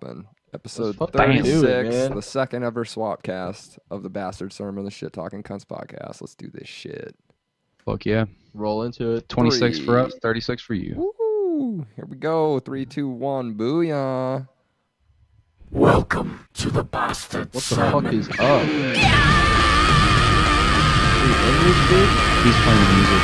popping. Episode fucking do 36, it, man. the second ever Swapcast of the Bastard Sermon, the Shit Talking Cunts podcast. Let's do this shit. Fuck yeah. Roll into it. 26 for us, 36 for you. Woo! Here we go. 3, 2, 1. Booyah. Welcome to the Bastard What the Sermon. fuck is up? He's playing the music.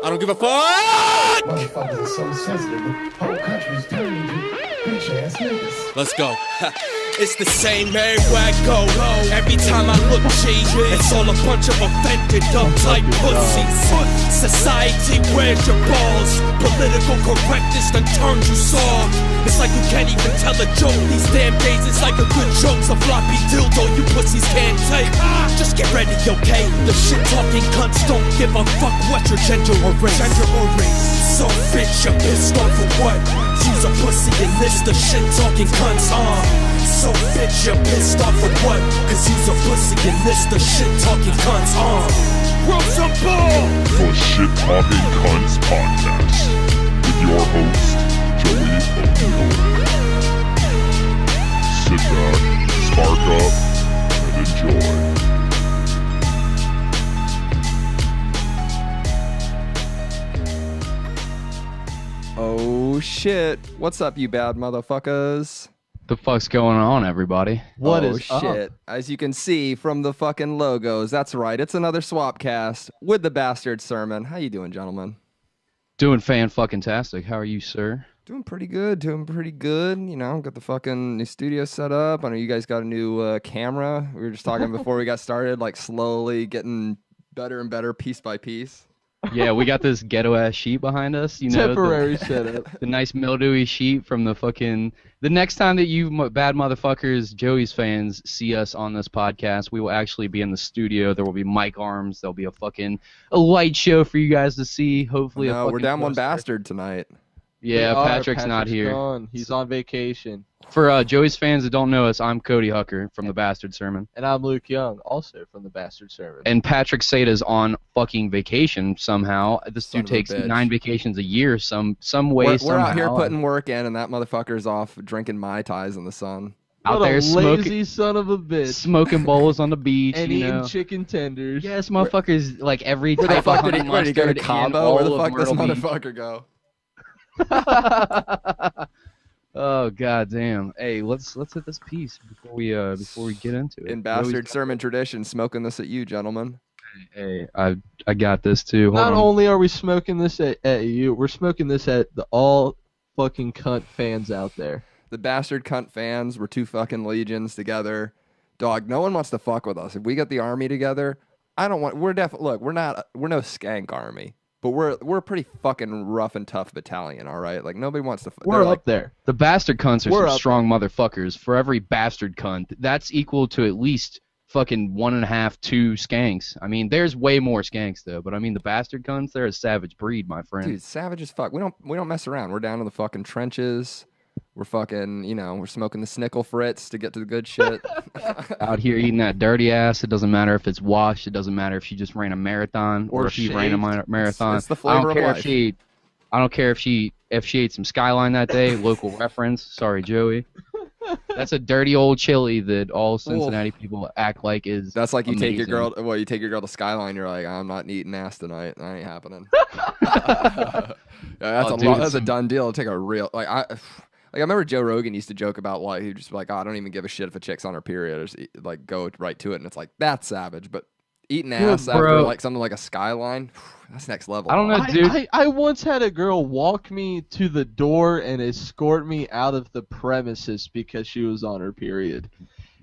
I don't give a fuck! Motherfuckers are so sensitive, the whole country's turning into bitch-ass niggas. Let's go. It's the same everywhere I go. Every time I look, G, it's all a bunch of offended, uptight pussies. Society, where's your balls? Political correctness done turned you soft. It's like you can't even tell a joke these damn days. It's like a good joke's a floppy dildo you pussies can't take. Just get ready, okay? The shit-talking cunts don't give a fuck what your gender or race. So bitch, you're pissed off for what? Use a pussy and list the shit-talking cunts on. So bitch, you're pissed off for what? Cause you's a pussy and list the shit-talking cunts on. Roll some ball! The Shit Talking Cunts podcast with your host, Joey O'Neill. Sit back, spark up, and enjoy. Oh, shit. What's up, you bad motherfuckers? The fuck's going on, everybody? What oh, is shit. up? As you can see from the fucking logos, that's right. It's another Swapcast with the Bastard Sermon. How you doing, gentlemen? Doing fan-fucking-tastic. How are you, sir? Doing pretty good. You know, got the fucking new studio set up. I know you guys got a new camera. We were just talking before we got started, like slowly getting better and better piece by piece. Yeah, we got this ghetto-ass sheet behind us. You know, Temporary setup. the nice mildewy sheet from the fucking... The next time that you bad motherfuckers, Joey's fans, see us on this podcast, we will actually be in the studio. There will be mic arms. There'll be a light show for you guys to see. Hopefully, No, we're down one poster. bastard tonight. Yeah, Patrick's not here. Gone. He's on vacation. For Joey's fans that don't know us, I'm Cody Hucker from the Bastard Sermon. And I'm Luke Young, also from the Bastard Sermon. And Patrick Seta's on fucking vacation somehow. This Son dude of a takes bitch. 9 vacations a year some way, We're out here putting work in, and that motherfucker's off drinking Mai Tais in the sun. out What there a smoking, lazy son of a bitch. smoking bowls on the beach. And you eating know. chicken tenders. Yes, motherfuckers, like every Where the type fuck of did honey he go to mustard in Cabo? Where the all of fuck does Myrtle Beach. motherfucker go? Oh god damn! Hey, let's hit this piece before we get into it. In Bastard Sermon tradition, smoking this at you, gentlemen. Hey, I got this too. Hold Not on. only are we smoking this at you, we're smoking this at the all fucking cunt fans out there. The Bastard Cunt fans, we're two fucking legions together. Dog, no one wants to fuck with us. If we get the army together, I don't want. We're definitely look. We're no skank army, but we're a pretty fucking rough and tough battalion. All right, like nobody wants to. We're up there. The bastard cunts are We're some up strong motherfuckers. For every bastard cunt, that's equal to at least fucking 1.5, 2 skanks. I mean, there's way more skanks though, but I mean the bastard cunts, they're a savage breed, my friend. Dude, savage as fuck. We don't mess around. We're down in the fucking trenches. We're fucking, you know, we're smoking the Snickle Fritz to get to the good shit. Out here eating that dirty ass. It doesn't matter if it's washed. It doesn't matter if she just ran a marathon Or if he ran a shaved. marathon. It's the flavor of life. I don't care if she ate some Skyline that day. Local reference. Sorry, Joey. That's a dirty old chili that all Cincinnati people act like is. That's like you take your amazing. girl. Well, you take your girl to Skyline. You're like, I'm not eating ass tonight. That ain't happening. Yeah, that's a done deal. Take a real I remember Joe Rogan used to joke about like he'd just be like, oh, I don't even give a shit if a chick's on her period. Or just like go right to it, and it's like that's savage. But eating ass after bro. like something like a Skyline, that's next level. I don't know, dude. I once had a girl walk me to the door and escort me out of the premises because she was on her period.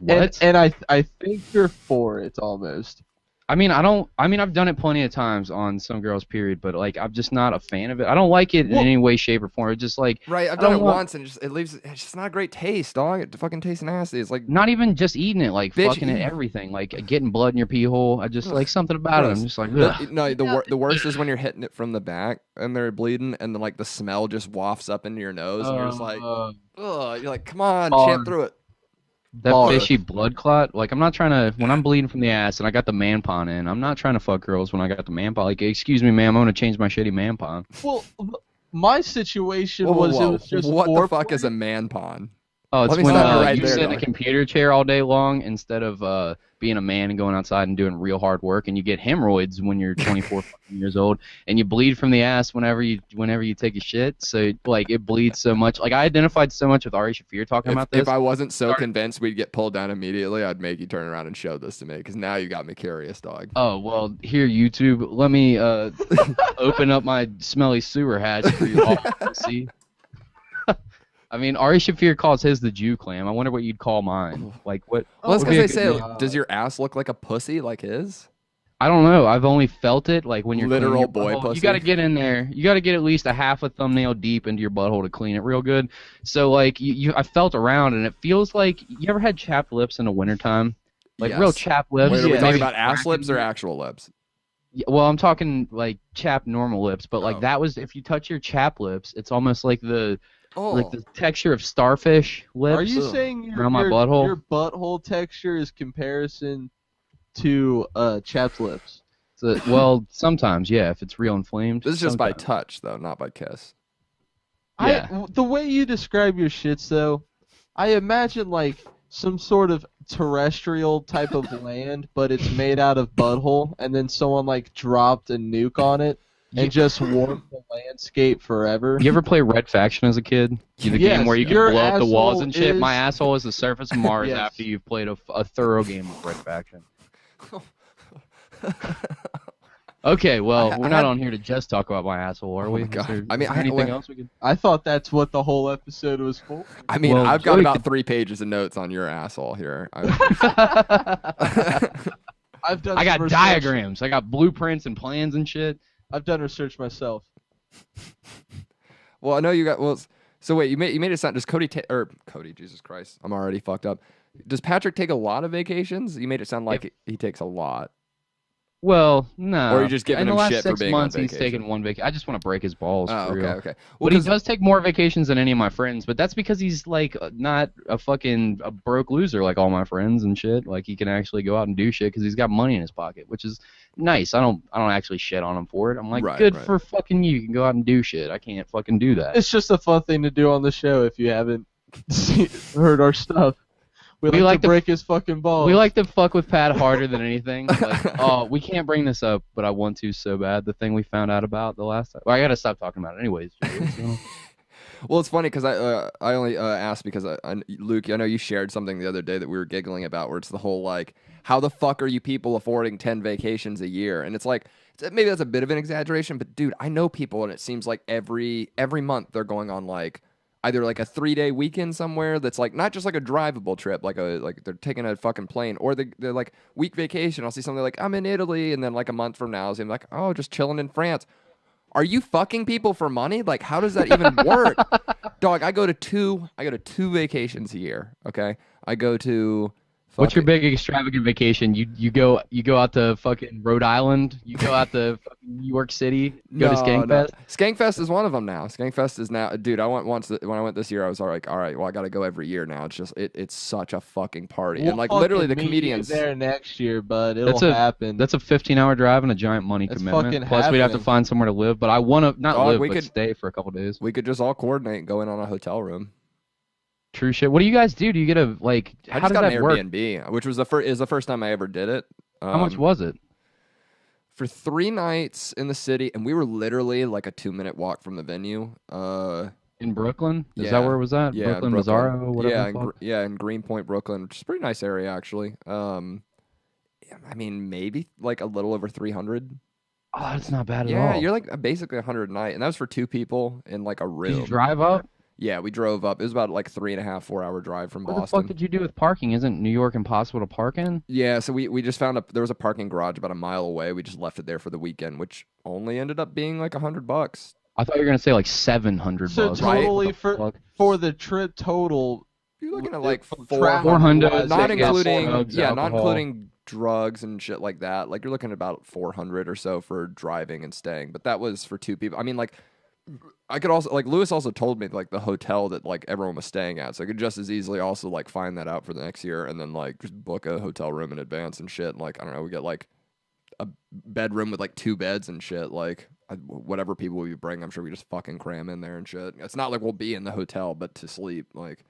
What? And I thanked her for it almost. I mean, I've done it plenty of times on some girls' period, but like, I'm just not a fan of it. I don't like it in any way, shape, or form. It's just like, Right, I've done it once, and it leaves. It's just not a great taste, dog. It fucking tastes nasty. It's like not even just eating it, like Bitch, fucking it, everything, like getting blood in your pee hole. I just like something about it. I'm just like, ugh. no. The worst is when you're hitting it from the back and they're bleeding, and then like the smell just wafts up into your nose, and you're just like, ugh. You're like, come on, champ through it. That fishy blood clot. Like, I'm not trying to, when I'm bleeding from the ass and I got the man pon in, I'm not trying to fuck girls when I got the man pon. Like, excuse me, ma'am, I'm going to change my shitty man pon. Well, my situation Whoa. it was just what the fuck is a man pon? Oh, it's Let me when stop you right you there, sit in a dog. computer chair all day long instead of being a man and going outside and doing real hard work, and you get hemorrhoids when you're 24 fucking years old, and you bleed from the ass whenever you take a shit. So like it bleeds so much. Like I identified so much with Ari Shaffir talking about this. If I wasn't so convinced we'd get pulled down immediately, I'd make you turn around and show this to me, because now you got me curious, dog. Oh well, here YouTube, let me open up my smelly sewer hatch for you all to see. I mean, Ari Shaffir calls his the Jew clam. I wonder what you'd call mine. Like what? Well, that's would be because a they say, good- does your ass look like a pussy like his? I don't know. I've only felt it like when you're Literal cleaning your boy butthole. pussy. You got to get in there. You got to get at least a half a thumbnail deep into your butthole to clean it real good. So like I felt around and it feels like you ever had chapped lips in the wintertime? Like Yes. real chapped lips. Wait, are we Maybe talking about ass cracking- lips or actual lips? Yeah, well, I'm talking like chapped normal lips, but like Oh. that was if you touch your chapped lips, it's almost like the Oh, texture of starfish lips. Are you saying around my butthole? your butthole texture is comparison to chapped lips? So, well, sometimes, yeah, if it's real inflamed. this is just by sometimes. touch, though, not by kiss. Yeah. The way you describe your shits, though, I imagine like some sort of terrestrial type of land, but it's made out of butthole, and then someone like dropped a nuke on it and just warped the landscape forever. You ever play Red Faction as a kid? The Yes, game where you can your blow up the walls asshole and shit. is- My asshole is the surface of Mars Yes. after you've played a thorough game of Red Faction. Okay, well, we're not on here to just talk about my asshole, are we? my God. Is there, I mean, is there anything wait. else we could? I thought that's what the whole episode was for. I mean, Well, I've got Joey about could- 3 pages of notes on your asshole here. I've done. I got some research. diagrams. I got blueprints and plans and shit. I've done research myself. Well, I know you got. Well, so wait, you made it sound. Does Cody Cody? Jesus Christ, I'm already fucked up. Does Patrick take a lot of vacations? You made it sound like he takes a lot. Well, no. Or you're just giving in the him last shit for 6 being on months, he's vacation. taken one vacation. I just want to break his balls. Oh, for okay, real. okay. Well, But he 'cause- does take more vacations than any of my friends, but that's because he's like not a broke loser like all my friends and shit. Like he can actually go out and do shit because he's got money in his pocket, which is nice. I don't actually shit on him for it. I'm like, Right, good right. for fucking you. You can go out and do shit. I can't fucking do that. It's just a fun thing to do on the show if you haven't heard our stuff. We like like to to- break his fucking balls. We like to fuck with Pat harder than anything. Like, oh, we can't bring this up, but I want to so bad. The thing we found out about the last time. Well, I gotta stop talking about it anyways. So. Well, it's funny because I only asked because Luke, I know you shared something the other day that we were giggling about, where it's the whole like, how the fuck are you people affording 10 vacations a year? And it's like, maybe that's a bit of an exaggeration, but dude, I know people, and it seems like every month they're going on like either like a 3-day weekend somewhere that's like not just like a drivable trip, like they're taking a fucking plane, or they're like week vacation. I'll see something like I'm in Italy, and then like a month from now, I'm like, oh, just chilling in France. Are you fucking people for money? Like, how does that even work? Dog, I go to two vacations a year, okay? I go to What's your big extravagant vacation? You go out to fucking Rhode Island. You go out to fucking New York City. Go to Skankfest. Skankfest is one of them now. Skankfest is now, dude. I went once when I went this year. I was all right. Well, I got to go every year now. It's just it's such a fucking party, and like literally the fucking meet comedians. you there next year, but it'll happen. That's a 15-hour drive and a giant money That's commitment. fucking Plus, we'd have to happening. find somewhere to live. But I want to not Dog, live, we but could- stay for a couple days. We could just all coordinate and go in on a hotel room. True shit. What do you guys do? Do you get a like? I How just does got an that work? Airbnb, which was the first time I ever did it. How much was it? For 3 nights in the city, and we were literally like a 2-minute walk from the venue. In Brooklyn? Is yeah. that where it was at? Yeah, Brooklyn, in Mazzaro, whatever. Yeah, the fuck? in Greenpoint, Brooklyn, which is a pretty nice area actually. I mean, maybe like a little over 300. Oh, that's not bad at all. Yeah, you're like basically 100 a night, and that was for 2 people in like a room. Did you drive up? Yeah, we drove up. It was about like 3.5, 4 hour drive from What Boston. the fuck did you do with parking? Isn't New York impossible to park in? Yeah, so we just found there was a parking garage about a mile away. We just left it there for the weekend, which only ended up being like $100. I thought you were gonna say like 700 So bucks. totally What the fuck? for the trip total, You're looking at like From 400, hundos, not I guess, including drugs, not alcohol. including drugs and shit like that. Like you're looking at about 400 or so for driving and staying. But that was for 2 people. I mean, like I could also like Lewis also told me like the hotel that like everyone was staying at, so I could just as easily also like find that out for the next year and then like just book a hotel room in advance and shit. And like I don't know, we get like a bedroom with like 2 beds and shit. Like whatever people we bring, I'm sure we just fucking cram in there and shit. It's not like we'll be in the hotel, but to sleep like.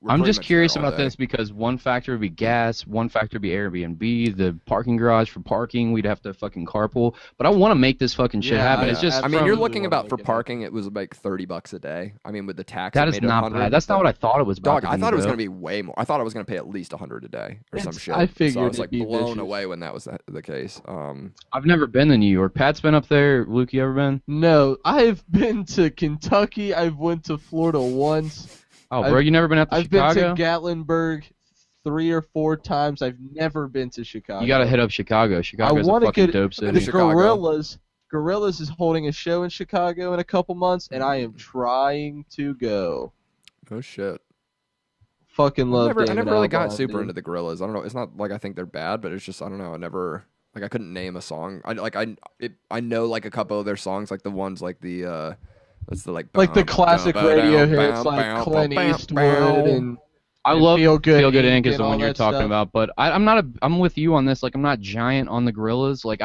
We're I'm pretty just much curious there all about day. this because one factor would be gas, one factor would be Airbnb, the parking garage for parking, we'd have to fucking carpool. But I want to make this fucking shit Yeah, happen. yeah. It's just I mean, you're Absolutely looking wanna about make for it happen. parking. It was like $30 a day. I mean, with the tax, that it is made it not 100. bad. That's not what I thought it was about. Dog, I thought it was gonna be way more. I thought I was gonna pay at least 100 a day or some shit. I so I figured was like it'd be blown vicious. away when that was the case. I've never been to New York. Pat's been up there. Luke, you ever been? No, I've been to Kentucky. I've went to Florida once. Oh, bro, you never been out to I've Chicago? been to Gatlinburg 3 or 4 times. I've never been to Chicago. You gotta hit up Chicago. Chicago's a wanna fucking get- dope The city. Chicago. Gorillaz is holding a show in Chicago in a couple months, and I am trying to go. Oh shit. Fucking love I Damon never really got Albarn, super dude. into the Gorillas. I don't know. It's not like I think they're bad, but it's just I don't know. I never like I couldn't name a song. I know like a couple of their songs, like the ones like the what's the like the classic radio hits like Clint Eastwood and I and love Feel Good Inc. is and the all one you're that talking stuff. about, but I'm with you on this. Like, I'm not giant on the Gorillas. Like,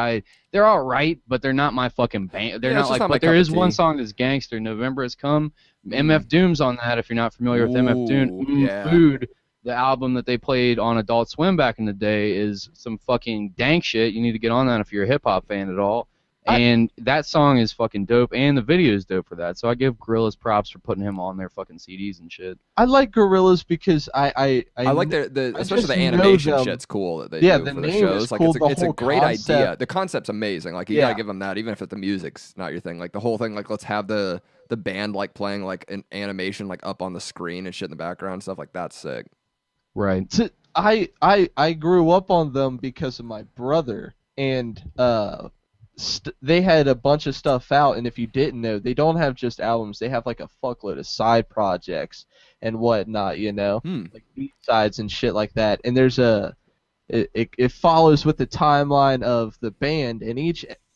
they're all right, but they're not my fucking band. They're Yeah, it's not just like, not my but there cup is of one tea. song that's gangster. November Has Come. MF Doom's on that. If you're not familiar with MF Doom, Ooh, yeah. Food, the album that they played on Adult Swim back in the day, is some fucking dank shit. You need to get on that if you're a hip hop fan at all. And that song is fucking dope, and the video is dope for that. So I give Gorillaz props for putting him on their fucking CDs and shit. I like Gorillaz because I like the I especially just the know animation them. shit's cool that they Yeah, do the for the name shows. is Like cool, it's the a whole great idea. concept. The concept's amazing. Like you Yeah. gotta give them that, even if the music's not your thing. Like the whole thing, like let's have the band like playing like an animation like up on the screen and shit in the background and stuff like that's sick. Right. I grew up on them because of my brother, and they had a bunch of stuff out, and if you didn't know, they don't have just albums, they have like a fuckload of side projects and whatnot, you know, like B-sides and shit like that, and there's it follows with the timeline of the band, and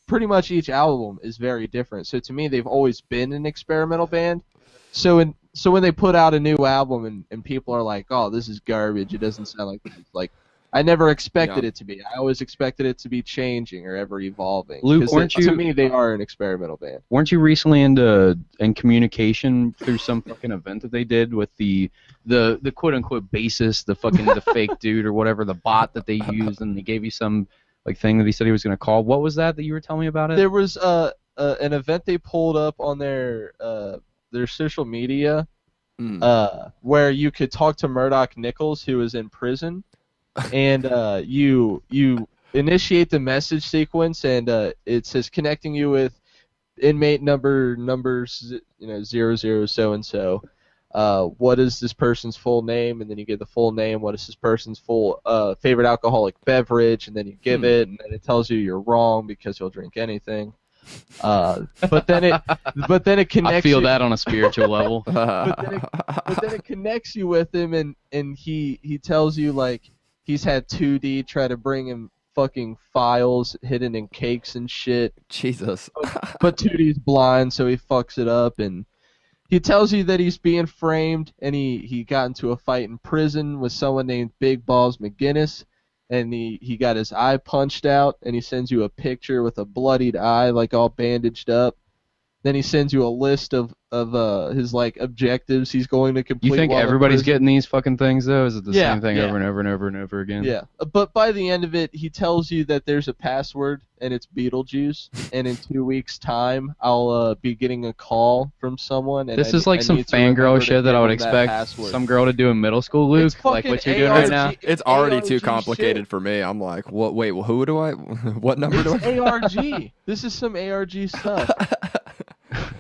pretty much each album is very different, so to me they've always been an experimental band. So when they put out a new album and people are like, oh, this is garbage, it doesn't sound like this, like, I never expected it to be. I always expected it to be changing or ever evolving. Luke, 'Cause weren't to you- me, they are an experimental band. Weren't you recently in communication through some fucking event that they did with the quote unquote bassist, the fake dude or whatever, the bot that they used, and they gave you some like thing that he said he was gonna call. What was that you were telling me about it? There was an event they pulled up on their social media where you could talk to Murdoch Nichols, who is in prison, and you initiate the message sequence, and it says connecting you with inmate numbers 00 so and so. What is this person's full name? And then you give the full name. What is this person's full favorite alcoholic beverage? And then you give it, and then it tells you you're wrong because you'll drink anything. But then it connects. I feel you, that on a spiritual level. but then it connects you with him, and he tells you like he's had 2D try to bring him fucking files hidden in cakes and shit. Jesus. But 2D's blind, so he fucks it up, and he tells you that he's being framed, and he got into a fight in prison with someone named Big Balls McGinnis, and he got his eye punched out, and he sends you a picture with a bloodied eye, like all bandaged up. Then he sends you a list of his like objectives he's going to complete. You think while in everybody's prison. getting these fucking things though? Is it the Yeah, same thing yeah. over and over and over and over again? Yeah, but by the end of it, he tells you that there's a password, and it's Beetlejuice, and in 2 weeks' time, I'll be getting a call from someone. And This I is like I some need to remember fangirl to shit that give I would him that expect password. some girl to do in middle school, Luke, It's like fucking what you're doing right ARG. now. It's already ARG too complicated shit. for me. I'm like, what? Wait, well, who do I? What number do It's I? ARG. This is some ARG stuff.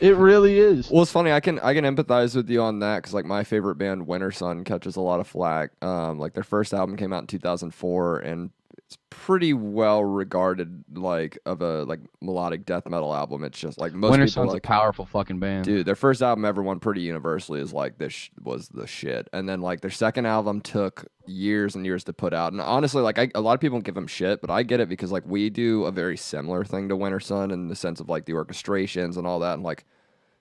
It really is. Well, it's funny. I can empathize with you on that because like my favorite band, Winter Sun, catches a lot of flack. Like their first album came out in 2004, and it's pretty well regarded like of a like melodic death metal album. It's just like most Winter people Sun's like, a powerful fucking band. dude, their first album, everyone pretty universally is like this was the shit. And then like their second album took years and years to put out. And honestly, like a lot of people give them shit, but I get it because like we do a very similar thing to Winter Sun in the sense of like the orchestrations and all that. And like,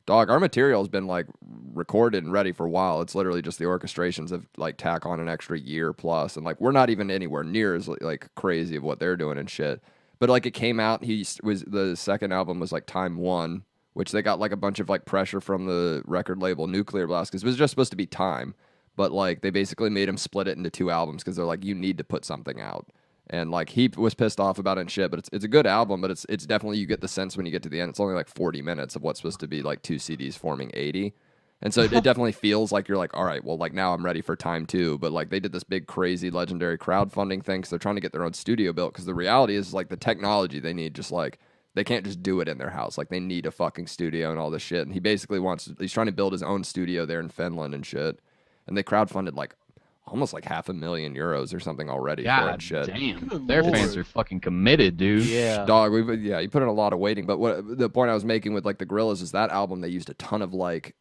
dog, our material has been like recorded and ready for a while. It's literally just the orchestrations have like tack on an extra year plus, and like we're not even anywhere near as like crazy of what they're doing and shit. But like it came out, the second album was like Time One, which they got like a bunch of like pressure from the record label Nuclear Blast because it was just supposed to be Time, but like they basically made him split it into 2 albums because they're like, you need to put something out. And like he was pissed off about it and shit, but it's a good album, but it's definitely, you get the sense when you get to the end, it's only like 40 minutes of what's supposed to be like 2 CDs forming 80. And so it definitely feels like you're like, all right, well, like now I'm ready for Time 2. But like they did this big, crazy, legendary crowdfunding thing because they're trying to get their own studio built. Because the reality is like the technology they need, just like they can't just do it in their house. Like they need a fucking studio and all this shit. And he basically he's trying to build his own studio there in Finland and shit. And they crowdfunded like almost like €500,000 or something already for it God and shit. damn. Good Their Lord. fans are fucking committed, dude. Yeah. Dog, you put in a lot of waiting. But what the point I was making with like the Gorillaz is that album they used a ton of like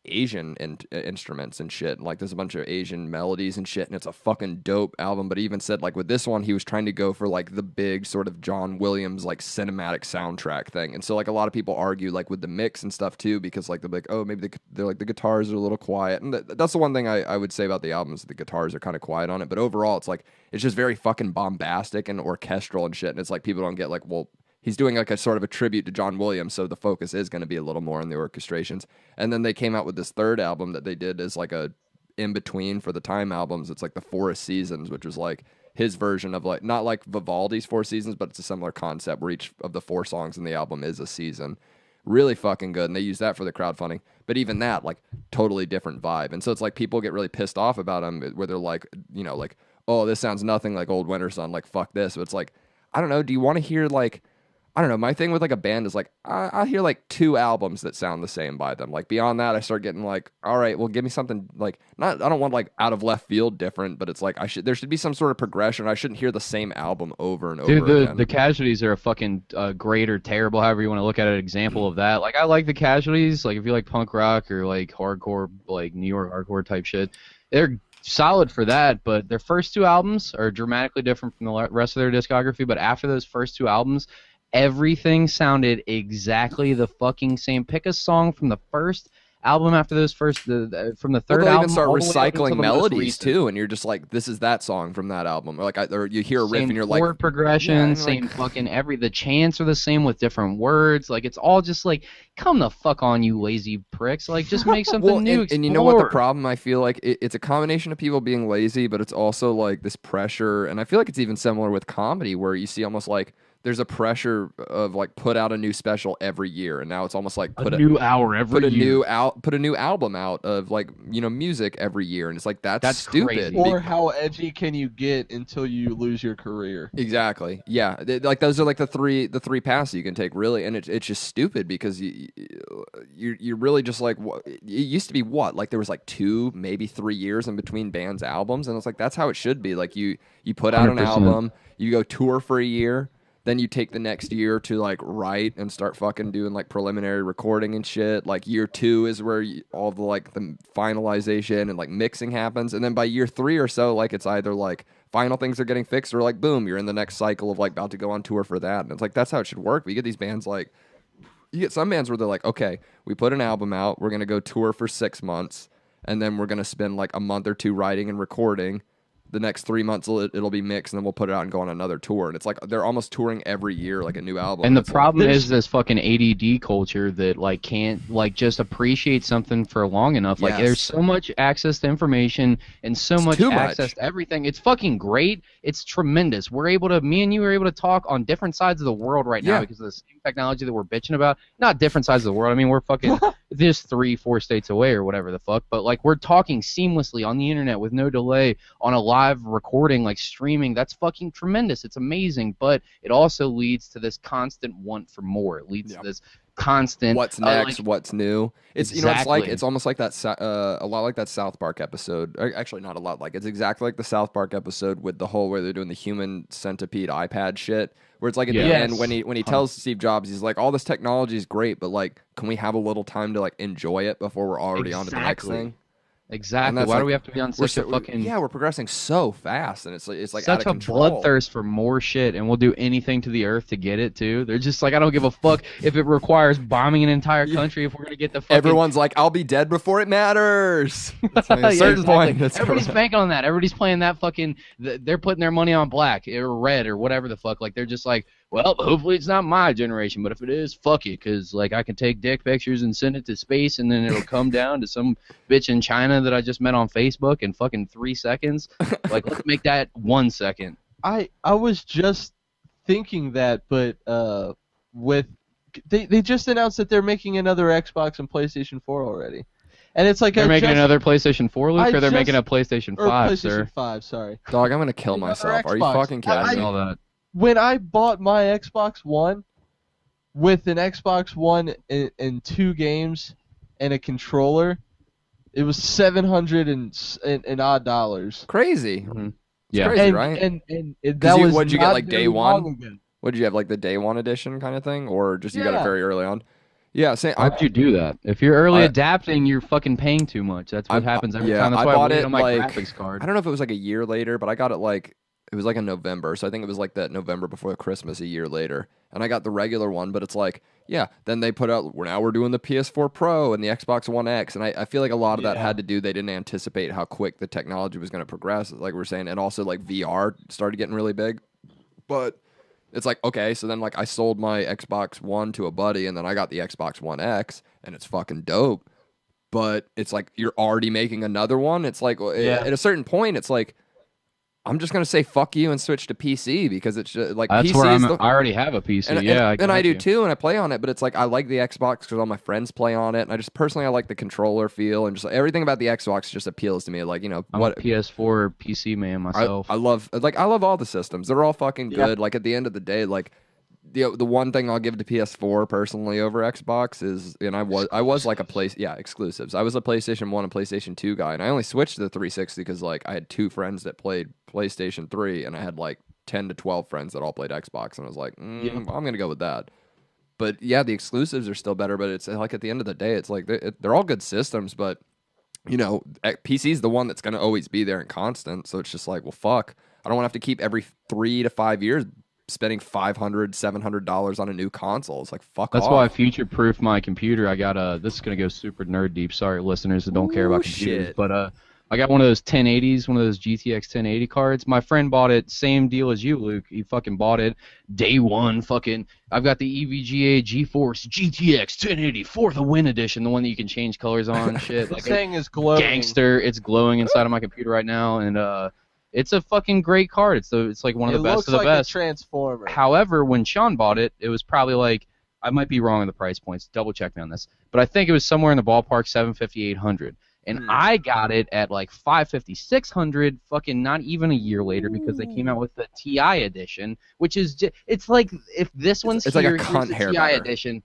Asian instruments and shit. And like there's a bunch of Asian melodies and shit, and it's a fucking dope album. But he even said like with this one he was trying to go for like the big sort of John Williams like cinematic soundtrack thing. And so like a lot of people argue like with the mix and stuff too, because like they're like, oh, maybe they're like the guitars are a little quiet. And that's the one thing I would say about the album is the guitars are kind of quiet on it. But overall it's like it's just very fucking bombastic and orchestral and shit. And it's like people don't get like, well, he's doing like a sort of a tribute to John Williams, so the focus is going to be a little more on the orchestrations. And then they came out with this third album that they did as like a in-between for the Time albums. It's like the Forest Seasons, which was like his version of like, not like Vivaldi's Four Seasons, but it's a similar concept where each of the 4 songs in the album is a season. Really fucking good, and they use that for the crowdfunding. But even that, like, totally different vibe. And so it's like people get really pissed off about them where they're like, you know, like, oh, this sounds nothing like old Winter Sun, like, fuck this. But it's like, I don't know, do you want to hear like, I don't know, my thing with like a band is like I hear like 2 albums that sound the same by them. Like beyond that I start getting like, all right, well give me something like, not, I don't want like out of left field different, but it's like there should be some sort of progression. I shouldn't hear the same album over and over again. The Casualties are a fucking great or terrible, however you want to look at it, example of that. Like I like the Casualties, like if you like punk rock or like hardcore, like New York hardcore type shit, they're solid for that, but their first 2 albums are dramatically different from the rest of their discography. But after those first 2 albums, everything sounded exactly the fucking same. Pick a song from the first album after those first, from the third they'll album. even start all the way up until recycling the most melodies recent. too, and you're just like, this is that song from that album. Or like, or you hear a riff Same and you're like, chord progression, yeah, and same like, fucking the chants are the same with different words. Like it's all just like, come the fuck on, you lazy pricks. Like just make something well, new. and you know what the explore. problem, I feel like it's a combination of people being lazy, but it's also like this pressure, and I feel like it's even similar with comedy where you see almost like there's a pressure of like put out a new special every year, and now it's almost like put a new hour every year. put a new album out of like, you know, music every year, and it's like that's stupid. crazy. Or how edgy can you get until you lose your career? Exactly. Yeah. Like those are like the three paths you can take, really, and it's just stupid because you're really just like, what it used to be, what, like there was like 2 maybe 3 years in between bands' albums, and it's like that's how it should be. Like you put out an 100%. album, you go tour for a year, then you take the next year to like write and start fucking doing like preliminary recording and shit. Like year 2 is where all the like the finalization and like mixing happens, and then by year 3 or so, like it's either like final things are getting fixed or like boom, you're in the next cycle of like about to go on tour for that. And it's like that's how it should work. But you get these bands like, you get some bands where they're like, okay, we put an album out, we're gonna go tour for 6 months, and then we're gonna spend like a month or 2 writing and recording. The next 3 months it'll be mixed, and then we'll put it out and go on another tour. And it's like they're almost touring every year, like a new album. And the it's problem like, is this fucking ADD culture that like can't like just appreciate something for long enough. Like Yes. there's so much access to information and so much too access much. to everything. It's fucking great. It's tremendous. Me and you are able to talk on different sides of the world right now Yeah. because of the same technology that we're bitching about. Not different sides of the world. I mean, we're fucking just 3-4 states away or whatever the fuck. But like we're talking seamlessly on the internet with no delay on a live recording, like streaming. That's fucking tremendous. It's amazing. But it also leads to this constant want for more. It leads to this constant. What's next? What's new? It's you know it's like Exactly. it's almost like that a lot like that South Park episode. Actually, not a lot like it's exactly like the South Park episode with the whole where they're doing the human centipede iPad shit. Where it's like at the Yes. end when he tells Steve Jobs, he's like, all this technology is great, but like, can we have a little time to like enjoy it before we're already on to the next Exactly. thing? Exactly. that's Why like- do we have to be on such a fucking we're progressing so fast, and it's like such out a of control. bloodthirst for more shit, and we'll do anything to the earth to get it too. They're just like, I don't give a fuck if it requires bombing an entire country if we're gonna get the fucking. Everyone's like, I'll be dead before it matters. It's like a Yeah, certain exactly. point. That's Everybody's correct. banking on that. Everybody's playing that fucking. They're putting their money on black or red or whatever the fuck. Like they're just like, well, hopefully it's not my generation, but if it is, fuck it, because like I can take dick pictures and send it to space, and then it'll come down to some bitch in China that I just met on Facebook in fucking 3 seconds. Like let's make that 1 second. I was just thinking that, but with they just announced that they're making another Xbox and PlayStation 4 already, and it's like They're I making just, another PlayStation 4, Luke, I or they're just- making a PlayStation or 5, PlayStation sir. 5. Sorry. Dog, I'm gonna kill Another myself. Are you Xbox. fucking kidding I me? saw that. When I bought my Xbox One with an Xbox One and 2 games and a controller, it was $700 and odd dollars. Crazy. Mhm. It's Yeah. crazy, And, right? and that 'Cause was what'd you get, not like, day very one? long ago. What did you have, like the day one edition kind of thing, or just you got it Yeah. very early on? Yeah, same. Why would you do that? If you're early I- adapting, you're fucking paying too much. That's what I- happens every yeah, time. That's I why bought I wait it, on my like, graphics card. I don't know if it was like a year later, but I got it like it was like in November, so I think it was like that November before Christmas a year later, and I got the regular one. But it's like, yeah, then they put out we're doing the PS4 Pro and the Xbox One X, and I feel like a lot of that had to do they didn't anticipate how quick the technology was going to progress, like we're saying, and also like VR started getting really big, but. It's like, okay, so then like I sold my Xbox One to a buddy, and then I got the Xbox One X, and it's fucking dope. But it's like you're already making another one. It's like at a certain point, it's like I'm just gonna say fuck you and switch to PC because it's just like That's PC where is I already have a PC. and, yeah, and I got do you. too, and I play on it. But it's like I like the Xbox because all my friends play on it, and I just personally I like the controller feel and just like, everything about the Xbox just appeals to me. Like I'm what a PS4 PC man myself. I love all the systems. They're all fucking good. Like at the end of the day, like the one thing I'll give to PS4 personally over Xbox is, and I was like exclusives. I was a PlayStation 1 and PlayStation 2 guy, and I only switched to the 360 because like I had 2 friends that played PlayStation 3, and I had like 10 to 12 friends that all played Xbox, and I was like, I'm gonna go with that. But yeah, the exclusives are still better. But it's like at the end of the day, it's like they're all good systems, but PC is the one that's going to always be there and constant. So it's just like, well, fuck. I don't want to have to keep every 3 to 5 years spending $500, $700 on a new console. It's like, fuck That's off. why I future-proof my computer. I got this is gonna go super nerd deep. Sorry, listeners that don't care about computers, shit. but I got one of those 1080s, one of those GTX 1080 cards. My friend bought it, same deal as you, Luke. He fucking bought it day one. Fucking, I've got the EVGA GeForce GTX 1080 for the Win edition, the one that you can change colors on and shit. This thing is glowing. Gangster. It's glowing inside of my computer right now, and it's a fucking great card. It's like one of the best of the It looks like best. a transformer. However, when Sean bought it, it was probably like, I might be wrong on the price points. Double check me on this, but I think it was somewhere in the ballpark 750, 800. And I got it at like 550, 600, fucking not even a year later because they came out with the TI edition, which is it's like if this one's it's like a here, cunt here's the hair TI better. edition.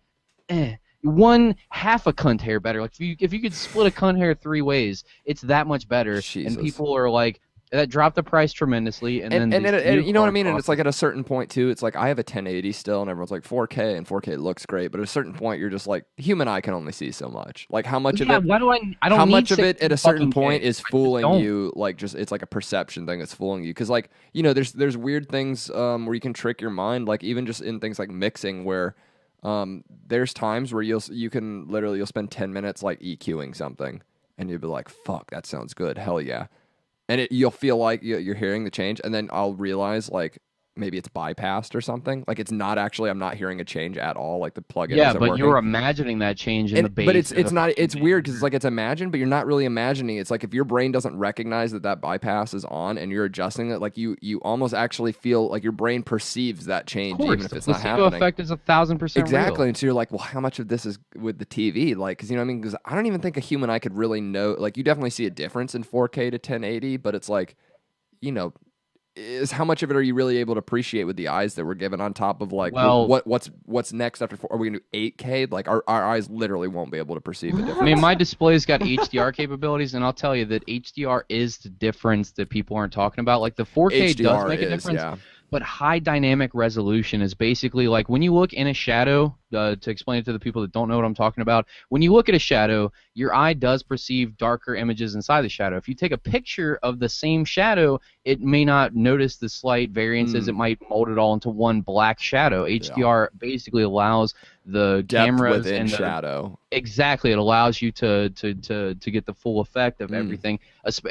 One half a cunt hair better. Like if you could split a cunt hair 3 ways, it's that much better. Jesus. And people are like, that dropped the price tremendously, and then And these new you know what I cards mean? And cost it's like at a certain point, too, it's like I have a 1080 still, and everyone's like 4K, and 4K looks great. But at a certain point, you're just like, the human eye can only see so much. Like, how much of it... Why do I don't how need much of it 60 at a certain fucking point K. is I just fooling don't. you? Like, just it's like a perception thing that's fooling you. Because, like, there's weird things where you can trick your mind. Like, even just in things like mixing, where there's times where you'll spend 10 minutes like EQing something, and you'll be like, fuck, that sounds good, hell yeah. And you'll feel like you're hearing the change, and then I'll realize like maybe it's bypassed or something. Like it's not actually, I'm not hearing a change at all. Like the plugin Yeah, isn't but working. you're imagining that change in the base. But it's not. It's weird because it's like it's imagined, but you're not really imagining. It's like if your brain doesn't recognize that bypass is on, and you're adjusting it, like you almost actually feel like your brain perceives that change, even if it's the not placebo happening. effect is 1,000% Exactly, real. and so you're like, well, how much of this is with the TV? Like, because you know what I mean? Because I don't even think a human eye could really know. Like, you definitely see a difference in 4K to 1080, but it's like, is how much of it are you really able to appreciate with the eyes that we're given on top of like Well- what's next after are we gonna do 8K? Like our eyes literally won't be able to perceive a difference. I mean, my display's got HDR capabilities, and I'll tell you that HDR is the difference that people aren't talking about. Like the 4K does HDR make a is, difference, yeah. but high dynamic resolution is basically like when you look in a shadow. To explain it to the people that don't know what I'm talking about, when you look at a shadow, your eye does perceive darker images inside the shadow. If you take a picture of the same shadow, it may not notice the slight variances. It might mold it all into one black shadow. HDR basically allows the Depth cameras within and the, shadow. Exactly, it allows you to get the full effect of everything.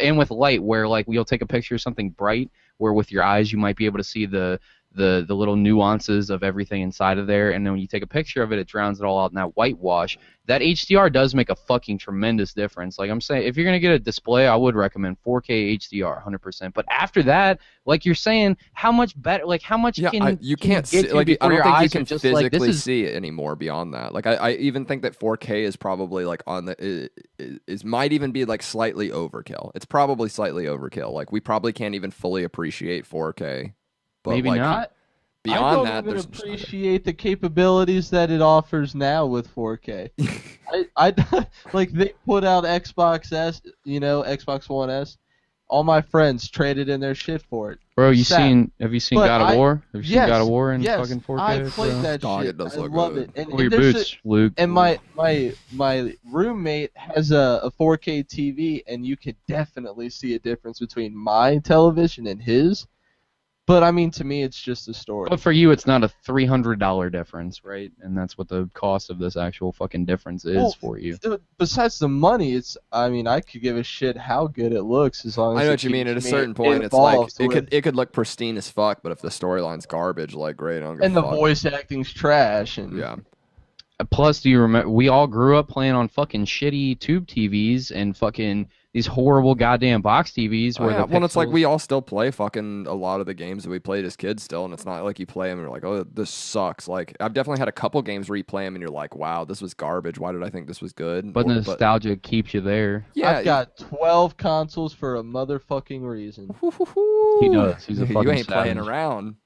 And with light, where like you'll take a picture of something bright, where with your eyes you might be able to see the little nuances of everything inside of there, and then when you take a picture of it, it drowns it all out in that whitewash. That HDR does make a fucking tremendous difference. Like I'm saying, if you're gonna get a display, I would recommend 4K HDR, 100%. But after that, like you're saying, how much better? Like how much Yeah, can you can can't get see, to like I before don't your think you eyes can are just like, this physically is see it anymore beyond that. Like I even think that 4K is probably like on the is might even be like slightly overkill. It's probably slightly overkill. Like we probably can't even fully appreciate 4K. But maybe like, not. I Beyond don't that, even there's appreciate the capabilities that it offers now with 4K. I like they put out Xbox S, Xbox One S. All my friends traded in their shit for it. Bro, have you Sad. seen But God of War? Have you seen yes, God of War in yes, fucking 4K? I played bro? that Dog, shit. it does I look love good. it. Pull your there's boots, Luke. And my roommate has a 4K TV, and you could definitely see a difference between my television and his. But I mean, to me, it's just a story. But for you, it's not a $300 difference, right? And that's what the cost of this actual fucking difference is for you. Besides the money, I could give a shit how good it looks as long as I know it what you mean. At a keeps me certain point, it's like involved it could look pristine as fuck, but if the storyline's garbage, like great, I don't give and a the fuck. voice acting's trash. And Yeah. Plus, do you remember? We all grew up playing on fucking shitty tube TVs and fucking these horrible goddamn box TVs. Oh, Where yeah. the Well, it's like pixels- we all still play fucking a lot of the games that we played as kids still, and it's not like you play them and you're like, oh, this sucks. Like, I've definitely had a couple games where you play them and you're like, wow, this was garbage. Why did I think this was good? But nostalgia keeps you there. yeah, I've got 12 consoles for a motherfucking reason. He does. He's a fucking you ain't playing savage. around.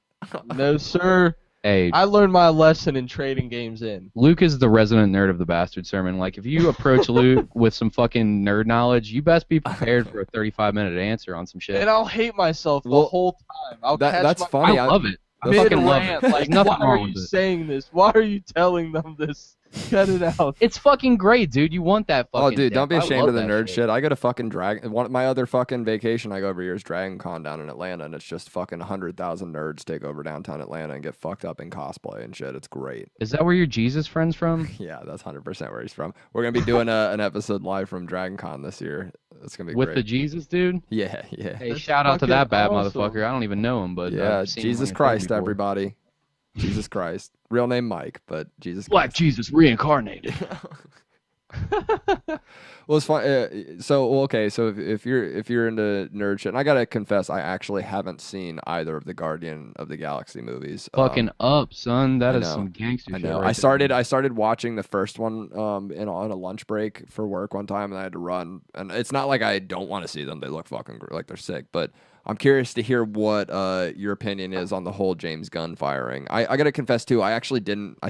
No, sir. Hey, I learned my lesson in trading games in. Luke is the resident nerd of the Bastard Sermon. Like, if you approach Luke with some fucking nerd knowledge, you best be prepared for a 35-minute answer on some shit. And I'll hate myself the Well, whole time. I'll that- catch that's my funny. I love it. I mid fucking love it. rant, There's like, nothing why are wrong you with it. saying this? Why are you telling them this? Cut it out. It's fucking great, dude. You want that fucking Oh, dude, don't be depth. I ashamed love of the that nerd shit. I go to fucking my other fucking vacation I go every year is Dragon Con down in Atlanta, and it's just fucking 100,000 nerds take over downtown Atlanta and get fucked up in cosplay and shit. It's great. Is that where your Jesus friend's from? Yeah, that's 100% where he's from. We're gonna be doing an episode live from Dragon Con this year. It's gonna be With great. the Jesus dude? Yeah, yeah. Hey, That's shout out to that fucking bad awesome. motherfucker. I don't even know him, but Yeah, I've seen him Jesus on your Christ, thing before. everybody. Jesus Christ. Real name Mike, but Jesus Black Christ. Jesus reincarnated. Well, it's fun. Okay. So if you're into nerd shit, and I gotta confess, I actually haven't seen either of the Guardian of the Galaxy movies. Fucking up, son. That I is know. some gangster I shit. know. right I started watching the first one on a lunch break for work one time, and I had to run. And it's not like I don't want to see them; they look fucking like they're sick. But I'm curious to hear what your opinion is on the whole James Gunn firing. I gotta confess too, I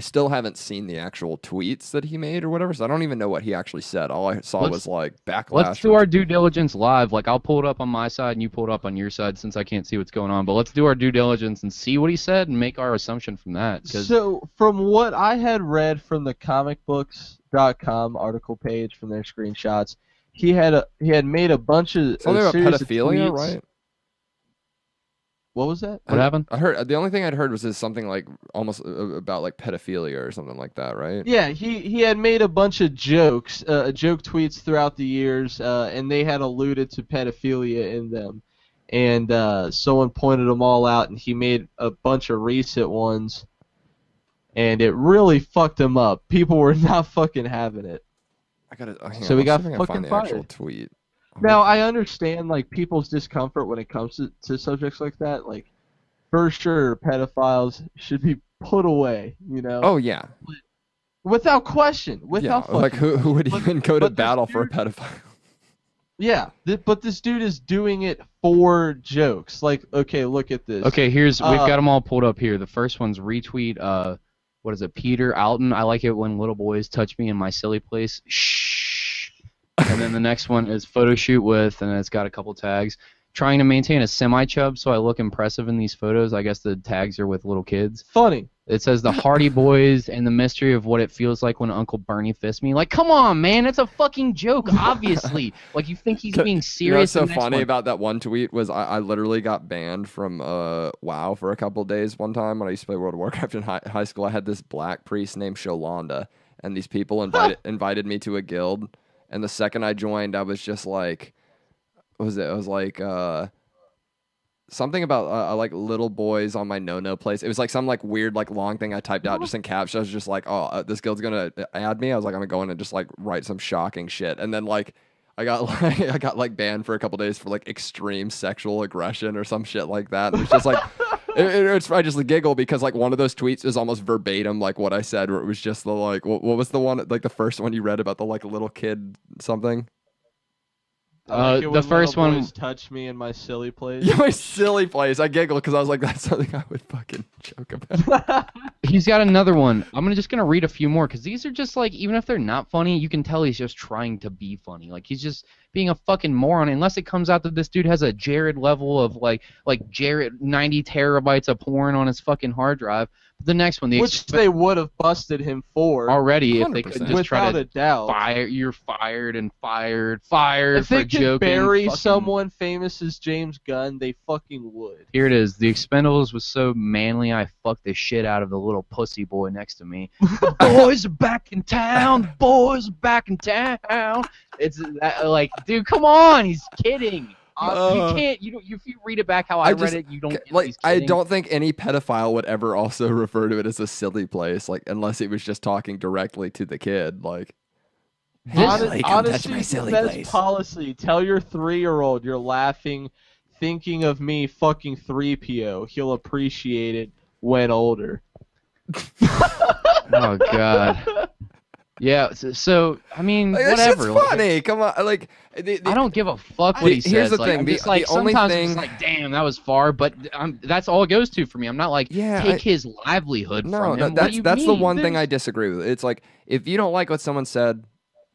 still haven't seen the actual tweets that he made or whatever, so I don't even know what he actually said. All I saw was like backlash. Let's do our due diligence live. Like, I'll pull it up on my side and you pull it up on your side since I can't see what's going on. But let's do our due diligence and see what he said and make our assumption from that. 'Cause So, from what I had read from the comicbooks.com article page from their screenshots, he had made a bunch of something about series of pedophilia, tweets. right? What was that? what happened? I heard the only thing I'd heard was something like almost about like pedophilia or something like that, right? Yeah, he had made a bunch of joke tweets throughout the years, and they had alluded to pedophilia in them. And someone pointed them all out, and he made a bunch of recent ones, and it really fucked him up. People were not fucking having it. So we got find fucking the actual fired. tweet. Now, I understand, like, people's discomfort when it comes to subjects like that. Like, for sure, pedophiles should be put away, Oh yeah, Without question. Without yeah. Like fucking who would But- even go to but this battle for a dude- pedophile? Yeah, but this dude is doing it for jokes. Like, okay, look at this. Okay, we've got them all pulled up here. The first one's retweet. What is it? Peter Alton. I like it when little boys touch me in my silly place. Shh. And then the next one is photo shoot with, and it's got a couple tags. Trying to maintain a semi-chub so I look impressive in these photos. I guess the tags are with little kids. Funny. It says the Hardy Boys and the mystery of what it feels like when Uncle Bernie fists me. Like, come on, man, it's a fucking joke, obviously. Like, you think he's being serious? You know what's so funny about that one tweet was I literally got banned from WoW for a couple days one time when I used to play World of Warcraft in high school. I had this black priest named Sholanda, and these people invited me to a guild, and the second I joined, I was just like, what was it? It was like something about like little boys on my no place. It was like some like weird like long thing I typed out just in caps. I was just like, oh, this guild's gonna add me. I was like, I'm gonna go in and just like write some shocking shit. And then like I got like banned for a couple days for like extreme sexual aggression or some shit like that. And it's just like I just giggle because like one of those tweets is almost verbatim like what I said, where it was just the like what was the one like the first one you read about the like little kid something. The first one touch me in my silly place. Yeah, my silly place. I giggle because I was like, that's something I would fucking joke about. He's got another one. I'm just gonna read a few more because these are just like, even if they're not funny, you can tell he's just trying to be funny. Like he's just being a fucking moron. Unless it comes out that this dude has a Jared level of like Jared 90 terabytes of porn on his fucking hard drive. The next one, which they would have busted him for already if they could just try to doubt. You're fired and fired if for they joking. Could bury someone famous as James Gunn, they fucking would. Here it is. The Expendables was so manly, I fucked the shit out of the little pussy boy next to me. The boys are back in town. The boys are back in town. It's like, dude, come on. He's kidding. You can't. If you read it back how I read it, you don't. Like, I don't think any pedophile would ever also refer to it as a silly place, like unless he was just talking directly to the kid. Like, honestly, the best policy: tell your 3-year-old you're laughing, thinking of me, fucking 3PO. He'll appreciate it when older. Oh God. Yeah, so I mean, like, whatever. It's funny. Come on, like I don't give a fuck what he says. Here's the like, thing. I'm just, like, the only sometimes thing, it's like, damn, that was far, but that's all it goes to for me. I'm not like, take his livelihood from him. That's the one thing I disagree with. It's like, if you don't like what someone said,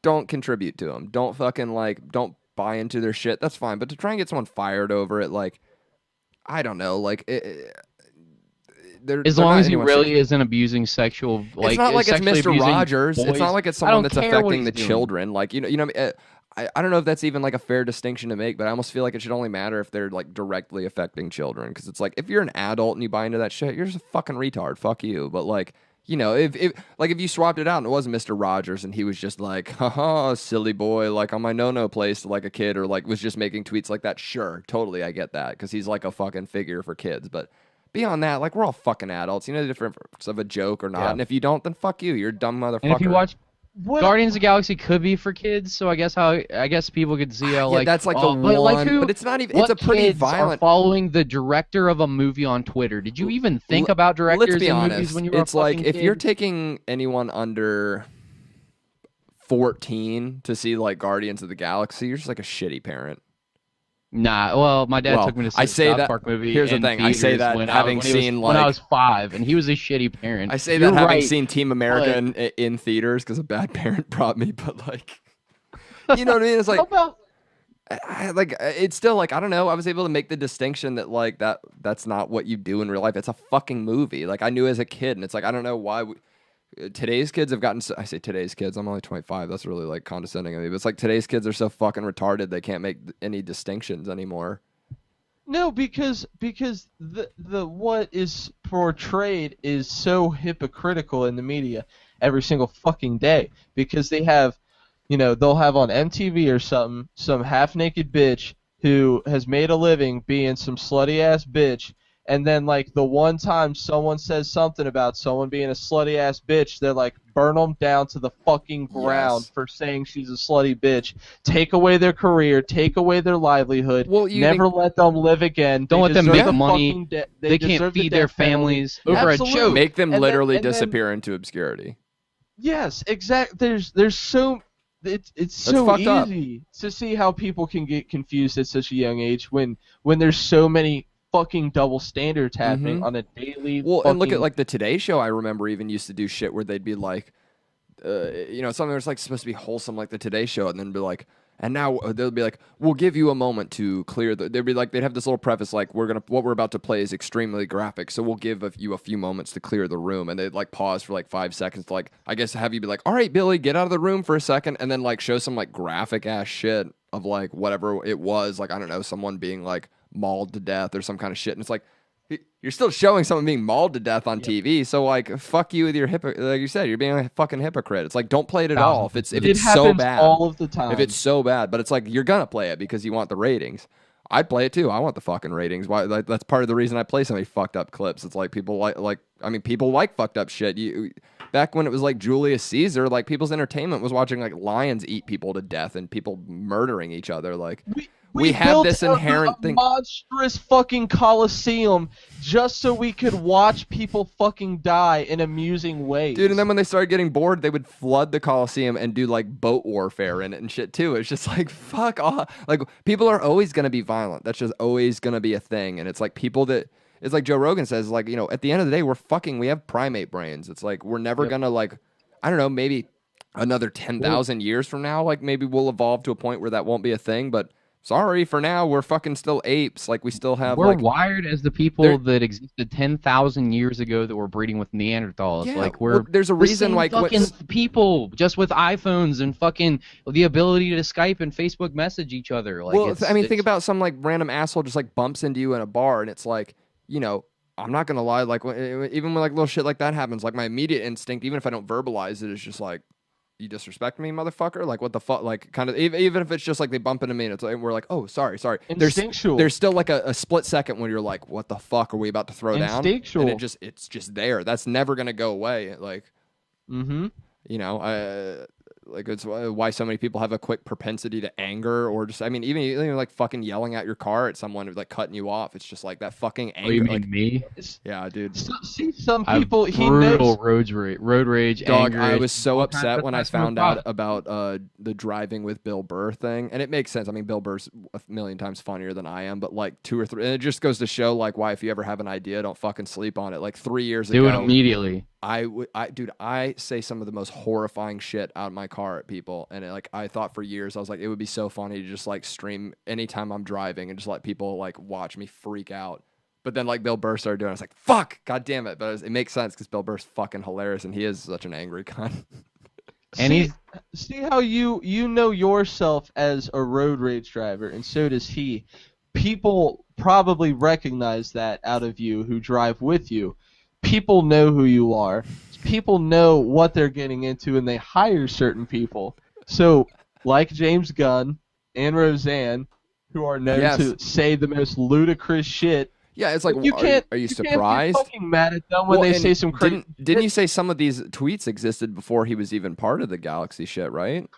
don't contribute to them. Don't fucking don't buy into their shit. That's fine. But to try and get someone fired over it, like, I don't know, like. As long as he really isn't abusing sexual, like, it's not like it's Mr. Rogers. Boys. It's not like it's someone that's affecting the children. Like, you know, I don't know if that's even like a fair distinction to make, but I almost feel like it should only matter if they're like directly affecting children. Because it's like, if you're an adult and you buy into that shit, you're just a fucking retard. Fuck you. But like, you know, if you swapped it out and it was Mr. Rogers and he was just like, haha, silly boy, like on my no place, like a kid, or like was just making tweets like that, sure, totally, I get that, because he's like a fucking figure for kids, but. Beyond that, like, we're all fucking adults. You know the difference of a joke or not. Yeah. And if you don't, then fuck you. You're a dumb motherfucker. And if you watch Guardians of the Galaxy could be for kids, so I guess people could see how like that's like the one, like but it's not even. It's a pretty violent. Are following the director of a movie on Twitter. Did you even think about directors Let's be in honest. Movies when you were it's a like fucking if kid? You're taking anyone under 14 to see like Guardians of the Galaxy, you're just like a shitty parent. Nah, well, my dad took me to see the South Park movie. Here's the thing, I say that when I was 5, and he was a shitty parent. I say that having seen Team America in theaters because a bad parent brought me, but like, you know what I mean? It's like, it's still like, I don't know. I was able to make the distinction that like that's not what you do in real life. It's a fucking movie. Like I knew as a kid, and it's like I don't know why. Today's kids have gotten. I say today's kids. I'm only 25. That's really like condescending of me. But it's like today's kids are so fucking retarded. They can't make any distinctions anymore. No, because the what is portrayed is so hypocritical in the media every single fucking day. Because they have, they'll have on MTV or something some half-naked bitch who has made a living being some slutty-ass bitch. And then, like, the one time someone says something about someone being a slutty-ass bitch, they're like, burn them down to the fucking ground for saying she's a slutty bitch. Take away their career. Take away their livelihood. Never let them live again. Don't let them make money. They can't feed their families over a joke. Make them literally disappear into obscurity. Yes, exactly. There's so... it's so fucked up. easy to see how people can get confused at such a young age when there's so many fucking double standards happening on a daily. Well, and look at like the Today Show. I remember even used to do shit where they'd be like, something that's like supposed to be wholesome, like the Today Show, and then be like, and now they'll be like, we'll give you a moment to clear the. They'd be like, they'd have this little preface like, what we're about to play is extremely graphic, so we'll give you a few moments to clear the room, and they'd like pause for like 5 seconds to like, I guess have you be like, all right, Billy, get out of the room for a second, and then like show some like graphic ass shit of like whatever it was, like I don't know, someone being like mauled to death or some kind of shit, and it's like. You're still showing someone being mauled to death on TV, so like, fuck you with your like you said, you're being a fucking hypocrite. It's like, don't play it at all if it's so bad. All of the time. If it's so bad, but it's like you're gonna play it because you want the ratings. I'd play it too. I want the fucking ratings. Why? Like, that's part of the reason I play so many fucked up clips. It's like people people like fucked up shit. Back when it was like Julius Caesar, like people's entertainment was watching like lions eat people to death and people murdering each other. Like. We have built this inherent a thing. Monstrous fucking coliseum just so we could watch people fucking die in amusing ways. Dude, and then when they started getting bored, they would flood the Coliseum and do like boat warfare in it and shit too. It's just like, fuck off. Like, people are always going to be violent. That's just always going to be a thing. And it's like people that, it's like Joe Rogan says, like, at the end of the day, we have primate brains. It's like, we're never going to like, I don't know, maybe another 10,000 years from now, like maybe we'll evolve to a point where that won't be a thing. But sorry, for now, we're fucking still apes. Like, we still have, we're wired as the people that existed 10,000 years ago that were breeding with Neanderthals. Yeah, like, we're there's a reason, like, fucking people just with iPhones and fucking the ability to Skype and Facebook message each other. Like, well, I mean, think about some, like, random asshole just, like, bumps into you in a bar, and it's like, I'm not gonna lie, like, even when, like, little shit like that happens, like, my immediate instinct, even if I don't verbalize it, is just like, you disrespect me, motherfucker? Like, what the fuck? Like, kind of, even if it's just like they bump into me and it's like, we're like, oh, sorry. Instinctual. There's still like a split second when you're like, what the fuck are we about to throw down? Instinctual. And it's just there. That's never gonna go away. Like, like, it's why so many people have a quick propensity to anger, or just, I mean, even like fucking yelling at your car at someone who's like cutting you off. It's just like that fucking anger. Oh, you mean like, me? Yeah, dude. See, some people, he brutal knows. road rage, Dog, anger. I was so all upset kinds of when I stuff. found out about the driving with Bill Burr thing, and it makes sense. I mean, Bill Burr's a million times funnier than I am, but like 2 or 3, and it just goes to show like why if you ever have an idea, don't fucking sleep on it. Like 3 years ago, Do it immediately. I say some of the most horrifying shit out of my car at people, and I thought for years, I was like, it would be so funny to just like stream anytime I'm driving and just let people like watch me freak out. But then like Bill Burr started doing it, I was like, fuck, god damn it. But it makes sense because Bill Burr's fucking hilarious, and he is such an angry cunt. And see how you know yourself as a road rage driver, and so does he. People probably recognize that out of you who drive with you. People know who you are. People know what they're getting into, and they hire certain people. So, like James Gunn and Roseanne, who are known to say the most ludicrous shit. Yeah, it's like, you can't. Are you Can't surprised? be fucking mad at them when they say some crazy. Didn't you say some of these tweets existed before he was even part of the Galaxy shit, right?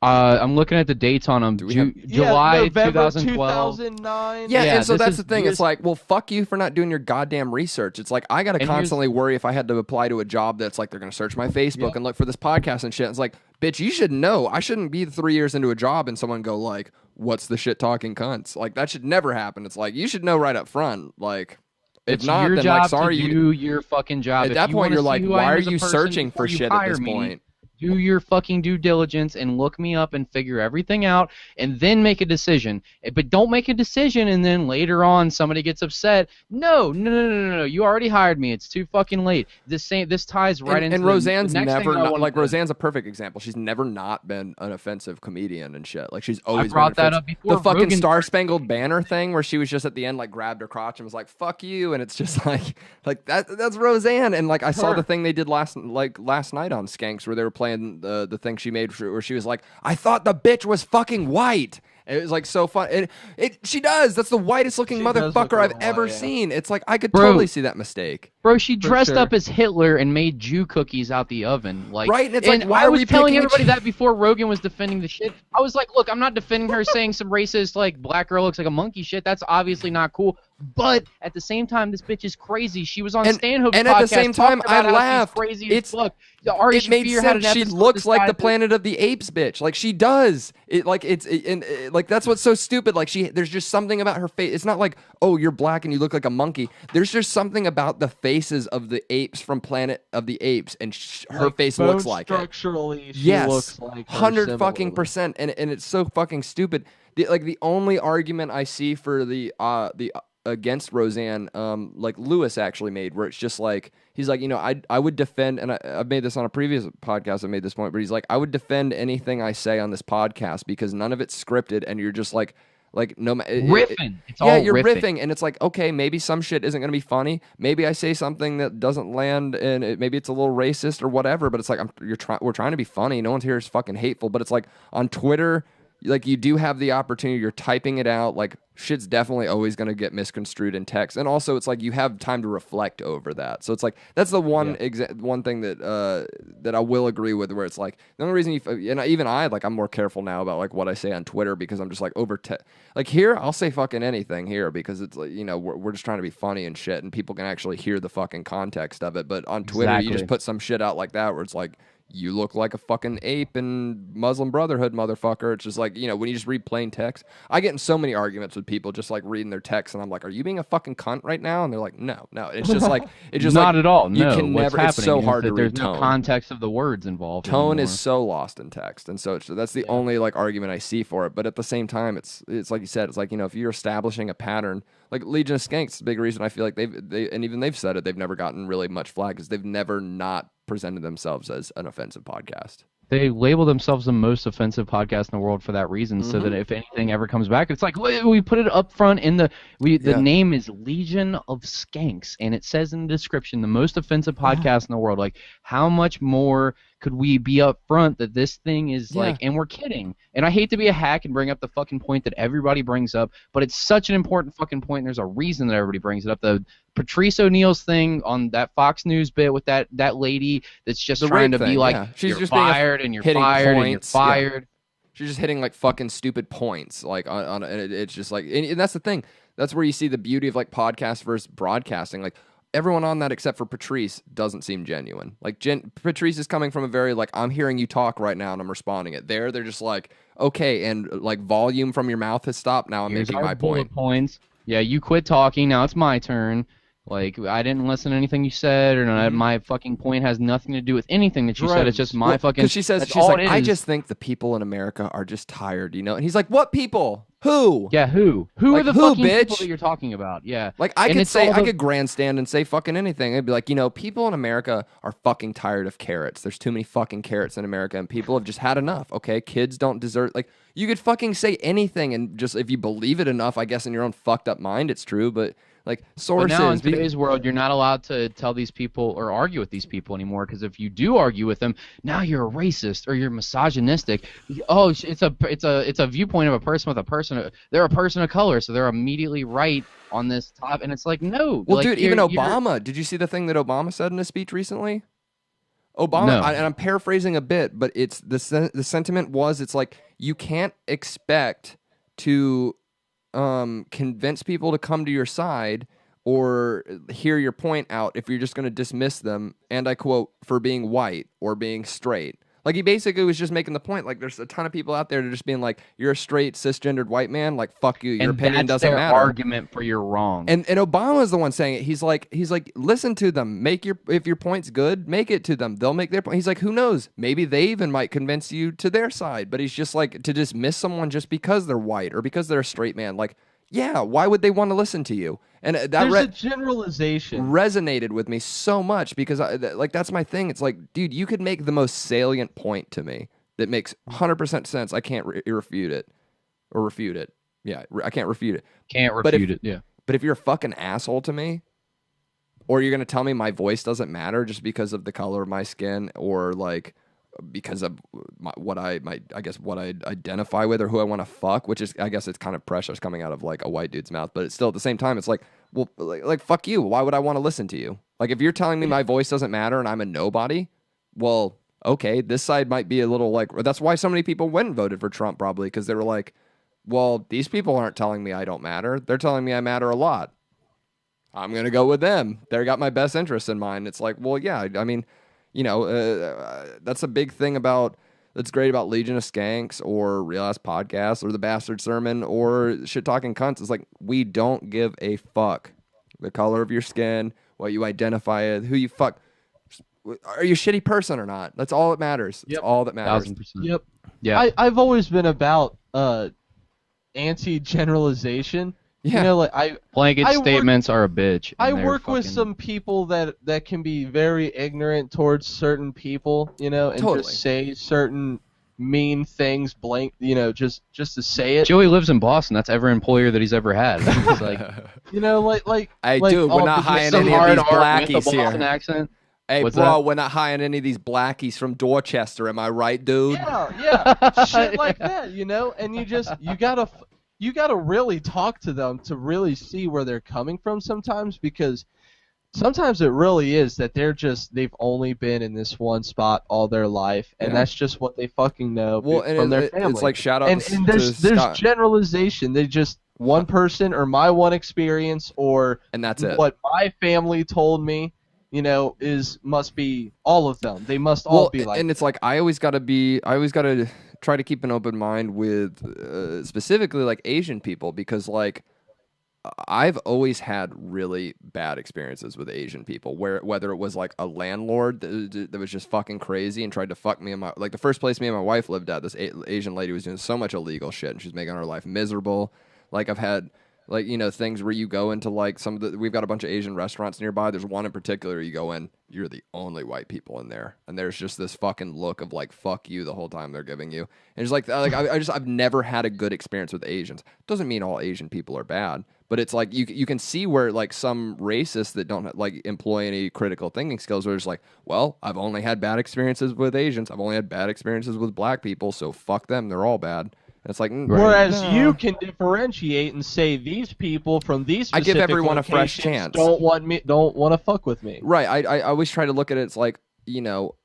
I'm looking at the dates on them. July November 2012. 2009. Yeah, and so this that's is- the thing. It's like, well, fuck you for not doing your goddamn research. It's like, I got to And constantly worry if I had to apply to a job that's like, they're going to search my Facebook and look for this podcast and shit. It's like, bitch, you should know. I shouldn't be 3 years into a job and someone go like, what's the shit talking cunts? Like, that should never happen. It's like, you should know right up front. Like, if It's not, your then job like, sorry, to you do your fucking job. At If that you point, wanna you're see like, who I why am are as a you person searching before for you shit at hire this me, point? Do your fucking due diligence and look me up and figure everything out, and then make a decision. But don't make a decision and then later on somebody gets upset. No. You already hired me. It's too fucking late. This ties right into. And Roseanne's the next never thing I not, wanted like to- Roseanne's a perfect example. She's never not been an offensive comedian and shit. Like, she's always brought been that up before. The fucking Rogan- Star Spangled Banner thing where she was just at the end like grabbed her crotch and was like, fuck you, and it's just like that's Roseanne. And like I saw the thing they did last night on Skanks where they were playing the thing she made where she was like, I thought the bitch was fucking white. It was like so fun. She does. That's the whitest looking She does look motherfucker I've real ever white, yeah. seen. It's like I could Bro. totally see that mistake. Bro, she dressed sure. up as Hitler and made Jew cookies out the oven. Like, Right, and it's like, why I are was we telling picking everybody each- that before Rogan was defending the shit. I was like, look, I'm not defending her saying some racist, like, black girl looks like a monkey shit. That's obviously not cool. But at the same time, this bitch is crazy. She was on And- Stanhope's and podcast at the same time, talking about I how laughed. she's crazy It's- as fuck. Ari It made Shaffir had an sense. She episode looks like the decided- Planet of the Apes bitch. Like she does. Like that's what's so stupid. Like there's just something about her face. It's not like, oh, you're black and you look like a monkey. There's just something about the faces of the apes from Planet of the Apes, and her face looks like it. structurally, she Yes, looks like her 100% and it's so fucking stupid. The only argument I see for the against Roseanne, like Lewis actually made, where it's just like he's like, I would defend, and I've made this on a previous podcast. I made this point, but he's like, I would defend anything I say on this podcast because none of it's scripted, and you're just like no riffing. It's yeah, all you're riffing. riffing, and it's like, okay, maybe some shit isn't gonna be funny. Maybe I say something that doesn't land, and maybe it's a little racist or whatever. But it's like we're trying to be funny. No one's here is fucking hateful. But it's like on Twitter, like you do have the opportunity. You're typing it out. Like shit's definitely always gonna get misconstrued in text, and also it's like you have time to reflect over that. So it's like that's the one one thing that I will agree with, where it's like the only reason I'm more careful now about like what I say on Twitter because I'm just like like here I'll say fucking anything here because it's like we're just trying to be funny and shit, and people can actually hear the fucking context of it. But on Twitter you just put some shit out like that where it's like, you look like a fucking ape in Muslim Brotherhood, motherfucker. It's just like, when you just read plain text. I get in so many arguments with people just like reading their text, and I'm like, are you being a fucking cunt right now? And they're like, no. It's just like, not at all. You No, can what's never. happening It's so is hard that to there's read no tone. context of the words involved. Tone anymore. is so lost in text, and so that's the only like argument I see for it. But at the same time, it's like you said, it's like if you're establishing a pattern, like Legion of Skanks, the big reason I feel like they've said it, they've never gotten really much flag because they've never not presented themselves as an offensive podcast. They label themselves the most offensive podcast in the world for that reason, so that if anything ever comes back, it's like we put it up front in the name is Legion of Skanks, and it says in the description the most offensive podcast in the world. Like, how much more could we be up front that this thing is like, and we're kidding. And I hate to be a hack and bring up the fucking point that everybody brings up, but it's such an important fucking point, and there's a reason that everybody brings it up. The Patrice O'Neal's thing on that Fox News bit with that lady that's just trying to be like, she's you're just fired and you're fired and you're fired. She's just hitting like fucking stupid points, like on and it's just like, and that's the thing. That's where you see the beauty of like podcast versus broadcasting. Like everyone on that except for Patrice doesn't seem genuine. Like Patrice is coming from a very like, I'm hearing you talk right now and I'm responding it. They're just like, okay, and like volume from your mouth has stopped. Now I'm making my point. Points. Yeah, you quit talking. Now it's my turn. Like, I didn't listen to anything you said, or my fucking point has nothing to do with anything that you said. It's just my fucking... Because she's like, I just think the people in America are just tired, And he's like, what people? Who? Yeah, who? Who like, are the fucking people that you're talking about? Yeah. Like, I could grandstand and say fucking anything. I'd be like, people in America are fucking tired of carrots. There's too many fucking carrots in America, and people have just had enough, okay? Kids don't deserve... Like, you could fucking say anything, and just if you believe it enough, I guess in your own fucked up mind, it's true, but... Like sources. But now in today's world, you're not allowed to tell these people or argue with these people anymore, because if you do argue with them, now you're a racist or you're misogynistic. Oh, it's a viewpoint of a person they're a person of color, so they're immediately right on this top, and it's like, no. Well, like, dude, even Obama. Did you see the thing that Obama said in his speech recently? Obama, and I'm paraphrasing a bit, but it's the sentiment was, it's like you can't expect to convince people to come to your side or hear your point out if you're just going to dismiss them, and I quote, for being white or being straight. Like, he basically was just making the point, like, there's a ton of people out there that are just being like, you're a straight, cisgendered white man, like, fuck you, your opinion doesn't matter. And that's their argument for you're wrong. And Obama's the one saying it. He's like, listen to them. If your point's good, make it to them. They'll make their point. He's like, who knows? Maybe they even might convince you to their side. But he's just like, to dismiss someone just because they're white or because they're a straight man, like, yeah, why would they want to listen to you? And that there's a generalization resonated with me so much because that's my thing. It's like, dude, you could make the most salient point to me that makes 100% sense. I can't refute it. Yeah, I can't refute it. Can't refute it. Yeah. But if you're a fucking asshole to me, or you're gonna tell me my voice doesn't matter just because of the color of my skin, or like because of what I identify with or who I want to fuck, which is, I guess it's kind of precious coming out of like a white dude's mouth, but it's still at the same time, it's like, well, like fuck you. Why would I want to listen to you? Like, if you're telling me my voice doesn't matter and I'm a nobody, well, okay, this side might be a little like, that's why so many people went and voted for Trump, probably, because they were like, well, these people aren't telling me I don't matter. They're telling me I matter a lot. I'm gonna go with them. They got my best interest in mind. It's like, well, yeah. I mean, that's a big thing that's great about Legion of Skanks or Real Ass Podcast or the Bastard Sermon or Shit Talking Cunts. It's like we don't give a fuck the color of your skin, what you identify as, who you fuck. Are you a shitty person or not? That's all that matters. That's all that matters. 1000%. Yep. Yeah. I've always been about anti-generalization. Yeah. You know, like Blanket I work- statements are a bitch. I and they're work with fucking- some people that can be very ignorant towards certain people, you know, and Totally. just say certain mean things, just to say it. Joey lives in Boston. That's every employer that he's ever had. It's like, You know, like Hey, like, dude, we're oh, not because hiring some any of hard these art- blackies with a Boston here. accent. Hey, What's bro, that? we're not hiring any of these blackies from Dorchester. Am I right, dude? Yeah, shit like that, you know, and you gotta really talk to them to really see where they're coming from sometimes, because sometimes it really is that they've only been in this one spot all their life, and Yeah. that's just what they fucking know Well, and from their family. it's like shout out and to there's Scott. generalization. They just one person or my one experience or And that's it. what my family told me, you know, must be all of them. They must all be like. and it's like I always gotta try to keep an open mind with specifically like Asian people, because like I've always had really bad experiences with Asian people, whether it was like a landlord that was just fucking crazy and tried to fuck me and my, like the first place me and my wife lived at, this Asian lady was doing so much illegal shit and she's making our life miserable. Like I've had like, you know, things where you go into like we've got a bunch of Asian restaurants nearby. There's one in particular you go in, you're the only white people in there. And there's just this fucking look of like, fuck you the whole time they're giving you. And it's like I've never had a good experience with Asians. Doesn't mean all Asian people are bad, but it's like you can see where like some racists that don't like employ any critical thinking skills are just like, well, I've only had bad experiences with Asians. I've only had bad experiences with black people. So fuck them. They're all bad. And it's like, Whereas no. you can differentiate and say these people from these I specific give everyone a fresh locations chance. don't want to fuck with me. Right. I always try to look at it. It's like, you know,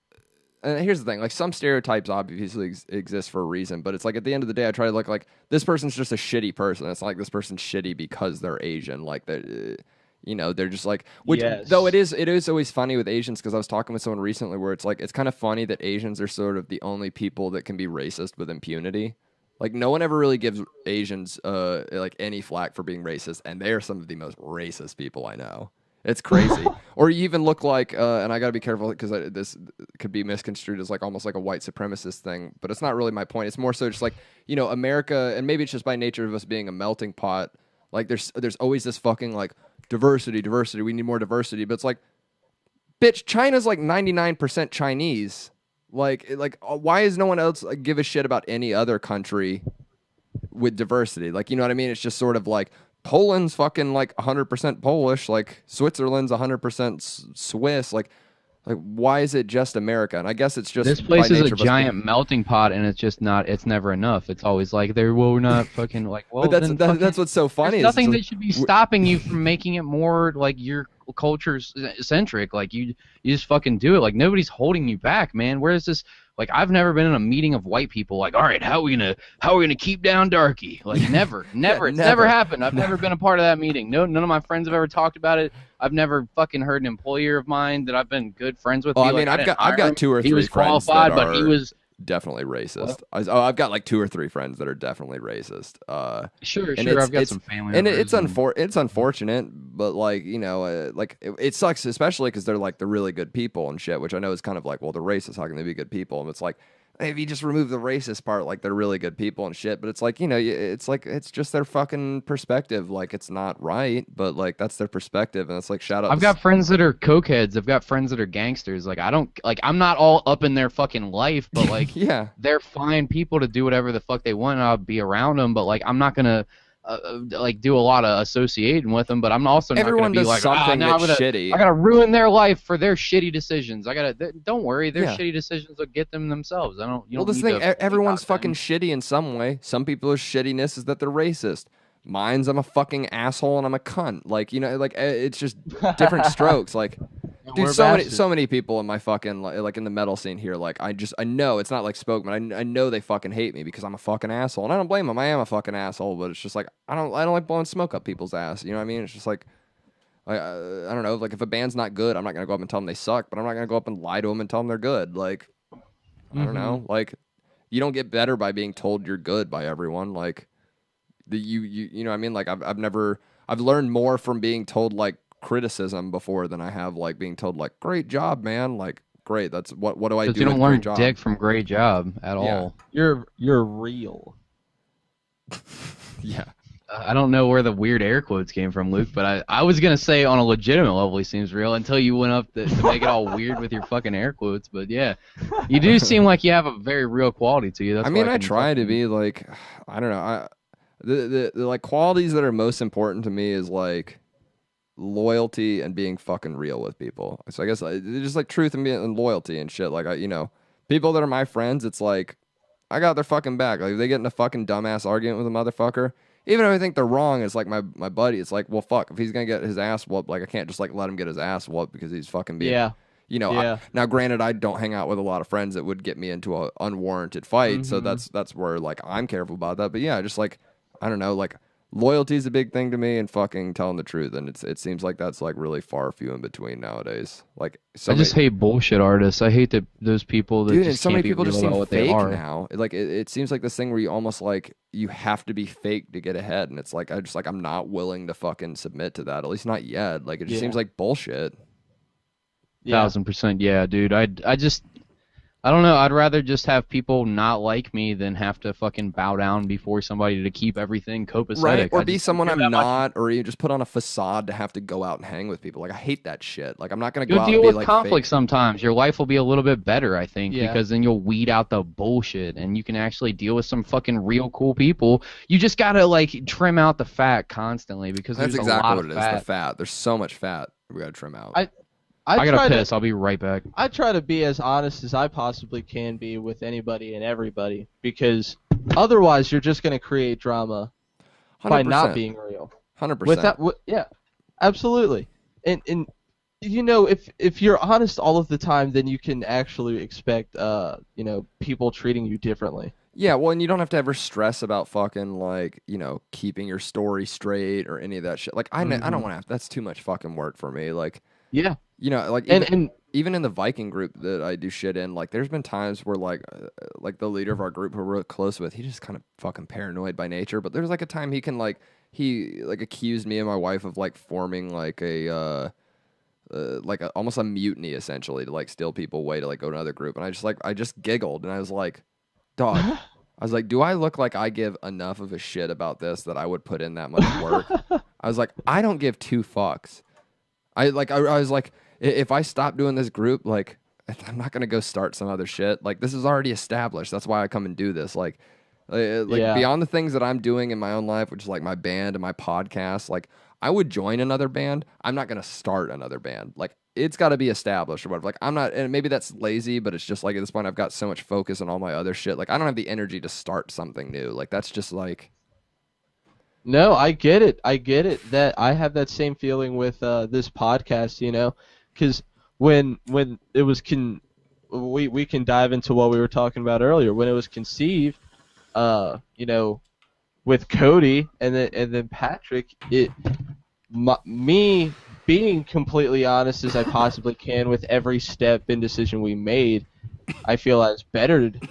and here's the thing. Like some stereotypes obviously exist for a reason, but it's like at the end of the day, I try to look like this person's just a shitty person. It's not like this person's shitty because they're Asian. Like that, you know, they're just like, which Yes. though it is always funny with Asians, because I was talking with someone recently where it's like, it's kind of funny that Asians are sort of the only people that can be racist with impunity. Like no one ever really gives Asians like any flack for being racist, and they are some of the most racist people I know. It's crazy. Or you even look like, and I gotta be careful because this could be misconstrued as like almost like a white supremacist thing, but it's not really my point. It's more so just like, you know, America, and maybe it's just by nature of us being a melting pot. Like there's always this fucking like diversity. We need more diversity, but it's like, bitch, China's like 99% Chinese. Like, why is no one else give a shit about any other country with diversity? Like, you know what I mean? It's just sort of like Poland's fucking like 100% Polish, like Switzerland's 100% Swiss. Like why is it just America? And I guess it's just This place by is a nature of us giant melting pot, and it's just not. It's never enough. It's always like we're not fucking like. Well, But then that's what's so funny. There's is nothing it's that should be stopping you from making it more like your culture centric. Like you just fucking do it. Like nobody's holding you back, man. Whereas this, like I've never been in a meeting of white people. Like, all right, how are we gonna keep down Darky? Like never. It's never. never happened. I've never been a part of that meeting. No, none of my friends have ever talked about it. I've never fucking heard an employer of mine that I've been good friends with. Oh, be I mean, like, I've didn't hire got him. 2 or 3 He was friends qualified, that but he are was definitely racist. I've got like 2 or 3 friends that are definitely racist. Sure. And I've got some family. and members it's unfortunate, but like, you know, like it sucks, especially because they're like the really good people and shit, which I know is kind of like, well, they're racist. How can they be good people? And it's like, if you just remove the racist part, like they're really good people and shit. But it's like, you know, it's like it's just their fucking perspective. Like it's not right, but like that's their perspective, and it's like shout out. I've got friends that are cokeheads. I've got friends that are gangsters. Like I'm not all up in their fucking life, but like yeah, they're fine people to do whatever the fuck they want. And I'll be around them, but like I'm not gonna like do a lot of associating with them. But I'm also not everyone gonna be does like something now that's shitty. I gotta ruin their life for their shitty decisions. Don't worry, their Yeah. shitty decisions will get them themselves. Well, this thing, everyone's fucking shitty in some way. Some people's shittiness is that they're racist. Mine's I'm a fucking asshole and I'm a cunt. Like, you know, like it's just different strokes. Like, dude, so many people in my fucking like in the metal scene here. Like, I know it's not like Spokesman. I know they fucking hate me because I'm a fucking asshole, and I don't blame them. I am a fucking asshole, but it's just like I don't like blowing smoke up people's ass. You know what I mean? It's just like I don't know, like if a band's not good, I'm not gonna go up and tell them they suck, but I'm not gonna go up and lie to them and tell them they're good. Like, I don't know, like you don't get better by being told you're good by everyone. Like, you know what I mean? Like I've learned more from being told like criticism before than I have like being told like great job, man. Like great, that's what do I do? You don't with learn great job? dick from great job at all. You're real. Yeah. I don't know where the weird air quotes came from, Luke, but I was going to say on a legitimate level he seems real until you went up to make it all weird with your fucking air quotes. But yeah, you do seem like you have a very real quality to you. That's I mean, why I try to be like, I don't know. The like qualities that are most important to me is like loyalty and being fucking real with people. So I guess just like truth and loyalty and shit. Like people that are my friends, it's like I got their fucking back. Like if they get in a fucking dumbass argument with a motherfucker, even if I think they're wrong, it's like my buddy. It's like, well, fuck, if he's gonna get his ass whooped, like I can't just like let him get his ass whooped because he's fucking being. Yeah. You know. Yeah. Now, granted, I don't hang out with a lot of friends that would get me into an unwarranted fight, so that's where like I'm careful about that. But yeah, just like I don't know, like loyalty is a big thing to me, and fucking telling the truth, and it seems like that's like really far few in between nowadays. Like I just hate bullshit artists. I hate those people that dude, just so can't many be people real just about seem what they fake are. now. Like it seems like this thing where you almost like you have to be fake to get ahead, and it's like I'm not willing to fucking submit to that. At least not yet. Like it just seems like bullshit. 1000%, yeah, dude. I don't know. I'd rather just have people not like me than have to fucking bow down before somebody to keep everything copacetic. Right, or be someone I'm not, or you just put on a facade to have to go out and hang with people. Like I hate that shit. Like I'm not gonna go You'll out deal and be with like conflict fake. sometimes. Your life will be a little bit better, I think, Yeah. because then you'll weed out the bullshit and you can actually deal with some fucking real cool people. You just gotta like trim out the fat constantly because That's there's exactly a lot what of it is. fat. The fat. There's so much fat we gotta trim out. I try gotta to- piss. I'll be right back. I try to be as honest as I possibly can be with anybody and everybody because otherwise you're just going to create drama by not being real. 100%. With that, yeah, absolutely. And you know, if you're honest all of the time, then you can actually expect you know, people treating you differently. Yeah, well, and you don't have to ever stress about fucking like, you know, keeping your story straight or any of that shit. Like I don't want to have. That's too much fucking work for me. Like, Yeah. you know, like even in the Viking group that I do shit in, like there's been times where like the leader of our group who we're real close with, he just kind of fucking paranoid by nature. But there's like a time he accused me and my wife of like forming like a almost a mutiny essentially to like steal people away to like go to another group. And I just giggled and I was like, dog. I was like, do I look like I give enough of a shit about this that I would put in that much work? I was like, I don't give two fucks. I was like, if I stop doing this group, like, I'm not gonna go start some other shit. Like, this is already established. That's why I come and do this. Like beyond the things that I'm doing in my own life, which is like my band and my podcast. Like, I would join another band. I'm not gonna start another band. Like, it's got to be established or whatever. Like, I'm not, and maybe that's lazy, but it's just like at this point I've got so much focus on all my other shit. Like, I don't have the energy to start something new. Like, that's just like. No, I get it. I get it. That I have that same feeling with this podcast, you know, because when it was we can dive into what we were talking about earlier. When it was conceived, you know, with Cody and then Patrick, me being completely honest as I possibly can with every step and decision we made, I feel I was bettered.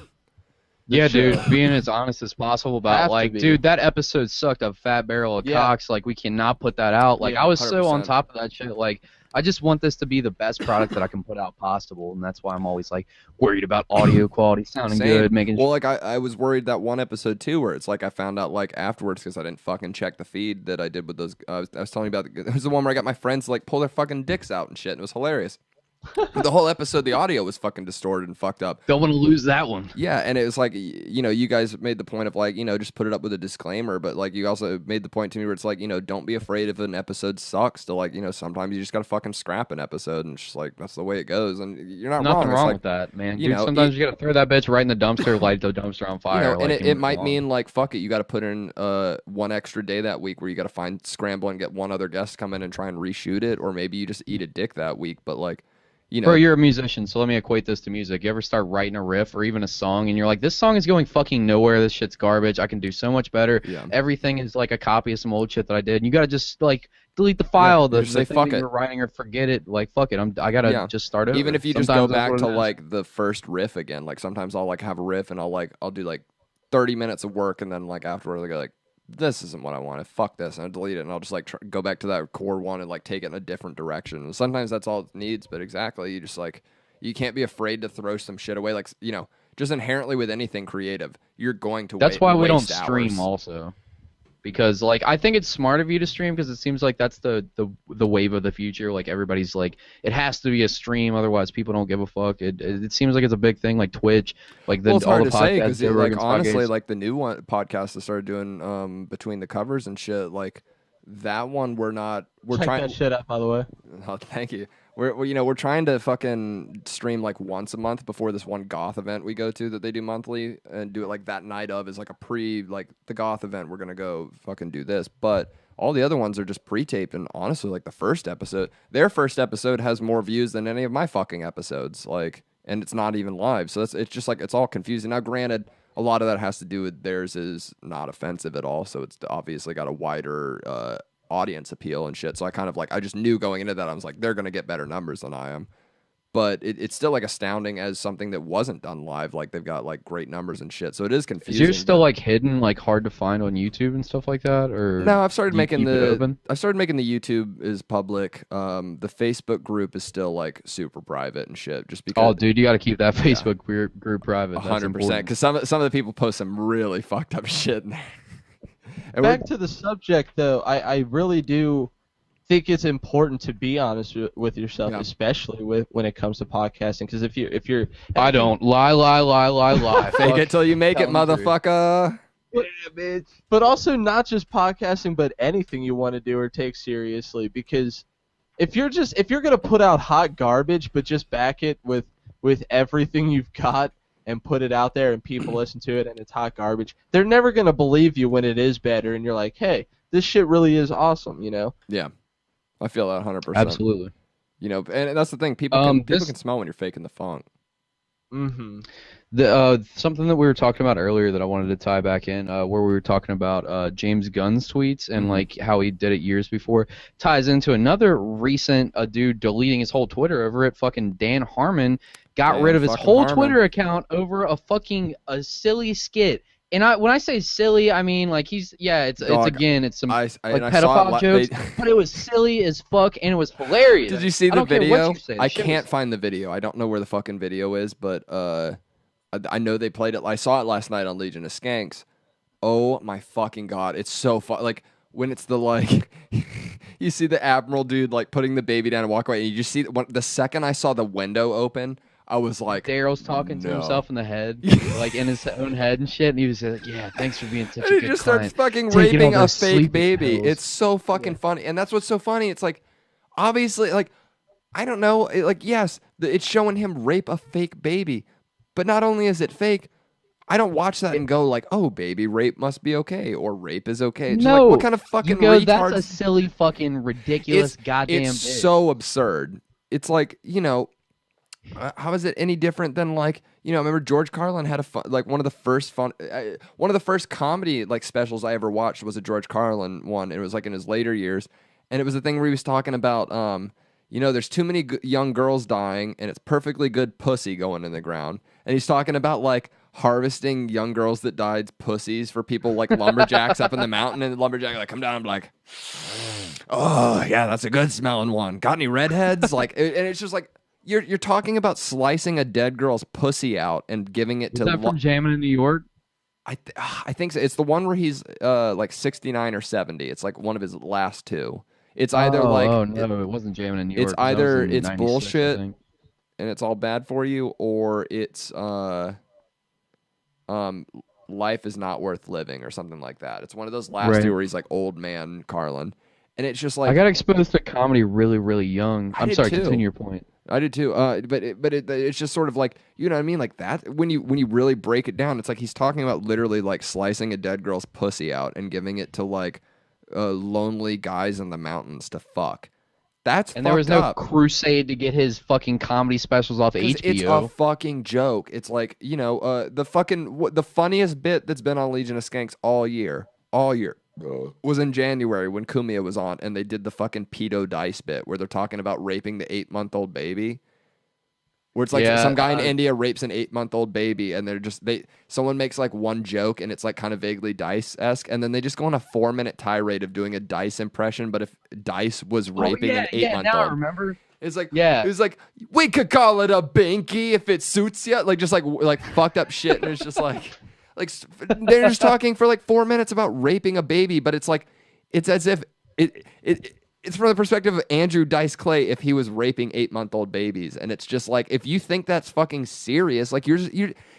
Yeah, dude, being as honest as possible about Have to like, be. dude, that episode sucked a fat barrel of cocks. Like, we cannot put that out. Like, Yeah, I was so on 100%. top of that shit. Like, I just want this to be the best product that I can put out possible, and that's why I'm always like worried about audio quality, sounding Same. good, making. Well, like I was worried that one episode too, where it's like I found out like afterwards because I didn't fucking check the feed that I did with those. I was telling you about. It was the one where I got my friends to like pull their fucking dicks out and shit, and it was hilarious. The whole episode, the audio was fucking distorted and fucked up. Don't want to lose that one. Yeah, and it was like, you know, you guys made the point of like, you know, just put it up with a disclaimer, but like you also made the point to me where it's like, you know, don't be afraid if an episode sucks to like, you know, sometimes you just gotta fucking scrap an episode and it's just like that's the way it goes, and you're not Nothing wrong. It's wrong like, with that, man. you Dude, know, sometimes you gotta throw that bitch right in the dumpster, light the dumpster on fire. You know, and like, it might mean like fuck it, you got to put in one extra day that week where you got to scramble and get one other guest come in and try and reshoot it, or maybe you just eat a dick that week. But like, you know. Bro, you're a musician, so let me equate this to music. You ever start writing a riff or even a song, and you're like, this song is going fucking nowhere. This shit's garbage. I can do so much better. Yeah. Everything is like a copy of some old shit that I did. And you gotta just like delete the file, the just say, thing fuck that it. you're writing, or forget it. Like, fuck it. I gotta just start over. Even if you just Sometimes go that's back what to it is. like the first riff again. Like sometimes I'll like have a riff and I'll do like 30 minutes of work, and then like afterward I go like, this isn't what I wanted. Fuck this, and I delete it, and I'll just like go back to that core one and like take it in a different direction. And sometimes that's all it needs, but exactly, you just like, you can't be afraid to throw some shit away. Like, you know, just inherently with anything creative, you're going to. That's why we don't waste stream hours. also. Because like I think it's smart of you to stream because it seems like that's the wave of the future. Like everybody's like it has to be a stream, otherwise people don't give a fuck. It seems like it's a big thing, like Twitch, like the Well, it's all hard the to say podcasts. because like honestly, like the new one podcast that started doing between the covers and shit, like that one we're Check trying. that shit out, by the way. Oh, thank you. We're trying to fucking stream like once a month before this one goth event we go to that they do monthly, and do it like that night of is like a like the goth event. We're gonna go fucking do this, but all the other ones are just pre-taped. And honestly, like their first episode has more views than any of my fucking episodes. Like, and it's not even live, so it's just like it's all confusing. Now, granted, a lot of that has to do with theirs is not offensive at all, so it's obviously got a wider audience appeal and shit. So I just knew going into that I was like, they're gonna get better numbers than I am. But it's still like astounding as something that wasn't done live. Like they've got like great numbers and shit. So it is confusing. You're still like hidden, like hard to find on YouTube and stuff like that, or no? I've started do you making keep it open? I started making the YouTube is public. The Facebook group is still like super private and shit. Just because. Oh, dude, you got to keep that Facebook group private. 100%. Because some of the people post some really fucked up shit in there. And Back to the subject, though, I really do think it's important to be honest with yourself, especially when it comes to podcasting. Because if you're, I don't lie. fake it till you make it, motherfucker. But also not just podcasting, but anything you want to do or take seriously. Because if you're gonna put out hot garbage, but just back it with everything you've got and put it out there and people listen to it and it's hot garbage, they're never gonna believe you when it is better and you're like, hey, this shit really is awesome, you know? Yeah, I feel that 100%. Absolutely. You know, and that's the thing. People can smell when you're faking the funk. Mm-hmm. Something that we were talking about earlier that I wanted to tie back in, where we were talking about James Gunn's tweets and like how he did it years before, ties into another recent dude deleting his whole Twitter over it. Fucking Dan Harmon got rid of his whole Twitter account over a silly skit. And when I say silly, I mean like it's some like pedophile jokes, but it was silly as fuck and it was hilarious. Did you see the video? I can't find the video. I don't know where the fucking video is, but I know they played it. I saw it last night on Legion of Skanks. Oh my fucking god, it's so fun. Like when it's the like, you see the Admiral dude like putting the baby down and walk away, and you just see the second I saw the window open, I was like, Daryl's talking to himself in the head, like in his own head and shit, and he was like, yeah, thanks for being such a good client. He just starts fucking raping a fake baby. It's so fucking funny, and that's what's so funny. It's like, obviously, like, I don't know, yes, it's showing him rape a fake baby, but not only is it fake, I don't watch that and go like, oh, baby rape must be okay, or rape is okay. It's no, like, what kind of fucking retards? That's a silly fucking ridiculous goddamn It's bit. so absurd. It's like, you know, how is it any different than like, you know, I remember George Carlin had one of the first comedy like specials I ever watched was a George Carlin one. It was like in his later years, and it was the thing where he was talking about, you know, there's too many young girls dying, and it's perfectly good pussy going in the ground, and he's talking about like harvesting young girls that died pussies for people like lumberjacks up in the mountain, and the lumberjack like come down and be like, oh yeah, that's a good smelling one. Got any redheads? Like, and it's just like. You're talking about slicing a dead girl's pussy out and giving it to. Is that from Jammin' in New York? I think so. It's the one where he's like 69 or 70. It's like one of his last two. It's either it wasn't Jammin' in New York. It's either it's 96, bullshit and it's all bad for you, or it's life is not worth living or something like that. It's one of those last two where he's like old man Carlin, and it's just like I got exposed to comedy really, really young. I'm sorry, continue your point. I did too. It's just sort of like, you know what I mean? Like that, when you really break it down, it's like he's talking about literally like slicing a dead girl's pussy out and giving it to like lonely guys in the mountains to fuck. That's And there was no up. crusade to get his fucking comedy specials off 'Cause HBO. It's a fucking joke. It's like, the funniest bit that's been on Legion of Skanks all year was in January when Kumia was on and they did the fucking pedo dice bit where they're talking about raping the 8-month-old baby. Where it's like some guy in India rapes an 8-month-old baby and someone makes like one joke and it's like kind of vaguely Dice-esque and then they just go on a 4-minute tirade of doing a Dice impression, but if Dice was raping an 8-month-old. Now I remember. It's like, it was like, we could call it a binky if it suits you. Like, just like fucked up shit. And it's just like they're just talking for like 4 minutes about raping a baby, but it's like, it's as if it's from the perspective of Andrew Dice Clay if he was raping 8-month-old babies. And it's just like, if you think that's fucking serious, like you're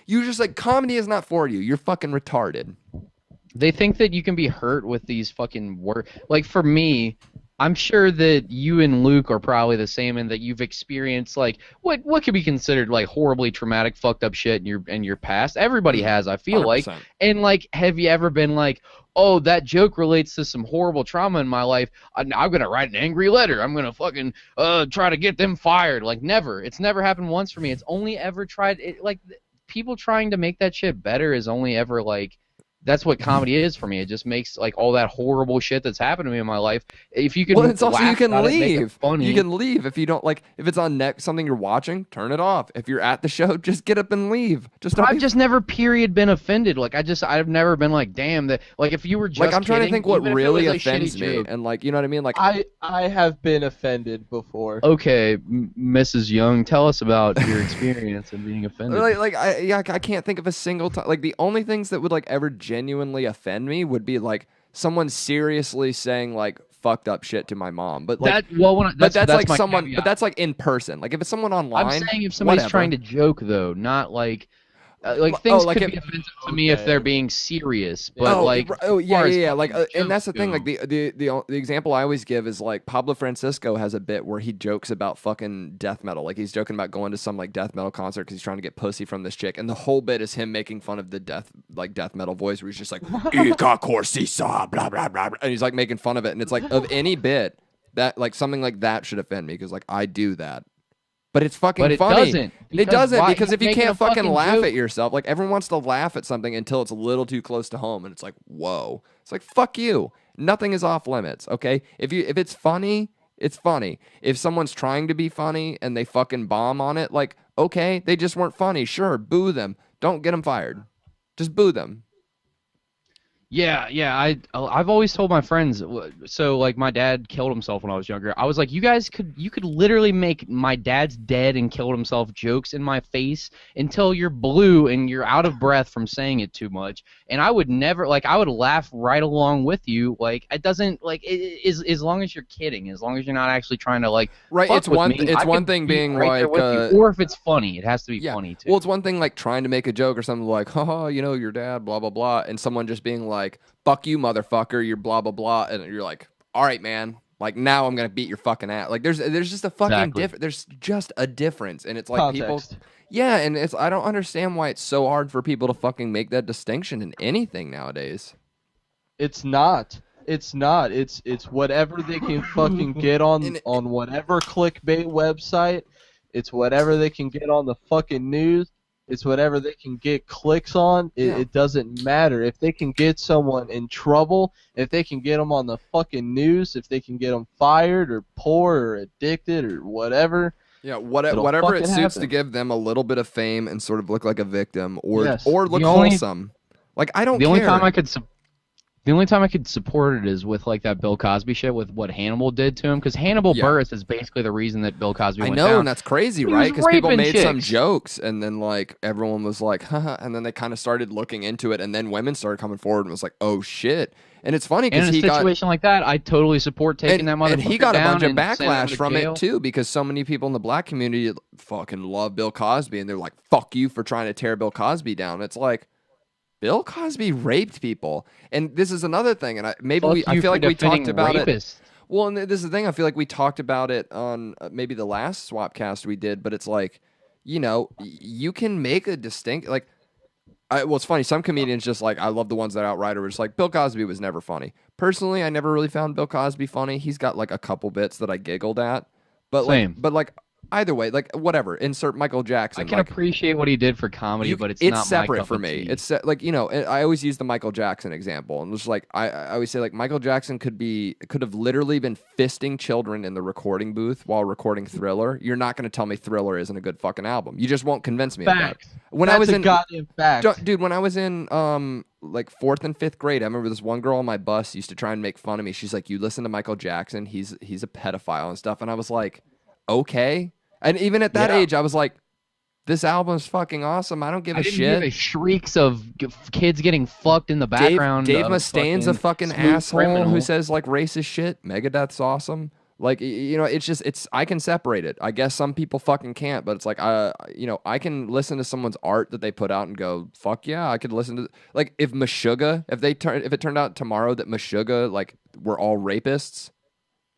just like, comedy is not for you. You're fucking retarded. They think that you can be hurt with these fucking words. Like for me, I'm sure that you and Luke are probably the same in that you've experienced like what could be considered like horribly traumatic, fucked up shit in your past. Everybody has, I feel 100%. Like. And like, have you ever been like, oh, that joke relates to some horrible trauma in my life. I'm gonna write an angry letter. I'm gonna fucking try to get them fired. Like never. It's never happened once for me. It's only ever tried. Like people trying to make that shit better is only ever like. That's what comedy is for me. It just makes like all that horrible shit that's happened to me in my life. If you can, well, it's also you can leave. Make it funny. You can leave if you don't like. If it's on something you're watching, turn it off. If you're at the show, just get up and leave. I've just never been offended. Like I've never been like, damn that. Like if you were just like I'm trying kidding, to think what really like offends me, and like you know what I mean. Like I have been offended before. Okay, Mrs. Young, tell us about your experience in being offended. I can't think of a single time. Like the only things that would like ever genuinely offend me would be like someone seriously saying like fucked up shit to my mom, but like that's like someone caveat. But that's like in person. Like if it's someone online, I'm saying if somebody's trying to joke though, not like things could be offensive to me if they're being serious, but like and that's the thing. Like the example I always give is like Pablo Francisco has a bit where he jokes about fucking death metal. Like he's joking about going to some like death metal concert because he's trying to get pussy from this chick, and the whole bit is him making fun of the death metal voice where he's just like Ika Corsisa, blah blah blah, and he's like making fun of it, and it's like of any bit that like something like that should offend me because like I do that. But it's fucking funny. It doesn't because if you can't fucking laugh at yourself, like everyone wants to laugh at something until it's a little too close to home, and it's like, whoa. It's like fuck you. Nothing is off limits. Okay, if it's funny, it's funny. If someone's trying to be funny and they fucking bomb on it, like okay, they just weren't funny. Sure, boo them. Don't get them fired. Just boo them. Yeah. I've always told my friends. So like, my dad killed himself when I was younger. I was like, you could literally make my dad's dead and killed himself jokes in my face until you're blue and you're out of breath from saying it too much. And I would never I would laugh right along with you. Like it doesn't as long as you're kidding, as long as you're not actually trying to like. Right. Fuck It's one. Me, it's one thing being right like, or if it's funny, it has to be funny too. Well, it's one thing like trying to make a joke or something like, haha, your dad, blah blah blah, and someone just being like, fuck you, motherfucker, you're blah blah blah, and you're like, all right, man, like now I'm gonna beat your fucking ass. Like there's just a fucking difference. There's just a difference, and it's like context. People. Yeah, and I don't understand why it's so hard for people to fucking make that distinction in anything nowadays. It's not. It's whatever they can fucking get on whatever clickbait website. It's whatever they can get on the fucking news. It's whatever they can get clicks on. It doesn't matter. If they can get someone in trouble, if they can get them on the fucking news, if they can get them fired or poor or addicted or whatever. Yeah, whatever it suits to give them a little bit of fame and sort of look like a victim or look wholesome. Like I don't care. The only time I could support it is with like that Bill Cosby shit with what Hannibal did to him, because Hannibal Buress is basically the reason that Bill Cosby went down. And that's crazy, right? Because people made some jokes, and then like everyone was like, haha, and then they kind of started looking into it, and then women started coming forward and was like, oh shit. And it's funny because in a situation like that, I totally support taking that motherfucker down. And he got a bunch of backlash from it too, because so many people in the black community fucking love Bill Cosby, and they're like, fuck you for trying to tear Bill Cosby down. It's like, Bill Cosby raped people, and this is another thing. And I feel like we talked about it. Well, and this is the thing. I feel like we talked about it on maybe the last Swapcast we did, but it's like, you can make a distinct like. Well, it's funny. Some comedians just like, I love the ones that outright are just like, Bill Cosby was never funny. Personally, I never really found Bill Cosby funny. He's got like a couple bits that I giggled at, but Same. like either way, like whatever. Insert Michael Jackson. I can like, appreciate what he did for comedy, but it's not separate my cup for of me. tea. It's like, you know, I always use the Michael Jackson example, and just like I always say, like Michael Jackson could have literally been fisting children in the recording booth while recording Thriller. You're not going to tell me Thriller isn't a good fucking album. You just won't convince me of that. Fact. When That's I was a in goddamn fact. dude, when I was in like 4th and 5th grade, I remember this one girl on my bus used to try and make fun of me. She's like, "You listen to Michael Jackson? He's a pedophile and stuff." And I was like, "Okay." And even at that age, I was like, "This album's fucking awesome. I don't give a shit." Hear the shrieks of kids getting fucked in the background. Dave of Mustaine's a fucking smooth asshole criminal. who says like racist shit. Megadeth's awesome. Like, you know, it's I can separate it. I guess some people fucking can't, but it's like, you know, I can listen to someone's art that they put out and go, fuck yeah, I could listen to, like, if Meshuggah, if it turned out tomorrow that Meshuggah, like, were all rapists,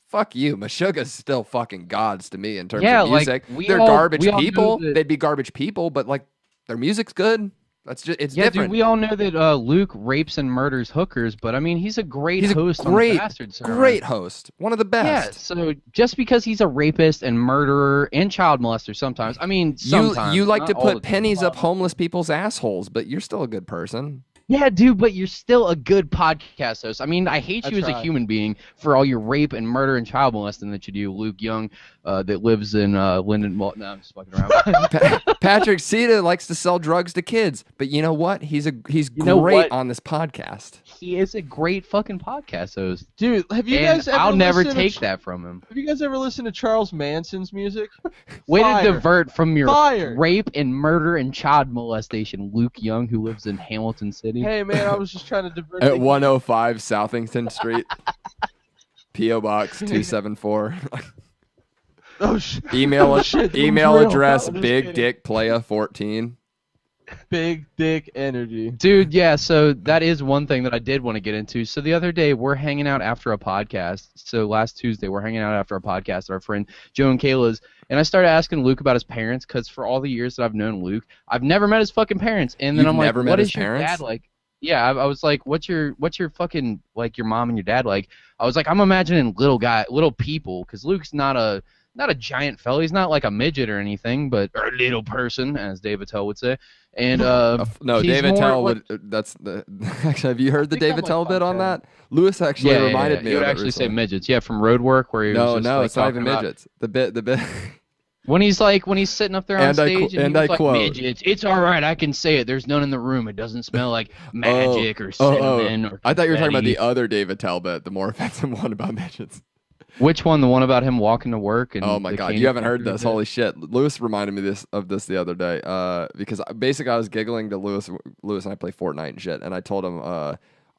fuck you. Meshuggah's still fucking gods to me in terms of music. Like, they're we garbage all know people. that- They'd be garbage people, but like, their music's good. That's just, it's Yeah, different. dude, we all know that Luke rapes and murders hookers, but I mean, he's a great host on the Bastard Sermon. Great host. One of the best. Yeah, so just because he's a rapist and murderer and child molester sometimes, I mean, sometimes. You like not to all the put time. pennies up homeless people's assholes, but you're still a good person. Yeah, dude, but you're still a good podcast host. I mean, I hate you as a try. human being for all your rape and murder and child molesting that you do, Luke Young, that lives in Linden. Well, no, I'm just fucking around. Patrick Seta likes to sell drugs to kids, but you know what? He's know great what? on this podcast. He is a great fucking podcast host. Dude, have you And guys ever I'll never listened to take that from him. Have you guys ever listened to Charles Manson's music? Way Fire. to divert from your Fire. rape and murder and child molestation, Luke Young, who lives in Hamilton City. Hey man, I was just trying to divert. At 105 Southington Street, P.O. Box 274. Oh shit. Email Shit, email real. address I'm just Big kidding. Dick Playa 14. Big dick energy. Dude, yeah, so that is one thing that I did want to get into. So the other day, we're hanging out after a podcast. So last Tuesday, we're hanging out after a podcast at our friend Joe and Kayla's. And I started asking Luke about his parents, because for all the years that I've known Luke, I've never met his fucking parents. And then You've I'm like, never met what his is your parents? dad like? Yeah, I was like, what's your fucking, like, your mom and your dad like? I was like, I'm imagining little people, because Luke's not a giant fella. He's not like a midget or anything, but a little person, as Dave Attell would say. And No, he's Dave more Attell like- would. That's the. Actually, have you heard the think Dave I'm like Attell bit on 5'10". that? Lewis actually reminded me He of would it actually say recently. midgets. Yeah, from Road Work, where he was just, No, like, it's not talking even about- midgets. The bit. When he's sitting up there on And I stage qu- and he I was like, quote- midgets, it's all right, I can say it. There's none in the room. It doesn't smell like magic or cinnamon or I thought you were talking about confetti." the other Dave Attell bit, the more offensive one about midgets. Which one? The one about him walking to work? And Oh my the god, candy you haven't heard factory this? bit? Holy shit! Lewis reminded me of this the other day. Because basically I was giggling to Lewis. Lewis and I play Fortnite and shit, and I told him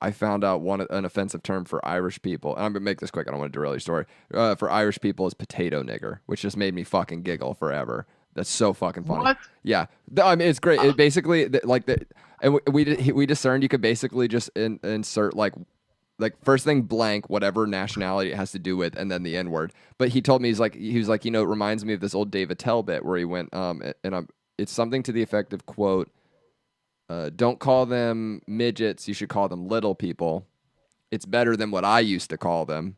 I found out an offensive term for Irish people, and I'm gonna make this quick. I don't want to derail your story. For Irish people is potato nigger, which just made me fucking giggle forever. That's so fucking funny. What? Yeah, I mean it's great. It basically and we discerned you could basically just insert like first thing blank whatever nationality it has to do with, and then the N-word. But he told me he was like, you know, it reminds me of this old Dave Attell bit where he went it's something to the effect of, quote, don't call them midgets, you should call them little people. It's better than what I used to call them,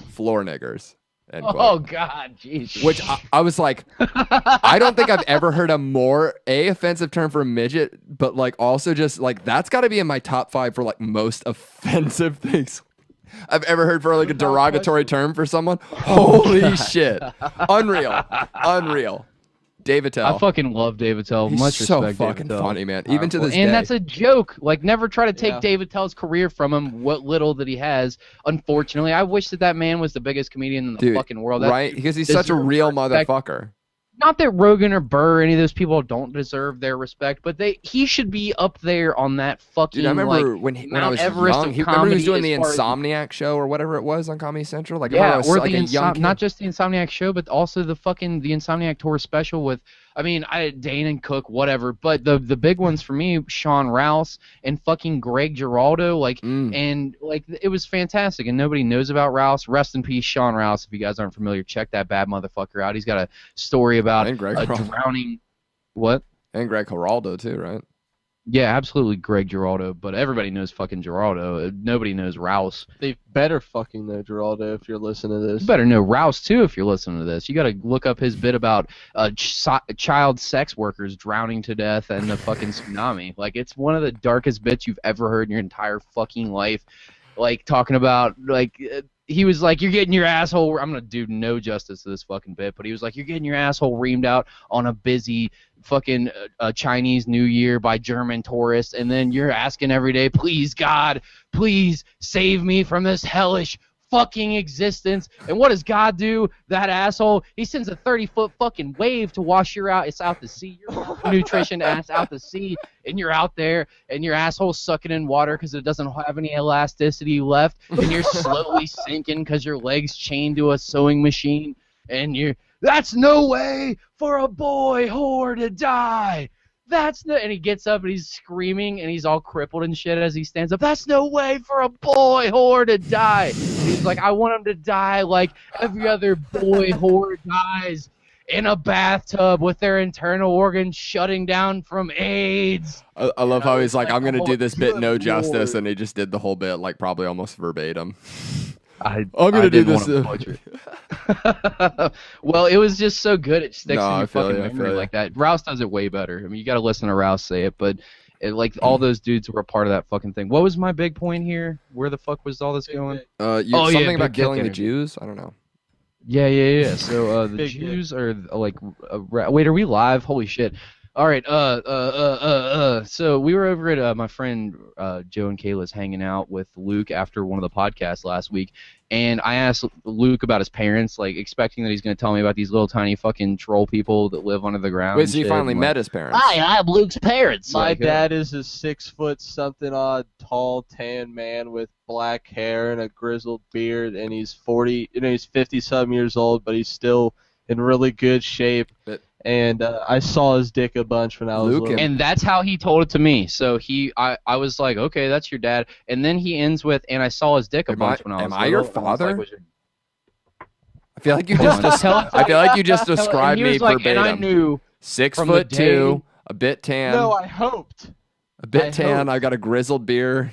floor niggers. End quote. Oh god, jeez. Which I was like, I don't think I've ever heard a more offensive term for a midget, but like also just like that's got to be in my top 5 for like most offensive things I've ever heard for like a derogatory term for someone. Holy shit, unreal. Dave Attell. I fucking love Dave Attell. He's Much so respect, Dave fucking Attell. funny, man. Even to this And day. that's a joke. Like, never try to take Yeah. Dave Attell's career from him. What little that he has. Unfortunately, I wish that man was the biggest comedian in the Dude, fucking world. That right? dude Because he's such a deserves real respect. motherfucker. Not that Rogan or Burr or any of those people don't deserve their respect, but he should be up there on that fucking. Dude, I remember like, when I Mount was Everest young. of Remember he was doing comedy the as far as- Insomniac show or whatever it was on Comedy Central. Like, I remember Yeah, I was or like the a young kid. not just the Insomniac show, but also the Insomniac tour special with, I mean, Dane and Cook, whatever. But the big ones for me, Sean Rouse and fucking Greg Giraldo, and like it was fantastic. And nobody knows about Rouse. Rest in peace, Sean Rouse. If you guys aren't familiar, check that bad motherfucker out. He's got a story about And Greg a Giraldo. drowning. What? And Greg Giraldo too, right? Yeah, absolutely, Greg Giraldo. But everybody knows fucking Giraldo. Nobody knows Rouse. They better fucking know Geraldo if you're listening to this. You better know Rouse too if you're listening to this. You got to look up his bit about child sex workers drowning to death and the fucking tsunami. Like, it's one of the darkest bits you've ever heard in your entire fucking life. Like, talking about, like, he was like, you're getting your asshole. I'm gonna do no justice to this fucking bit, but he was like, you're getting your asshole reamed out on a busy fucking Chinese New Year by German tourists, and then you're asking every day, please God, please save me from this hellish fucking existence. And what does God do? That asshole, he sends a 30-foot fucking wave to wash your out. It's out to sea. Your nutrition ass out to sea, and you're out there, and your asshole's sucking in water because it doesn't have any elasticity left, and you're slowly sinking because your leg's chained to a sewing machine, and that's no way for a boy whore to die. And he gets up and he's screaming and he's all crippled and shit as he stands up. That's no way for a boy whore to die. And he's like, I want him to die like every other boy whore dies in a bathtub with their internal organs shutting down from AIDS. I love how he's like, I'm going to do this bit no justice, and he just did the whole bit, like, probably almost verbatim. I'm gonna do this. Well, it was just so good. It sticks No, in I your feel fucking you, I memory feel like that. Rouse does it way better. I mean, you got to listen to Rouse say it, but like all those dudes were a part of that fucking thing. What was my big point here? Where the fuck was all this going? Something about big killing dick the Jews? I don't know. Yeah. So the Big Jews are like, wait, are we live? Holy shit! All right. So we were over at my friend Joe and Kayla's hanging out with Luke after one of the podcasts last week, and I asked Luke about his parents, like expecting that he's going to tell me about these little tiny fucking troll people that live under the ground. Wait, so you finally met his parents? Hi, I'm Luke's parents. My dad is a 6 foot something odd, tall, tan man with black hair and a grizzled beard, and he's 40. He's 50-some years old, but he's still in really good shape. And I saw his dick a bunch when I was little. And that's how he told it to me. So I was like, okay, that's your dad. And then he ends with, and I saw his dick a bunch when I was little. Am I your father? Like, I feel like you just I feel like you just described me verbatim. And I knew 6'2", a bit tan. No, I hoped. A bit tan. I got a grizzled beard.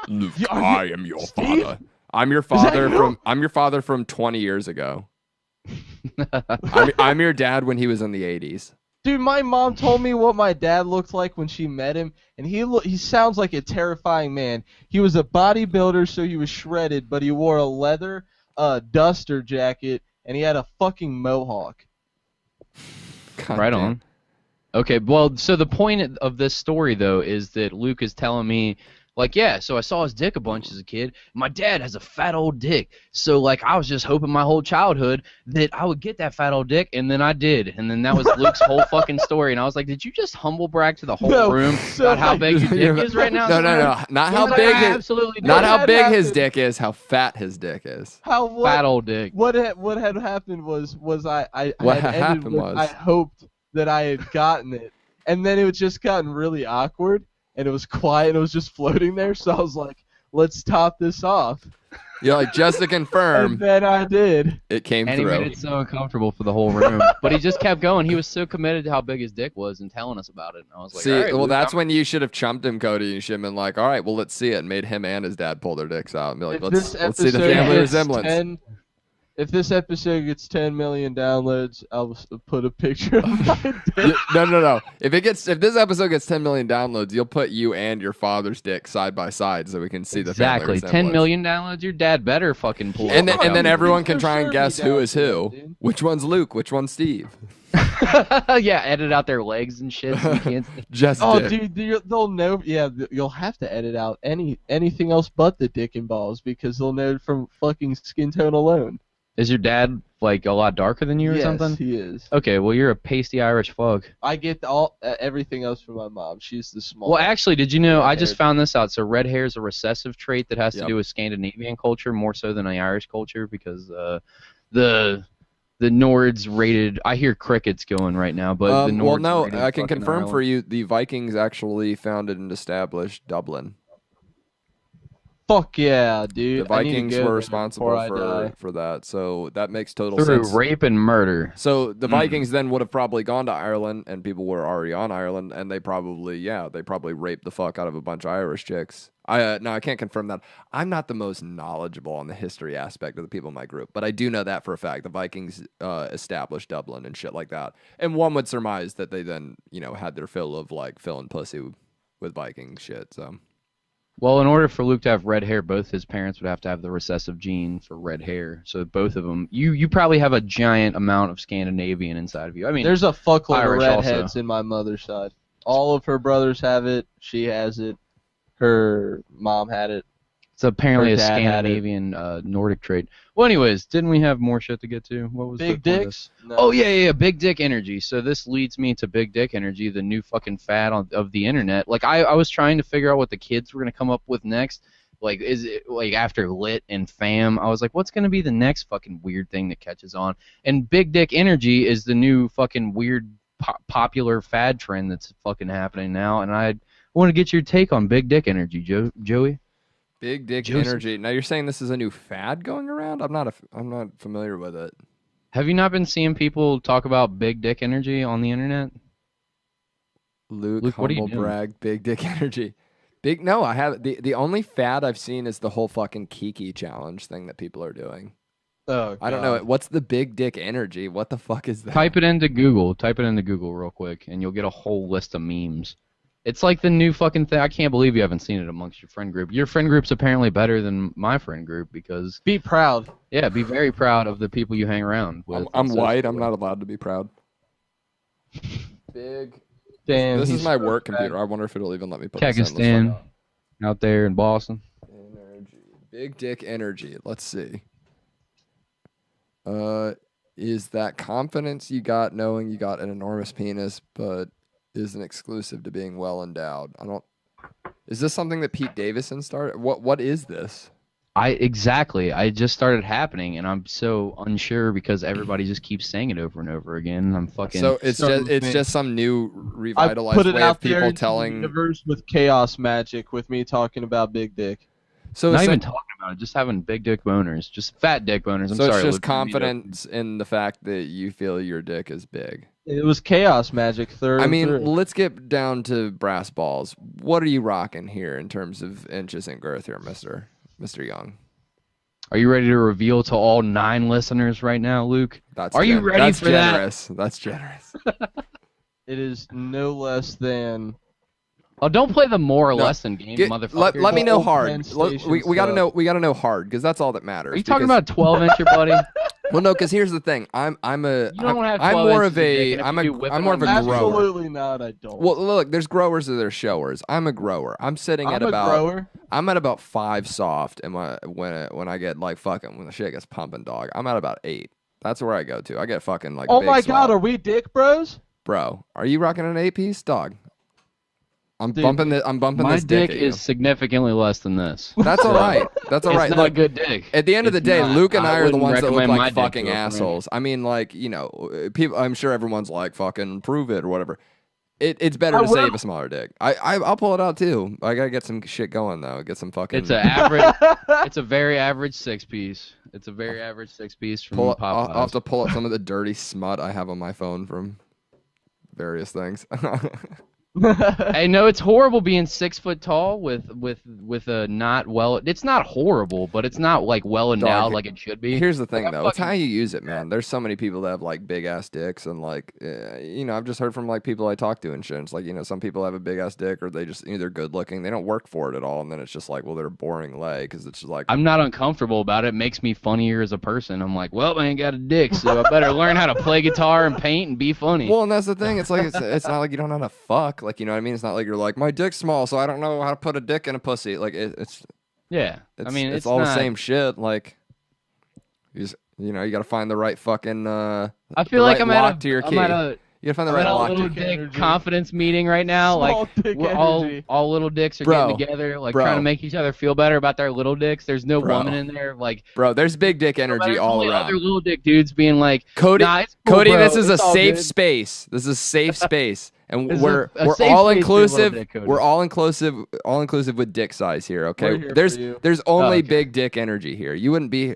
Luke, I am your father. I'm your father from 20 years ago. I'm your dad when he was in the 80s. Dude, my mom told me what my dad looked like when she met him, and he sounds like a terrifying man. He was a bodybuilder, so he was shredded, but he wore a leather duster jacket, and he had a fucking mohawk. God right damn. on. Okay, well, so the point of this story, though, is that Luke is telling me, like, yeah, so I saw his dick a bunch as a kid. My dad has a fat old dick. So, like, I was just hoping my whole childhood that I would get that fat old dick, and then I did. And then that was Luke's whole fucking story. And I was like, did you just humble brag to the whole room about how big your dick is right now? No. Not how big his dick is, how fat his dick is. Fat old dick. What had happened was I hoped that I had gotten it, and then it was just gotten really awkward. And it was quiet, and it was just floating there, so I was like, let's top this off. You're like, just to confirm. And then I did. It came and through. And he made it so uncomfortable for the whole room. But he just kept going. He was so committed to how big his dick was and telling us about it. And I was like, see, all right, well, Luke, that's when you should have chumped him, Cody. You should have been like, all right, well, let's see it. And made him and his dad pull their dicks out and be like, let's see the family resemblance. If this episode gets 10 million downloads, I'll put a picture of my dick. No. If this episode gets 10 million downloads, you'll put you and your father's dick side by side so we can see the family resemblance. 10 million downloads. Your dad better fucking pull. And then everyone can try and guess who is who. Dude. Which one's Luke? Which one's Steve? Yeah, edit out their legs and shit. So you can't just dick. Dude, they'll know. Yeah, you'll have to edit out anything else but the dick and balls because they'll know from fucking skin tone alone. Is your dad like a lot darker than you or something? Yes, he is. Okay, well you're a pasty Irish fuck. I get everything else from my mom. She's the small. Well, actually, did you know? I just found this out. So red hair is a recessive trait that has to do with Scandinavian culture more so than the Irish culture because the Nords raided. I hear crickets going right now, but the Nords. Well, no, I can confirm for you. The Vikings actually founded and established Dublin. Fuck yeah, dude. The I need to Vikings go were there responsible before I die. for that, so that makes total Through sense. rape and murder. So the Vikings then would have probably gone to Ireland, and people were already on Ireland, and they probably raped the fuck out of a bunch of Irish chicks. I can't confirm that. I'm not the most knowledgeable on the history aspect of the people in my group, but I do know that for a fact. The Vikings established Dublin and shit like that, and one would surmise that they then had their fill of like filling pussy with Viking shit. So. Well, in order for Luke to have red hair, both his parents would have to have the recessive gene for red hair. So both of them, you probably have a giant amount of Scandinavian inside of you. I mean, There's a fuckload Irish of also. redheads in my mother's side. All of her brothers have it. She has it. Her mom had it. it's apparently her a dad had it. Scandinavian Nordic trait. Well, anyways, didn't we have more shit to get to? What was Big the point of dicks? this? No. Oh yeah, big dick energy. So this leads me to big dick energy, the new fucking fad of the internet. Like I was trying to figure out what the kids were gonna come up with next. Like, is it like after lit and fam? I was like, what's gonna be the next fucking weird thing that catches on? And big dick energy is the new fucking weird popular fad trend that's fucking happening now. And I want to get your take on big dick energy, Joey. Big dick Joseph. energy. Now you're saying this is a new fad going around? I'm not familiar with it. Have you not been seeing people talk about big dick energy on the internet? Luke what are you humble doing? brag, big dick energy. No, I have the only fad I've seen is the whole fucking Kiki challenge thing that people are doing. Oh, I don't know. What's the big dick energy? What the fuck is that? Type it into Google. Type it into Google real quick, and you'll get a whole list of memes. It's like the new fucking thing. I can't believe you haven't seen it amongst your friend group. Your friend group's apparently better than my friend group because, Be proud. yeah, be very proud of the people you hang around with. I'm white. I'm not allowed to be proud. Big. Damn. This he's is my so work bad. computer. I wonder if it'll even let me put this in. Let's find Kyrgyzstan, out. out there in Boston. Energy. Big dick energy. Let's see. Is that confidence you got knowing you got an enormous penis, but isn't exclusive to being well endowed? Is this something that Pete Davidson started? What is this? I just started happening, and I'm so unsure because everybody just keeps saying it over and over again. I'm fucking. So it's Started with me. just some new I revitalized put it way out of there people into the telling. universe with chaos magic with me talking about big dick. So not it's even talking about it, just having big dick boners, just fat dick boners. I'm so sorry. it's just Luke, confidence in the fact that you feel your dick is big. It was chaos magic through. I and mean, through. let's get down to brass balls. What are you rocking here in terms of inches and girth here, Mr. Young? Are you ready to reveal to all 9 listeners right now, Luke? Are you ready that's for that? generous. That's generous. It is no less than. Oh, don't play the more or No. less than game, motherfucker. Let me know Whole hard. Penn We Station gotta stuff. know know hard because that's all that matters. Are you talking because- about 12-incher, buddy? Well, no, because here's the thing. I'm don't have I'm 12 more inches of of dick, a and if I'm you do a whip I'm it more of a on grower. Absolutely not. I don't. Well, look, there's growers or there's showers. I'm a grower. I'm sitting I'm at a about grower. I'm at about 5 soft, and when I get like fucking when the shit gets pumping, dog, I'm at about 8. That's where I go to. I get fucking like. Oh big my swell. God, are we dick bros? Bro, are you rocking an 8-piece, dog? I'm Dude, bumping My this dick dick at you. is significally less than this. That's all right. That's all It's right. not a Look, good dick. at the end of the It's day, not. Luke and I are the wouldn't ones that look recommend my like dick fucking to a friend. assholes. I mean, like, people. I'm sure everyone's like, fucking prove it or whatever. It's better to save a smaller dick. I'll pull it out too. I gotta get some shit going though. Get some fucking. It's an average. It's a very average 6-piece. It's a very average 6-piece from I'll Popeyes. have to pull up some of the dirty smut I have on my phone from various things. Hey, no, it's horrible being 6 foot tall with a not well. It's not horrible, but it's not like well endowed Dog, like it should be. Here's the thing, Like, though. It's how you use it, man. There's so many people that have, like, big-ass dicks, and, like, I've just heard from, like, people I talk to and shit. It's like, some people have a big-ass dick, or they just, they're good-looking. They don't work for it at all, and then it's just like, well, they're a boring leg, because it's just like... I'm not uncomfortable about it. It makes me funnier as a person. I'm like, well, I ain't got a dick, so I better learn how to play guitar and paint and be funny. Well, and that's the thing. It's like, it's not like you don't know how to fuck. Like, you know what I mean? It's not like you're like, my dick's small, so I don't know how to put a dick in a pussy. Like, it's yeah. I mean, it's all not, the same shit. Like, you got to find the right fucking. I the feel like right I'm lock at to your I'm key. at a You gotta find the I'm right at a lock. little dick dick energy. confidence meeting right now. Small Like dick we're energy. all little dicks are Bro. getting together, like Bro. trying to make each other feel better about their little dicks. There's no Bro. woman in there. Like Bro, there's big dick energy there's all only around. other little dick dudes being like, Cody, nah, it's cool, Cody, bro. this is a It's all safe good." space. This is a safe space. And It's we're a safe all space for a little inclusive. bit, Cody. We're all inclusive with dick size here. Okay, We're here there's for you. there's only okay. big dick energy here. You wouldn't be.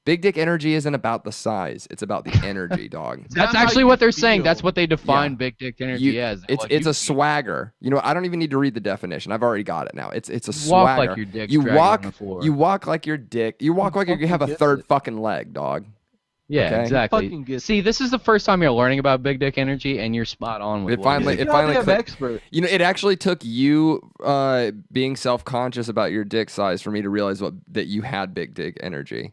Big dick energy isn't about the size; it's about the energy, dog. That's not how actually you what they're saying. feel. That's what they define Yeah. big dick energy as. They're It's like, it's you a swagger. You know, I don't even need to read the definition. I've already got it now. It's a walk swagger. like your dick's you dragging walk on the floor. you walk like your dick. You walk like you fucking have a gets third it. fucking leg, dog. Yeah, Okay. exactly. Fucking gets See, this is the first time you're learning about big dick energy, and you're spot on with It what finally- you're it saying. finally Goddamn clicked. expert. You know, it actually took you being self-conscious about your dick size for me to realize that you had big dick energy.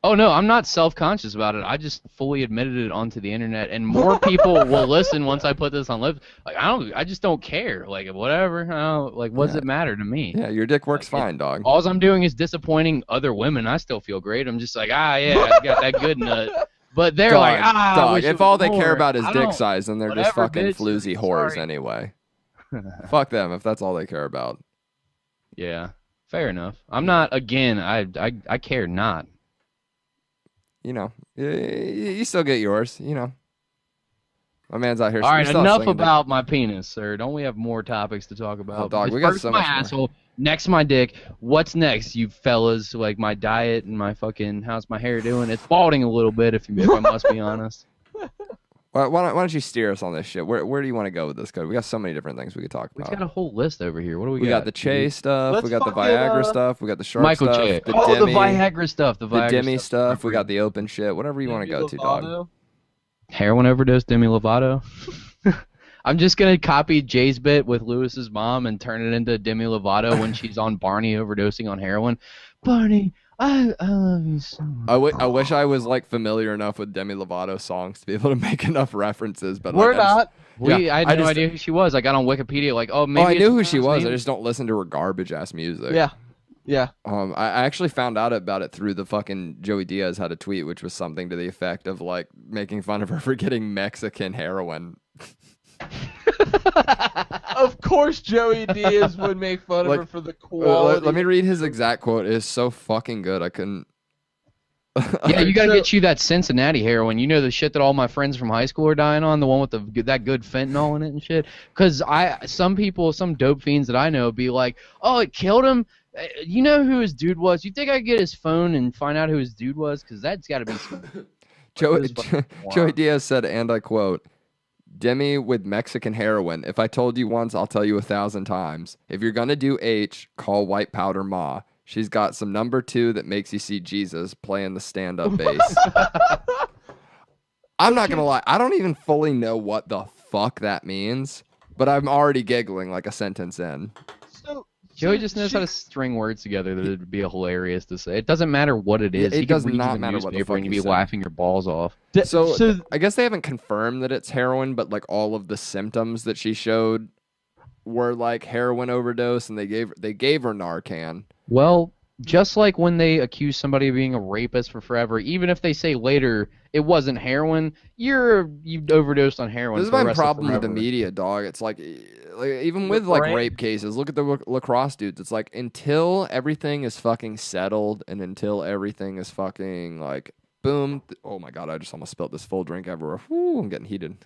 Oh no, I'm not self-conscious about it. I just fully admitted it onto the internet, and more people will listen once I put this on lips. Like I just don't care. Like whatever. What does it matter to me? Yeah, your dick works fine, dog. All I'm doing is disappointing other women. I still feel great. I'm just like, yeah, I got that good nut. But they're like, I dog. wish it If was all they more. care about is I dick don't- size, then they're just whatever, fucking bitch. floozy whores Sorry. anyway. Fuck them if that's all they care about. Yeah, fair enough. I'm not. Again, I care not. You know, you still get yours. You know, my man's out here. All right, he's still enough slinging dick. about my penis, sir. Don't we have more topics to talk about? Oh, dog, we got First so my much more. asshole, next my dick. What's next, you fellas? Like my diet and my fucking how's my hair doing? It's balding a little bit, if I must be honest. Why don't you steer us on this shit? Where do you want to go with this, Cody? We got so many different things we could talk We've about. got a whole list over here. What do we We got? got the Chase stuff. Let's We got the fucking, Viagra stuff. We got the shark Michael stuff. J. The Oh, the Demi, Viagra stuff. The the Viagra Demi stuff. We got the open shit. Whatever you want to go to, dog. Heroin overdose, Demi Lovato. I'm just gonna copy Jay's bit with Lewis's mom and turn it into Demi Lovato when she's on Barney overdosing on heroin. Barney, I love you so much. I wish I was like familiar enough with Demi Lovato songs to be able to make enough references, but We're like, I just- not. I had I no just- idea who she was. I got on Wikipedia like, oh, maybe I it's knew who she pronounced was. I name. just don't listen to her garbage ass music. Yeah. Yeah. I actually found out about it through the fucking Joey Diaz had a tweet, which was something to the effect of like making fun of her for getting Mexican heroin. Of course, Joey Diaz would make fun Like, of her for the quality. Let me read his exact quote. It is so fucking good. I couldn't. Yeah, you gotta So- get you that Cincinnati heroin. You know the shit that all my friends from high school are dying on, the one with that good fentanyl in it and shit. Because some dope fiends that I know be like, oh, it killed him. You know who his dude was? You think I could get his phone and find out who his dude was? Because that's got to be some. Joey Diaz said, and I quote, Demi with Mexican heroin. If I told you once, I'll tell you 1,000 times. If you're gonna do H, call White Powder Ma. She's got some number 2 that makes you see Jesus playing the stand-up bass. I'm not gonna lie, I don't even fully know what the fuck that means, but I'm already giggling like a sentence in. Joey just knows how to string words together that it'd be hilarious to say. It doesn't matter what it is. It He does could read not the matter what the newspaper fuck and you'd he be said. laughing your balls off. So I guess they haven't confirmed that it's heroin, but like all of the symptoms that she showed were like heroin overdose, and they gave her Narcan. Well, just like when they accuse somebody of being a rapist for forever, even if they say later it wasn't heroin, you overdosed on heroin. This is for the my rest of problem with the forever. media, dog. It's like even with like brain. rape cases, look at the lacrosse dudes. It's like until everything is fucking settled and until everything is fucking like boom. Oh my god, I just almost spilled this full drink everywhere. Whew, I'm getting heated.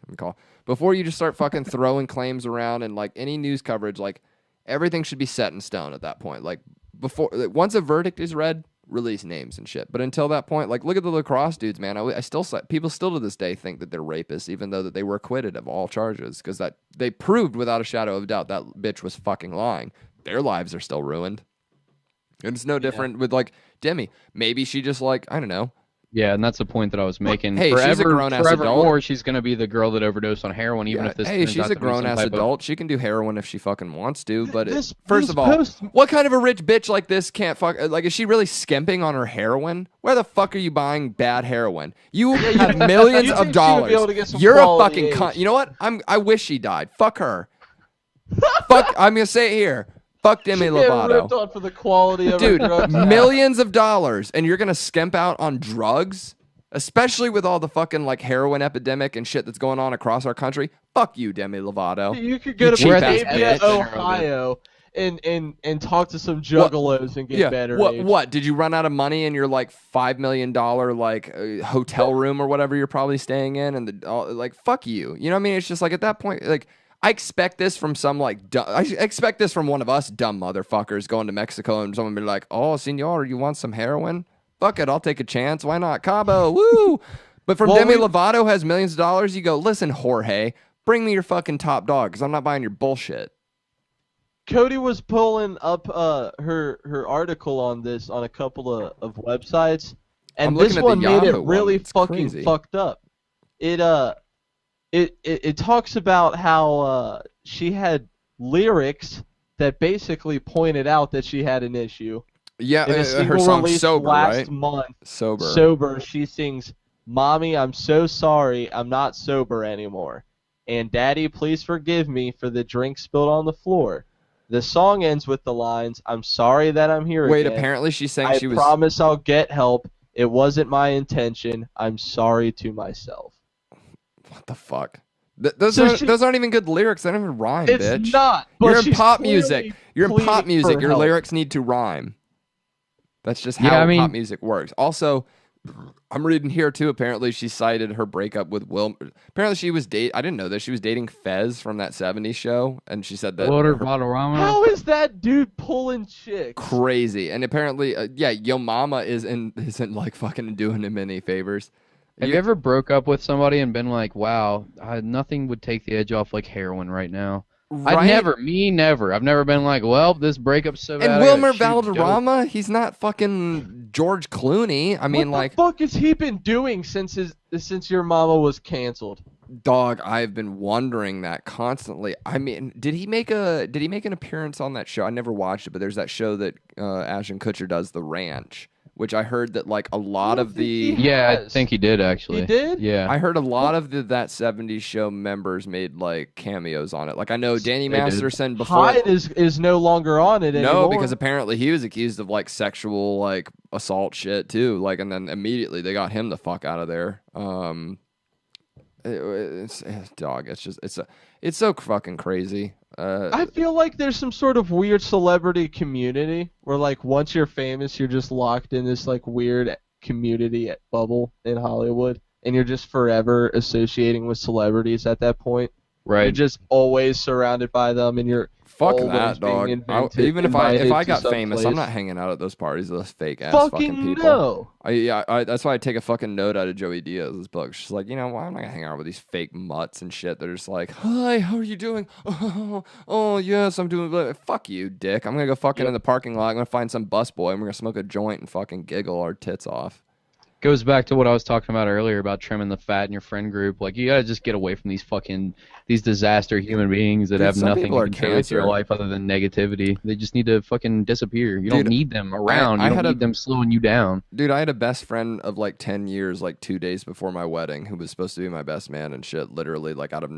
Before you just start fucking throwing claims around and like any news coverage, like everything should be set in stone at that point. Like before, once a verdict is read, release names and shit. But until that point, like look at the lacrosse dudes, man. People still to this day think that they're rapists, even though that they were acquitted of all charges, because that they proved without a shadow of doubt that bitch was fucking lying. Their lives are still ruined. And it's no different with like Demi. Maybe she just like, I don't know. Yeah, and that's the point that I was making. Hey, she's a grown-ass adult. Forevermore, she's going to be the girl that overdosed on heroin, even Yeah, if this hey, turns she's out a to be some grown-ass type of- adult. She can do heroin if she fucking wants to. But This all, post- what kind of a rich bitch like this can't fuck? Like, is she really skimping on her heroin? Where the fuck are you buying bad heroin? You have millions You of think she would dollars. be able to get some You're a quality fucking cunt. H. You know what? I wish she died. Fuck her. Fuck. I'm gonna say it here. Fuck Demi She get ripped Lovato. on for the quality of Dude, her drugs. millions of dollars, and you're gonna skimp out on drugs, especially with all the fucking like heroin epidemic and shit that's going on across our country. Fuck you, Demi Lovato. You could go to cheap ass Batavia, bitch. Ohio, and talk to some juggalos and get better. age. What? Did you run out of money in your like $5 million like hotel room or whatever you're probably staying in? And like fuck you. You know what I mean? It's just like at that point, like I expect this from some like I expect this from one of us dumb motherfuckers going to Mexico and someone be like, "Oh, senor, you want some heroin? Fuck it, I'll take a chance. Why not? Cabo, woo!" But from Demi Lovato has millions of dollars, you go, "Listen, Jorge, bring me your fucking top dog because I'm not buying your bullshit." Cody was pulling up her article on this on a couple of websites, and this one made it really fucking fucked up. It talks about how she had lyrics that basically pointed out that she had an issue. Yeah, her song "Sober," last right? month, Sober. Sober. She sings, "Mommy, I'm so sorry, I'm not sober anymore. And Daddy, please forgive me for the drink spilled on the floor." The song ends with the lines, "I'm sorry that I'm here Wait, again. apparently she's saying she was... I promise I'll get help. It wasn't my intention. I'm sorry to myself." What the fuck? Those aren't even good lyrics. They don't even rhyme, bitch. It's not. You're in pop music. You're in pop music. Your lyrics need to rhyme. That's just how pop music works. Also, I'm reading here too. Apparently, she cited her breakup with Will. Apparently, she was I didn't know this. She was dating Fez from that '70s show, and she said that. How is that dude pulling chicks? Crazy. And apparently, Yo Mama isn't like fucking doing him any favors. Have you ever broke up with somebody and been like, "Wow, nothing would take the edge off like heroin right now"? Right? Never. I've never been like, "Well, this breakup's so bad." And Wilmer Valderrama, he's not fucking George Clooney. I mean, what the fuck has he been doing since Your Mama was canceled? Dog, I've been wondering that constantly. I mean, did he make an appearance on that show? I never watched it, but there's that show that Ashton Kutcher does, The Ranch, which I heard that like a lot of the... Yeah, I think he did actually. He did? Yeah. I heard a lot of that 70s show members made like cameos on it. Like I know Danny Masterson before... Hyde is no longer on it anymore. No, because apparently he was accused of like sexual like assault shit too. Like, and then immediately they got him the fuck out of there. It's so fucking crazy. I feel like there's some sort of weird celebrity community where like once you're famous, you're just locked in this like weird community bubble in Hollywood, and you're just forever associating with celebrities at that point. Right. You're just always surrounded by them, and you're fuck that, dog. Even if I got famous, I'm not hanging out at those parties with those fake ass fucking people. No. That's why I take a fucking note out of Joey Diaz's book. She's like, why am I gonna hang out with these fake mutts and shit? They're just like, "Hi, how are you doing? Oh yes, I'm doing." Fuck you, dick. I'm gonna go fucking in the parking lot. I'm gonna find some busboy, and we're gonna smoke a joint and fucking giggle our tits off. Goes back to what I was talking about earlier about trimming the fat in your friend group. Like, you gotta just get away from these disaster human beings that have nothing to do with your life other than negativity. They just need to fucking disappear. You don't need them around. You don't need them slowing you down. Dude, I had a best friend of like 10 years, like 2 days before my wedding, who was supposed to be my best man and shit. Literally, like out of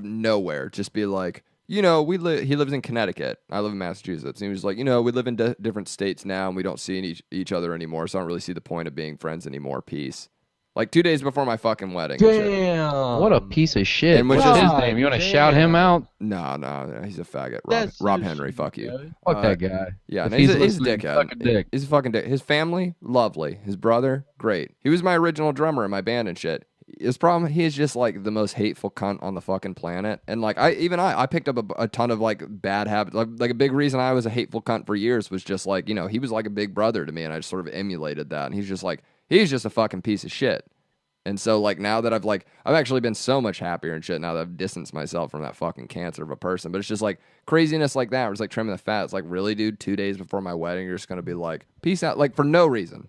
nowhere, just be like, he lives in Connecticut. I live in Massachusetts. And he was like, we live in different states now, and we don't see each other anymore, so I don't really see the point of being friends anymore. Peace. Like 2 days before my fucking wedding. Damn. What a piece of shit. And what's his name? You want to shout him out? No, he's a faggot. Rob Henry, fuck you. Fuck that guy. Yeah, he's a dickhead. He's a fucking dick. His family, lovely. His brother, great. He was my original drummer in my band and shit. His problem, he is just like the most hateful cunt on the fucking planet. And like I picked up a ton of like bad habits. Like a big reason I was a hateful cunt for years was just like, he was like a big brother to me, and I just sort of emulated that. And he's just a fucking piece of shit. And so like now that I've actually been so much happier and shit now that I've distanced myself from that fucking cancer of a person. But it's just like craziness like that. Where it's like trimming the fat. It's like, really, dude, 2 days before my wedding, you're just gonna be like, peace out, like for no reason.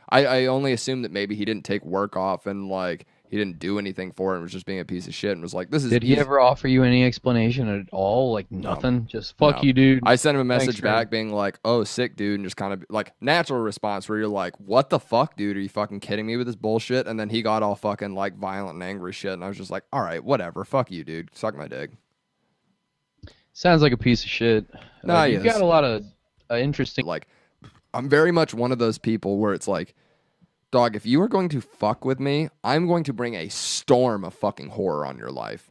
I only assumed that maybe he didn't take work off and like he didn't do anything for it and was just being a piece of shit and was like, this is... Did he ever offer you any explanation at all? Like nothing? No. Just fuck you, dude. I sent him a message back being like, "Oh, sick, dude," and just kind of like natural response where you're like, "What the fuck, dude? Are you fucking kidding me with this bullshit?" And then he got all fucking like violent and angry shit, and I was just like, "All right, whatever. Fuck you, dude. Suck my dick." Sounds like a piece of shit. No, you've got a lot of interesting... Like, I'm very much one of those people where it's like, dog, if you are going to fuck with me, I'm going to bring a storm of fucking horror on your life.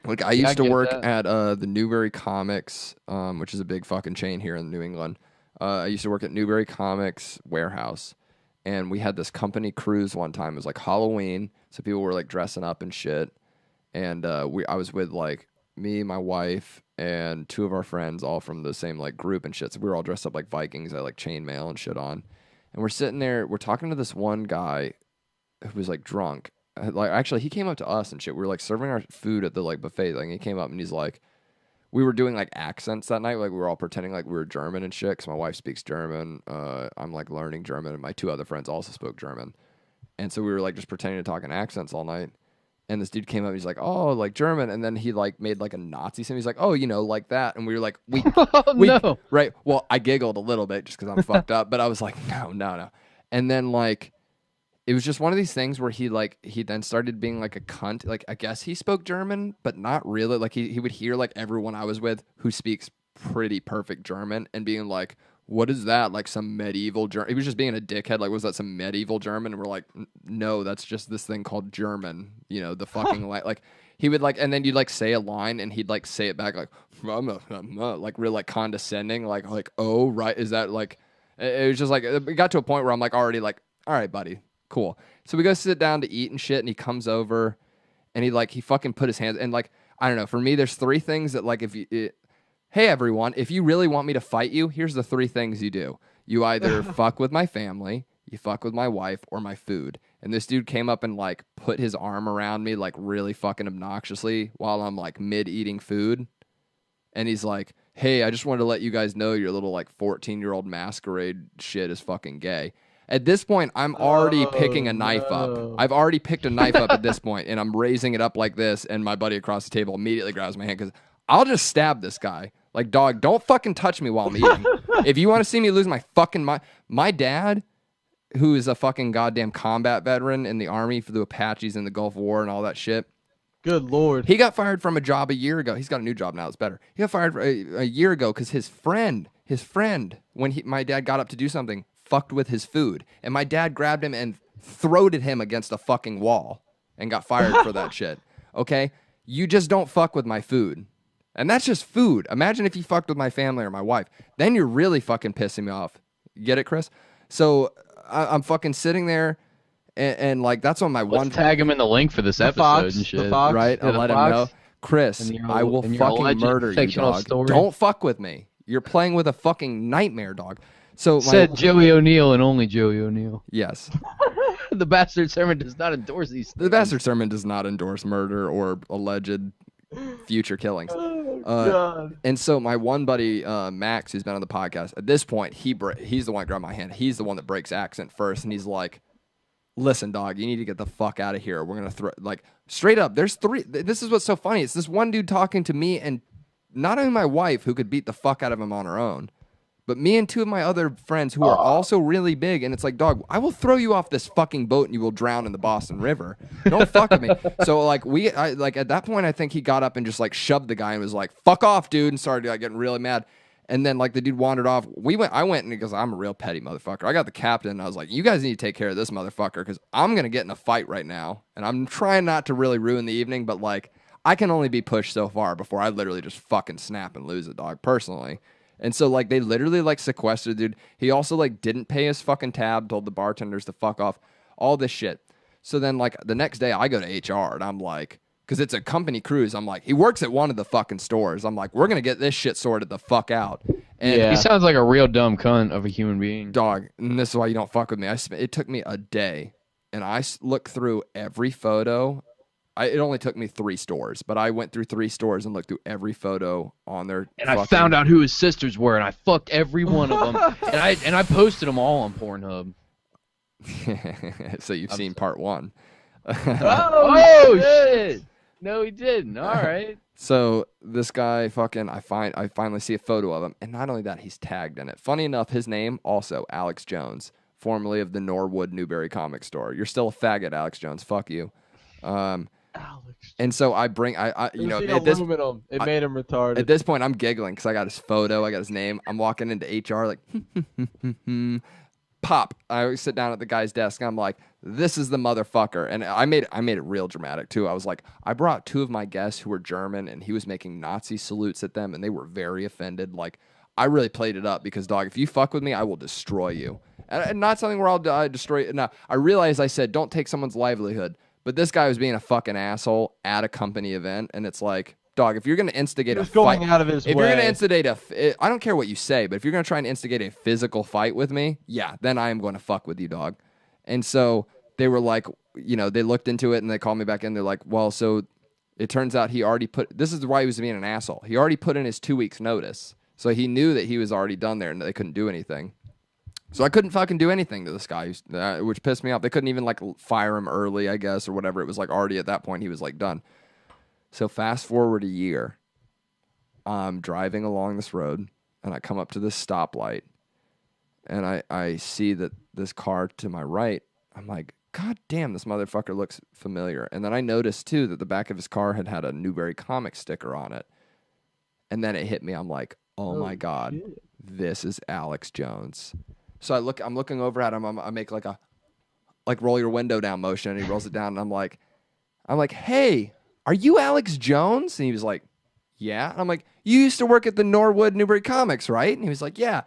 Like, I used to work at the Newbury Comics, which is a big fucking chain here in New England. I used to work at Newbury Comics warehouse, and we had this company cruise one time. It was like Halloween, so people were like dressing up and shit. and I was with like me, my wife, and 2 of our friends, all from the same like group and shit. So we were all dressed up like Vikings, had like chainmail and shit on, and we're sitting there, we're talking to this one guy who was like drunk. Like actually, he came up to us and shit. We were like serving our food at the like buffet thing. He came up and he's like, we were doing like accents that night. Like we were all pretending like we were German and shit. Cause my wife speaks German. I'm like learning German, and my 2 other friends also spoke German. And so we were like just pretending to talk in accents all night. And this dude came up, he's like, oh, like German. And then he like made like a Nazi symbol. He's like, oh, you know, like that. And we were like, we No. right. Well, I giggled a little bit just because I'm fucked up, but I was like, no. And then like, it was just one of these things where he then started being like a cunt. Like, I guess he spoke German, but not really. Like he would hear like everyone I was with who speaks pretty perfect German and being like, what is that? Like some medieval German. He was just being a dickhead. Like, was that some medieval German? And we're like, no, that's just this thing called German. You know, the fucking like he would like, and then you'd like say a line and he'd like say it back like real like condescending. Like, oh, right. Is that like, it was just like, it got to a point where I'm like already like, all right, buddy. Cool. So we go sit down to eat and shit, and he comes over, and he fucking put his hands, and like, I don't know, for me, there's 3 things that like, hey everyone, if you really want me to fight you, here's the 3 things you do. You either fuck with my family, you fuck with my wife, or my food. And this dude came up and like put his arm around me like really fucking obnoxiously while I'm like mid-eating food. And he's like, hey, I just wanted to let you guys know your little like 14-year-old masquerade shit is fucking gay. At this point, I'm already picking a knife up. I've already picked a knife up at this point, and I'm raising it up like this, and my buddy across the table immediately grabs my hand because I'll just stab this guy. Like, dog, don't fucking touch me while I'm eating. If you want to see me lose my fucking mind. My dad, who is a fucking goddamn combat veteran in the Army for the Apaches in the Gulf War and all that shit. Good Lord. He got fired from a job a year ago. He's got a new job now. It's better. He got fired a year ago because his friend, when my dad got up to do something, fucked with his food, and my dad grabbed him and throated him against a fucking wall and got fired for that shit. Okay? You just don't fuck with my food. And that's just food. Imagine if you fucked with my family or my wife. Then you're really fucking pissing me off. You get it, Chris? So I'm fucking sitting there, and like, that's on my Let's tag him in the link for this episode and shit. Right? Yeah, I'll let him know. Chris, I will fucking murder you, dog. Story. Don't fuck with me. You're playing with a fucking nightmare, dog. So said Joey O'Neill and only Joey O'Neill. Yes. The Bastard Sermon does not endorse these things. The Bastard Sermon does not endorse murder or alleged future killings. God. And so my one buddy, Max, who's been on the podcast, at this point, he's the one that grabbed my hand. He's the one that breaks accent first, and he's like, listen, dog, you need to get the fuck out of here. We're going to throw, like, straight up, there's 3. This is what's so funny. It's this one dude talking to me, and not only my wife, who could beat the fuck out of him on her own, but me and 2 of my other friends who are also really big, and it's like, dog, I will throw you off this fucking boat and you will drown in the Boston River. Don't fuck with me. So like at that point, I think he got up and just like shoved the guy and was like, fuck off, dude, and started like getting really mad. And then like the dude wandered off. I went and he goes, I'm a real petty motherfucker. I got the captain, and I was like, you guys need to take care of this motherfucker because I'm gonna get in a fight right now, and I'm trying not to really ruin the evening, but like I can only be pushed so far before I literally just fucking snap and lose it, dog, personally. And so, like, they literally, like, sequestered, dude. He also, like, didn't pay his fucking tab, told the bartenders to fuck off, all this shit. So then, like, the next day, I go to HR, and I'm like, because it's a company cruise, I'm like, he works at one of the fucking stores. I'm like, we're going to get this shit sorted the fuck out. And He sounds like a real dumb cunt of a human being. Dog, and this is why you don't fuck with me. It took me a day, and I looked through every photo. It only took me 3 stores, but I went through 3 stores and looked through every photo on their. And I found out who his sisters were, and I fucked every one of them, and I posted them all on Pornhub. So you've seen part 1. Oh shit! No, he didn't. All right. So this guy I finally see a photo of him, and not only that, he's tagged in it. Funny enough, his name also Alex Jones, formerly of the Norwood Newberry comic store. You're still a faggot, Alex Jones. Fuck you. Alex. And so I bring, you know, at this, it made him retarded. At this point, I'm giggling because I got his photo, I got his name. I'm walking into HR like, pop. I always sit down at the guy's desk, and I'm like, this is the motherfucker. And I made it real dramatic too. I was like, I brought 2 of my guests who were German, and he was making Nazi salutes at them, and they were very offended. Like, I really played it up because, dog, if you fuck with me, I will destroy you. And not something where I'll destroy. No, I realized I said, don't take someone's livelihood. But this guy was being a fucking asshole at a company event, and it's like, dog, if you're gonna instigate He a was going fight, out of his if you're way. gonna instigate I don't care what you say, but if you're gonna try and instigate a physical fight with me, yeah, then I am going to fuck with you, dog. And so they were like, they looked into it and they called me back in. They're like, well, so it turns out he already this is why he was being an asshole. He already put in his 2 weeks notice. So he knew that he was already done there and they couldn't do anything. So I couldn't fucking do anything to this guy, which pissed me off. They couldn't even like fire him early, I guess, or whatever. It was like already at that point he was like done. So fast forward a year, I'm driving along this road and I come up to this stoplight and I see that this car to my right, I'm like, God damn, this motherfucker looks familiar. And then I noticed too that the back of his car had a Newberry comic sticker on it. And then it hit me. I'm like, oh my God, shit. This is Alex Jones. So I'm looking over at him. I make like roll your window down motion, and he rolls it down, and I'm like, hey, are you Alex Jones? And he was like, yeah. And I'm like, you used to work at the Norwood Newberry Comics, right? And he was like, yeah.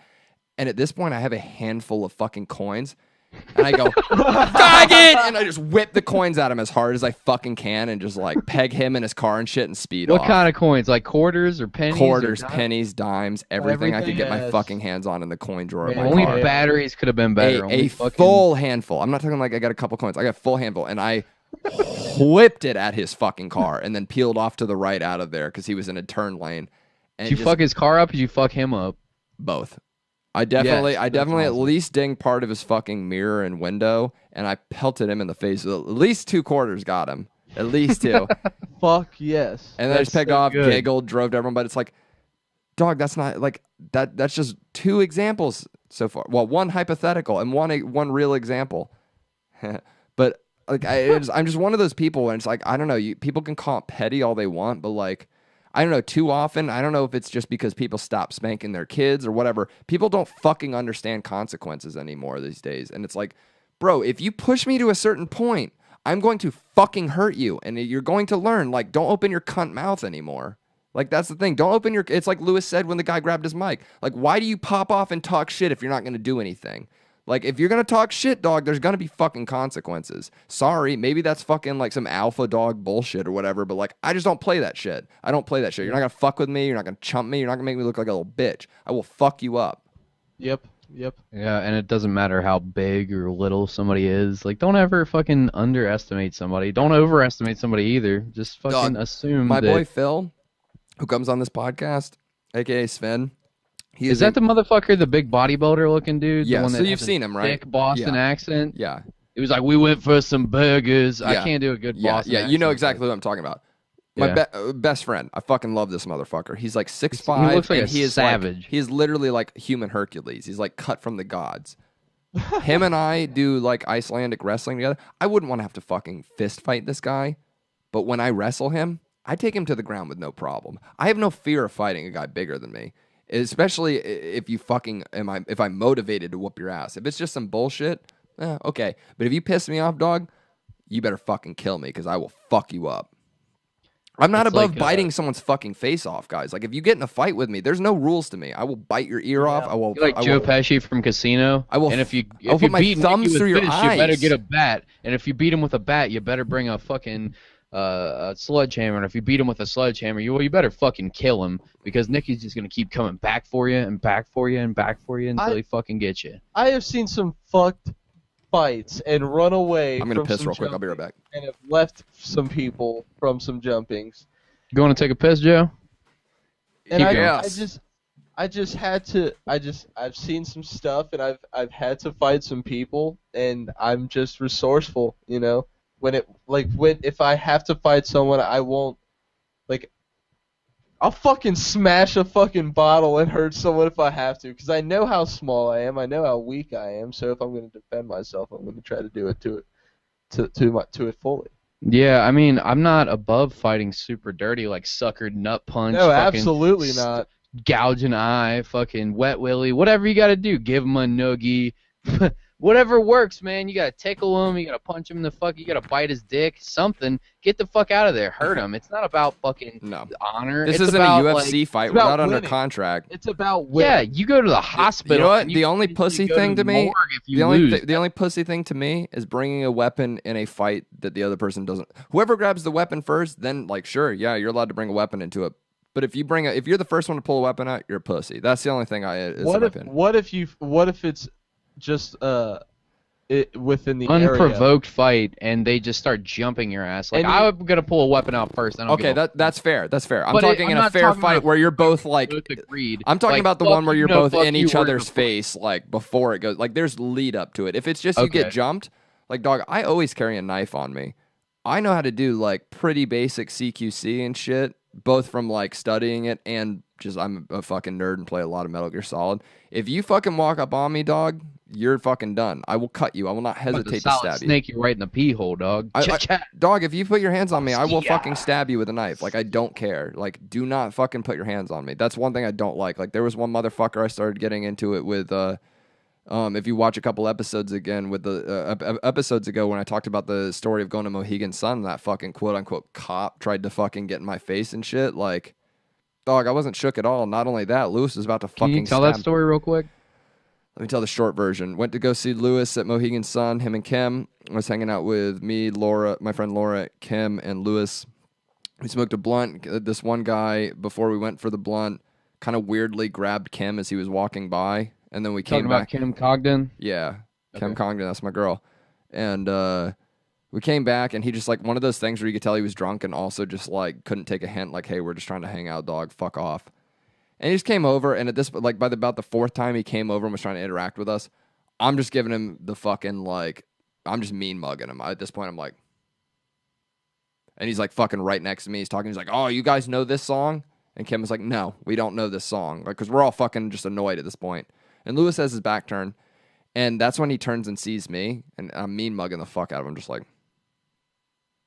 And at this point, I have a handful of fucking coins. And I go, faggot! And I just whip the coins at him as hard as I fucking can and just like peg him in his car and shit and speed off. What kind of coins? Like quarters or pennies? Quarters, or pennies, dimes, everything I could get my fucking hands on in the coin drawer of my only car. Batteries could have been better. A full handful. I'm not talking like I got a couple coins. I got a full handful. And I whipped it at his fucking car and then peeled off to the right out of there because he was in a turn lane. And did you fuck his car up or did you fuck him up? Both. I definitely awesome. At least dinged part of his fucking mirror and window, and I pelted him in the face. At least 2 quarters got him. At least 2. Fuck yes. And then I just pegged off, giggled, drove to everyone. But it's like, dog, that's not like that. That's just 2 examples so far. Well, 1 hypothetical and one real example. But like, I'm just one of those people, and it's like, I don't know. People can call it petty all they want, but like, I don't know, too often, I don't know if it's just because people stop spanking their kids or whatever. People don't fucking understand consequences anymore these days. And it's like, bro, if you push me to a certain point, I'm going to fucking hurt you. And you're going to learn, like, don't open your cunt mouth anymore. Like, that's the thing. Don't open your... It's like Lewis said when the guy grabbed his mic. Like, why do you pop off and talk shit if you're not going to do anything? Like, if you're going to talk shit, dog, there's going to be fucking consequences. Sorry, maybe that's fucking like some alpha dog bullshit or whatever, but like, I just don't play that shit. I don't play that shit. You're not going to fuck with me. You're not going to chump me. You're not going to make me look like a little bitch. I will fuck you up. Yep. Yeah, and it doesn't matter how big or little somebody is. Like, don't ever fucking underestimate somebody. Don't overestimate somebody either. Just fucking assume my boy Phil, who comes on this podcast, a.k.a. Sven, is that the motherfucker, the big bodybuilder looking dude? Yeah, the one so you've seen him, right? Thick Boston accent? Yeah. It was like, we went for some burgers. Yeah. I can't do a good Boston accent. You know exactly what I'm talking about. My best friend, I fucking love this motherfucker. He's like 6'5", he looks like and he is savage. Like, he is literally like human Hercules. He's like cut from the gods. Him and I do like Icelandic wrestling together. I wouldn't want to have to fucking fist fight this guy, but when I wrestle him, I take him to the ground with no problem. I have no fear of fighting a guy bigger than me. Especially if you fucking if I'm motivated to whoop your ass. If it's just some bullshit, okay. But if you piss me off, dog, you better fucking kill me because I will fuck you up. I'm not above biting someone's fucking face off, guys. Like if you get in a fight with me, there's no rules to me. I will bite your ear off. I will. You're like Joe Pesci from Casino. I will. And if you put my thumbs through your fish, eyes, you better get a bat. And if you beat him with a bat, you better bring a fucking a sledgehammer, and if you beat him with a sledgehammer, you better fucking kill him because Nicky's just gonna keep coming back for you and back for you and back for you until he fucking gets you. I have seen some fucked fights and run away. I'm gonna piss real quick. I'll be right back. And have left some people from some jumpings. You want to take a piss, Joe? And I've seen some stuff, and I've had to fight some people, and I'm just resourceful, you know. If I have to fight someone, I won't, like, I'll fucking smash a fucking bottle and hurt someone if I have to, because I know how small I am, I know how weak I am, so if I'm going to defend myself, I'm going to try to do it to it fully. Yeah, I mean, I'm not above fighting super dirty, like sucker nut punch. No, absolutely not. Gouge an eye, fucking wet willy, whatever you got to do. Give him a noogie. Whatever works, man. You gotta tickle him. You gotta punch him in the fuck. You gotta bite his dick. Something. Get the fuck out of there. Hurt him. It's not about fucking honor. This it's isn't about, a UFC fight. We're not under contract. It's about winning. Yeah, you go to the hospital. You know what? and The only pussy thing to me, the only only pussy thing to me is bringing a weapon in a fight that the other person doesn't. Whoever grabs the weapon first, then like sure, yeah, you're allowed to bring a weapon into it. But if you're the first one to pull a weapon out, you're a pussy. That's the only thing What if it's just within the unprovoked fight and they just start jumping your ass? Like I'm gonna pull a weapon out first. Okay, that's fair. That's fair. I'm talking in a fair fight where you're both like. I'm talking about the one where you're both in each other's face, like before it goes. Like there's lead up to it. If it's just you get jumped, like dog, I always carry a knife on me. I know how to do like pretty basic CQC and shit, both from like studying it and just I'm a fucking nerd and play a lot of Metal Gear Solid. If you fucking walk up on me, dog, you're fucking done. I will cut you. I will not hesitate to stab you. Snake you right in the pee hole, dog. Dog, if you put your hands on me, I will fucking stab you with a knife. Like I don't care. Like do not fucking put your hands on me. That's one thing I don't like. Like there was one motherfucker I started getting into it with. If you watch a couple episodes again with the episodes ago when I talked about the story of going to Mohegan Sun, that fucking quote unquote cop tried to fucking get in my face and shit. Like, dog, I wasn't shook at all. Not only that, Lewis was about to fucking. Can you tell that story real quick? Let me tell the short version. Went to go see Lewis at Mohegan Sun. Him and Kim. I was hanging out with me, Laura, my friend Laura, Kim, and Lewis. We smoked a blunt. This one guy, before we went for the blunt, kind of weirdly grabbed Kim as he was walking by. And then we came back. Talking about Kim Cogden? Yeah. Kim Cogden, that's my girl. And we came back, and he just, like, one of those things where you could tell he was drunk and also just, like, couldn't take a hint, like, hey, we're just trying to hang out, dog. Fuck off. And he just came over, and at this, like, by about the fourth time he came over and was trying to interact with us, I'm just giving him the fucking, like, I'm just mean mugging him. At this point, I'm like, and he's, like, fucking right next to me. He's talking. He's like, oh, you guys know this song? And Kim was like, no, we don't know this song. Like, because we're all fucking just annoyed at this point. And Lewis has his back turned, and that's when he turns and sees me, and I'm mean mugging the fuck out of him, just like,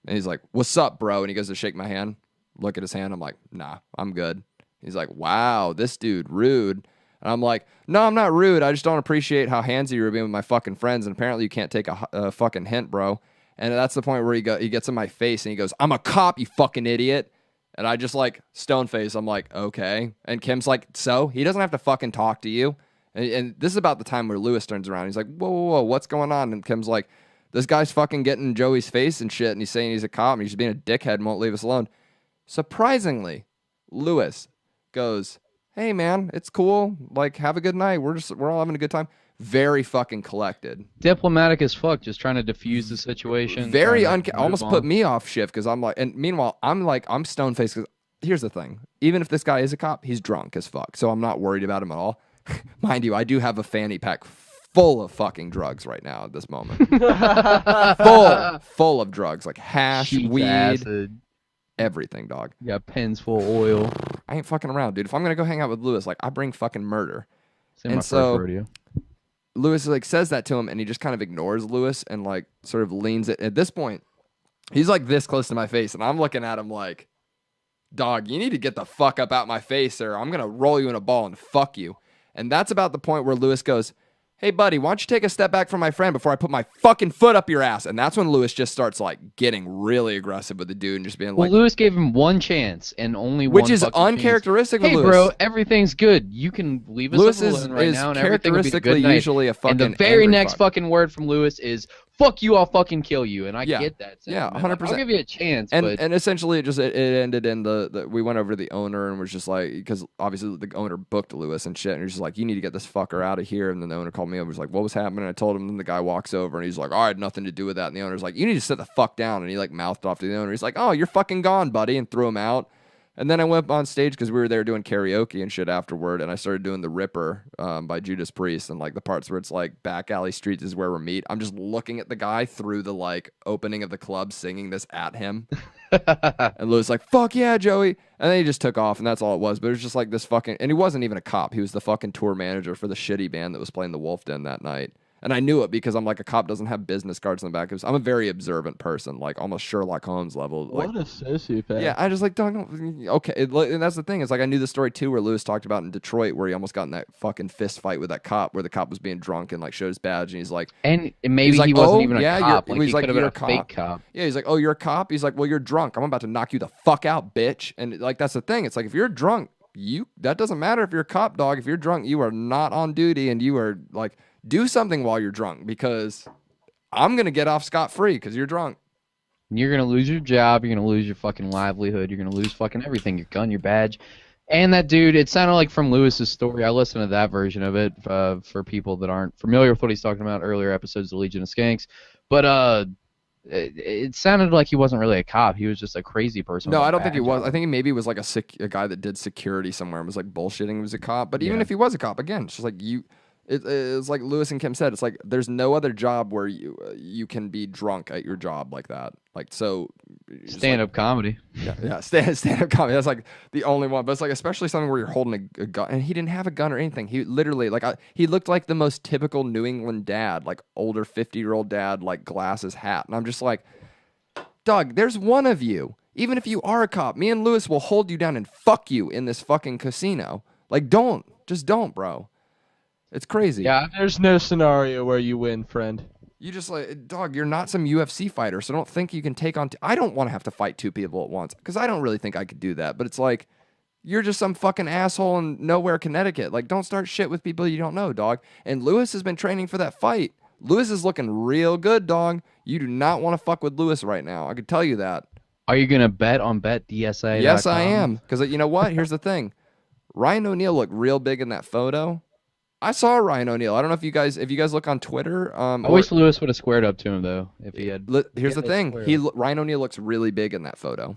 and he's like, what's up, bro? And he goes to shake my hand, look at his hand, I'm like, nah, I'm good. He's like, wow, this dude, rude. And I'm like, no, I'm not rude, I just don't appreciate how handsy you were being with my fucking friends, and apparently you can't take a fucking hint, bro. And that's the point where he gets in my face, and he goes, I'm a cop, you fucking idiot. And I just, like, stone face, I'm like, okay. And Kim's like, so? He doesn't have to fucking talk to you. And this is about the time where Lewis turns around. He's like, whoa, whoa, whoa, what's going on? And Kim's like, this guy's fucking getting Joey's face and shit, and he's saying he's a cop, and he's being a dickhead and won't leave us alone. Surprisingly, Lewis goes, hey, man, it's cool. Like, have a good night. We're all having a good time. Very fucking collected. Diplomatic as fuck, just trying to diffuse the situation. Very almost put me off shift, because I'm like, and meanwhile, I'm stone-faced, because here's the thing. Even if this guy is a cop, he's drunk as fuck, so I'm not worried about him at all. Mind you, I do have a fanny pack full of fucking drugs right now at this moment. full of drugs, like hash, Sheets, weed, acid. Everything, dog. You got pens full of oil. I ain't fucking around, dude. If I'm gonna go hang out with Lewis, like I bring fucking murder. And so rodeo. Lewis like says that to him, and he just kind of ignores Lewis and like sort of leans it. At this point, he's like this close to my face, and I'm looking at him like, dog, you need to get the fuck up out my face, or I'm gonna roll you in a ball and fuck you. And that's about the point where Lewis goes, hey, buddy, why don't you take a step back from my friend before I put my fucking foot up your ass? And that's when Lewis just starts, like, getting really aggressive with the dude and just being like... Well, Lewis gave him one chance and only one Which is uncharacteristic of Lewis. Hey, bro, everything's good. You can leave us alone right now and everything will be a good night. Usually a fucking and the very next fucking word from Lewis is, fuck you, I'll fucking kill you. And I get that. Yeah, 100%. I'll give you a chance. And essentially it ended in the we went over to the owner and was just like, because obviously the owner booked Lewis and shit, and he was just like, you need to get this fucker out of here. And then the owner called me over, was like, what was happening? And I told him, and the guy walks over and he's like, I had nothing to do with that. And the owner's like, you need to sit the fuck down. And he like mouthed off to the owner. He's like, oh, you're fucking gone, buddy, and threw him out. And then I went on stage because we were there doing karaoke and shit afterward, and I started doing The Ripper by Judas Priest, and like the parts where it's like back alley streets is where we meet. I'm just looking at the guy through the like opening of the club singing this at him. And Lou's like, fuck yeah, Joey. And then he just took off, and that's all it was. But it was just like this fucking, and he wasn't even a cop. He was the fucking tour manager for the shitty band that was playing the Wolf Den that night. And I knew it because I'm like, a cop doesn't have business cards in the back. I'm a very observant person, like almost Sherlock Holmes level. Like, What a sociopath. yeah, I just like, okay. And that's the thing. It's like, I knew the story too, where Lewis talked about in Detroit, where he almost got in that fucking fist fight with that cop, where the cop was being drunk and like showed his badge, and he's like, And maybe he's like, he wasn't "Oh, even a yeah, cop. you're-" Like, he's he like, could have been "You're a a cop." fake cop. Yeah, he's like, "Oh, you're a cop." He's like, "Well, you're drunk. I'm about to knock you the fuck out, bitch." And like, that's the thing. It's like, if you're drunk, that doesn't matter if you're a cop, dog. If you're drunk, you are not on duty, and you are like, do something while you're drunk, because I'm gonna get off scot-free because you're drunk. You're going to lose your job. You're going to lose your fucking livelihood. You're going to lose fucking everything. Your gun, your badge. And that dude, it sounded like from Lewis's story. I listened to that version of it for people that aren't familiar with what he's talking about, earlier episodes of Legion of Skanks. But it sounded like he wasn't really a cop. He was just a crazy person. No, with a I don't think he badge was. on. I think he maybe was like a guy that did security somewhere and was like bullshitting he was a cop. But even Yeah. if he was a cop, again, it's just like it's like Lewis and Kim said. It's like there's no other job where you can be drunk at your job like that. Like, so Stand-up comedy. yeah, stand-up comedy. That's like the only one. But it's like, especially something where you're holding a gun, and he didn't have a gun or anything. He literally, like, he looked like the most typical New England dad, like older 50-year-old dad, like glasses, hat. And I'm just like, dog, there's one of you. Even if you are a cop, me and Lewis will hold you down and fuck you in this fucking casino. Like, just don't, bro. It's crazy. Yeah, there's no scenario where you win, friend. You just like, dog, you're not some UFC fighter, so don't think you can take on. I don't want to have to fight two people at once, because I don't really think I could do that. But it's like, you're just some fucking asshole in nowhere, Connecticut. Like, don't start shit with people you don't know, dog. And Lewis has been training for that fight. Lewis is looking real good, dog. You do not want to fuck with Lewis right now. I could tell you that. Are you going to bet on BetDSA.com? Yes, I am. Because you know what? Here's the thing. Ryan O'Neal looked real big in that photo. I saw Ryan O'Neal. I don't know if you guys look on Twitter. I wish Lewis would have squared up to him, though, if he had. Here's the thing. Ryan O'Neal looks really big in that photo.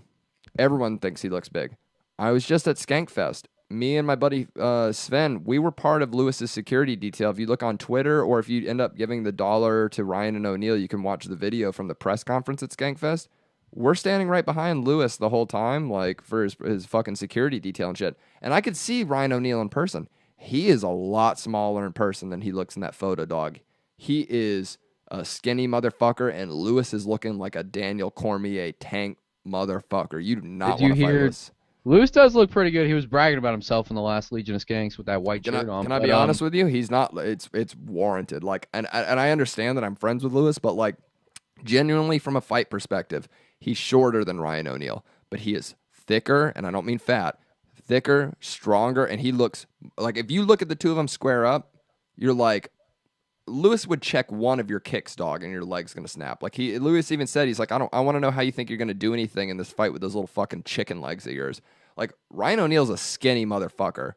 Everyone thinks he looks big. I was just at Skankfest. Me and my buddy Sven, we were part of Lewis's security detail. If you look on Twitter, or if you end up giving the $1 to Ryan and O'Neal, you can watch the video from the press conference at Skankfest. We're standing right behind Lewis the whole time, like, for his fucking security detail and shit. And I could see Ryan O'Neal in person. He is a lot smaller in person than he looks in that photo, dog. He is a skinny motherfucker, and Lewis is looking like a Daniel Cormier tank motherfucker. You do not want to fight Lewis. Lewis does look pretty good. He was bragging about himself in the last Legion of Skanks with that white shirt on. Can I be honest with you? He's not. It's warranted. Like, and I understand that I'm friends with Lewis, but like, genuinely from a fight perspective, he's shorter than Ryan O'Neal, but he is thicker, and I don't mean fat. Thicker, stronger, and he looks like, if you look at the two of them square up, you're like, Lewis would check one of your kicks, dog, and your leg's gonna snap. Like, Lewis even said, he's like, I want to know how you think you're gonna do anything in this fight with those little fucking chicken legs of yours. Like, Ryan O'Neal's a skinny motherfucker.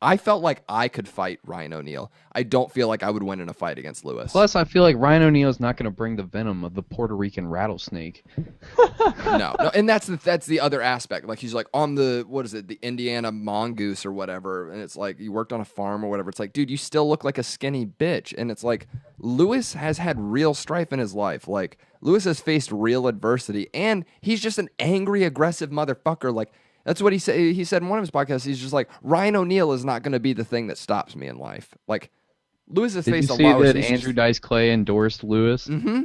I felt like I could fight Ryan O'Neal. I don't feel like I would win in a fight against Lewis. Plus, I feel like Ryan O'Neal's not going to bring the venom of the Puerto Rican rattlesnake. No, and that's the other aspect. Like, he's like on the the Indiana mongoose or whatever, and it's like, you worked on a farm or whatever. It's like, dude, you still look like a skinny bitch. And it's like, Lewis has had real strife in his life. Like, Lewis has faced real adversity, and he's just an angry, aggressive motherfucker. Like, that's what he said. He said in one of his podcasts, he's just like, Ryan O'Neal is not going to be the thing that stops me in life. Like, Lewis has faced a lot. Did you see that Andrew Dice Clay endorsed Lewis? Mm-hmm.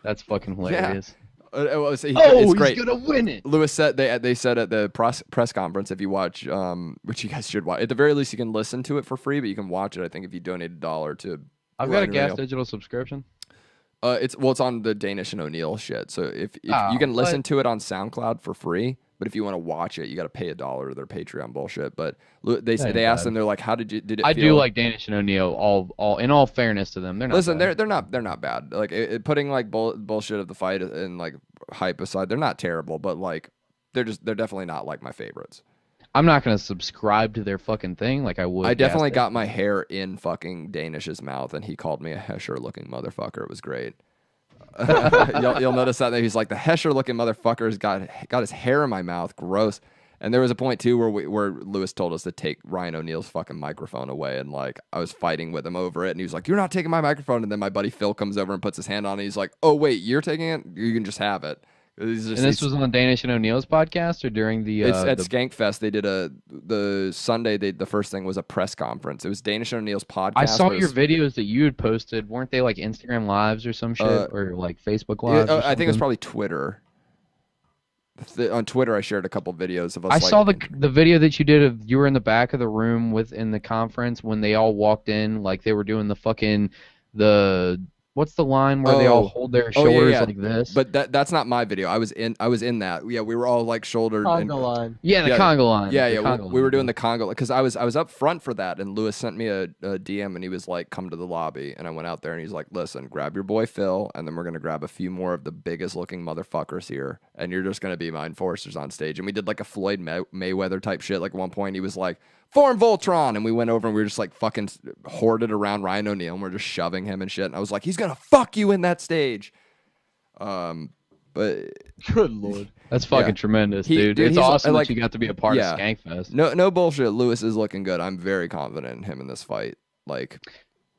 That's fucking hilarious. Yeah. It's He's great. gonna win it. Lewis said they said at the press conference, if you watch, which you guys should watch, at the very least you can listen to it for free, but you can watch it, I think, if you donate $1 to. I've got a Gas Digital subscription. It's on the Danish and O'Neal shit. So if you can listen to it on SoundCloud for free, but if you want to watch it, you got to pay $1 to their Patreon bullshit. But they asked them, they're like, how did it I feel? do like Danish and O'Neal. All in all fairness to them, they're not. Listen, bad. they're not bad. Like, putting like bullshit of the fight and like hype aside, they're not terrible, but like they're definitely not like my favorites. I'm not gonna subscribe to their fucking thing like I would. I definitely got my hair in fucking Danish's mouth, and he called me a Hesher-looking motherfucker. It was great. You'll notice that he's like, the Hesher-looking motherfucker's got his hair in my mouth. Gross. And there was a point too where Lewis told us to take Ryan O'Neal's fucking microphone away, and like I was fighting with him over it, and he was like, "You're not taking my microphone." And then my buddy Phil comes over and puts his hand on it. And he's like, "Oh wait, you're taking it? You can just have it." And this was on Danish and O'Neill's podcast or during the. It's at Skankfest. They did the Sunday. The first thing was a press conference. It was Danish and O'Neill's podcast. I saw your videos that you had posted. Weren't they like Instagram lives or some shit, or like Facebook lives? I think it was probably Twitter. On Twitter, I shared a couple videos of us. I saw the video that you did of you were in the back of the room within the conference when they all walked in, like they were doing the fucking what's the line where they all hold their shoulders like this? But that's not my video. I was in that. Yeah, we were all like shouldered. Conga line. Yeah, the conga line. Yeah, we were doing the conga because I was up front for that, and Lewis sent me a DM and he was like, "Come to the lobby," and I went out there and he's like, "Listen, grab your boy Phil, and then we're gonna grab a few more of the biggest looking motherfuckers here, and you're just gonna be my enforcers on stage." And we did like a Floyd Mayweather type shit. Like at one point he was like, "Form Voltron," and we went over and we were just like fucking hoarded around Ryan O'Neal and we're just shoving him and shit. And I was like, "He's gonna fuck you in that stage." But good lord, that's fucking tremendous, dude. It's awesome that you got to be a part of Skankfest. No bullshit. Lewis is looking good. I'm very confident in him in this fight.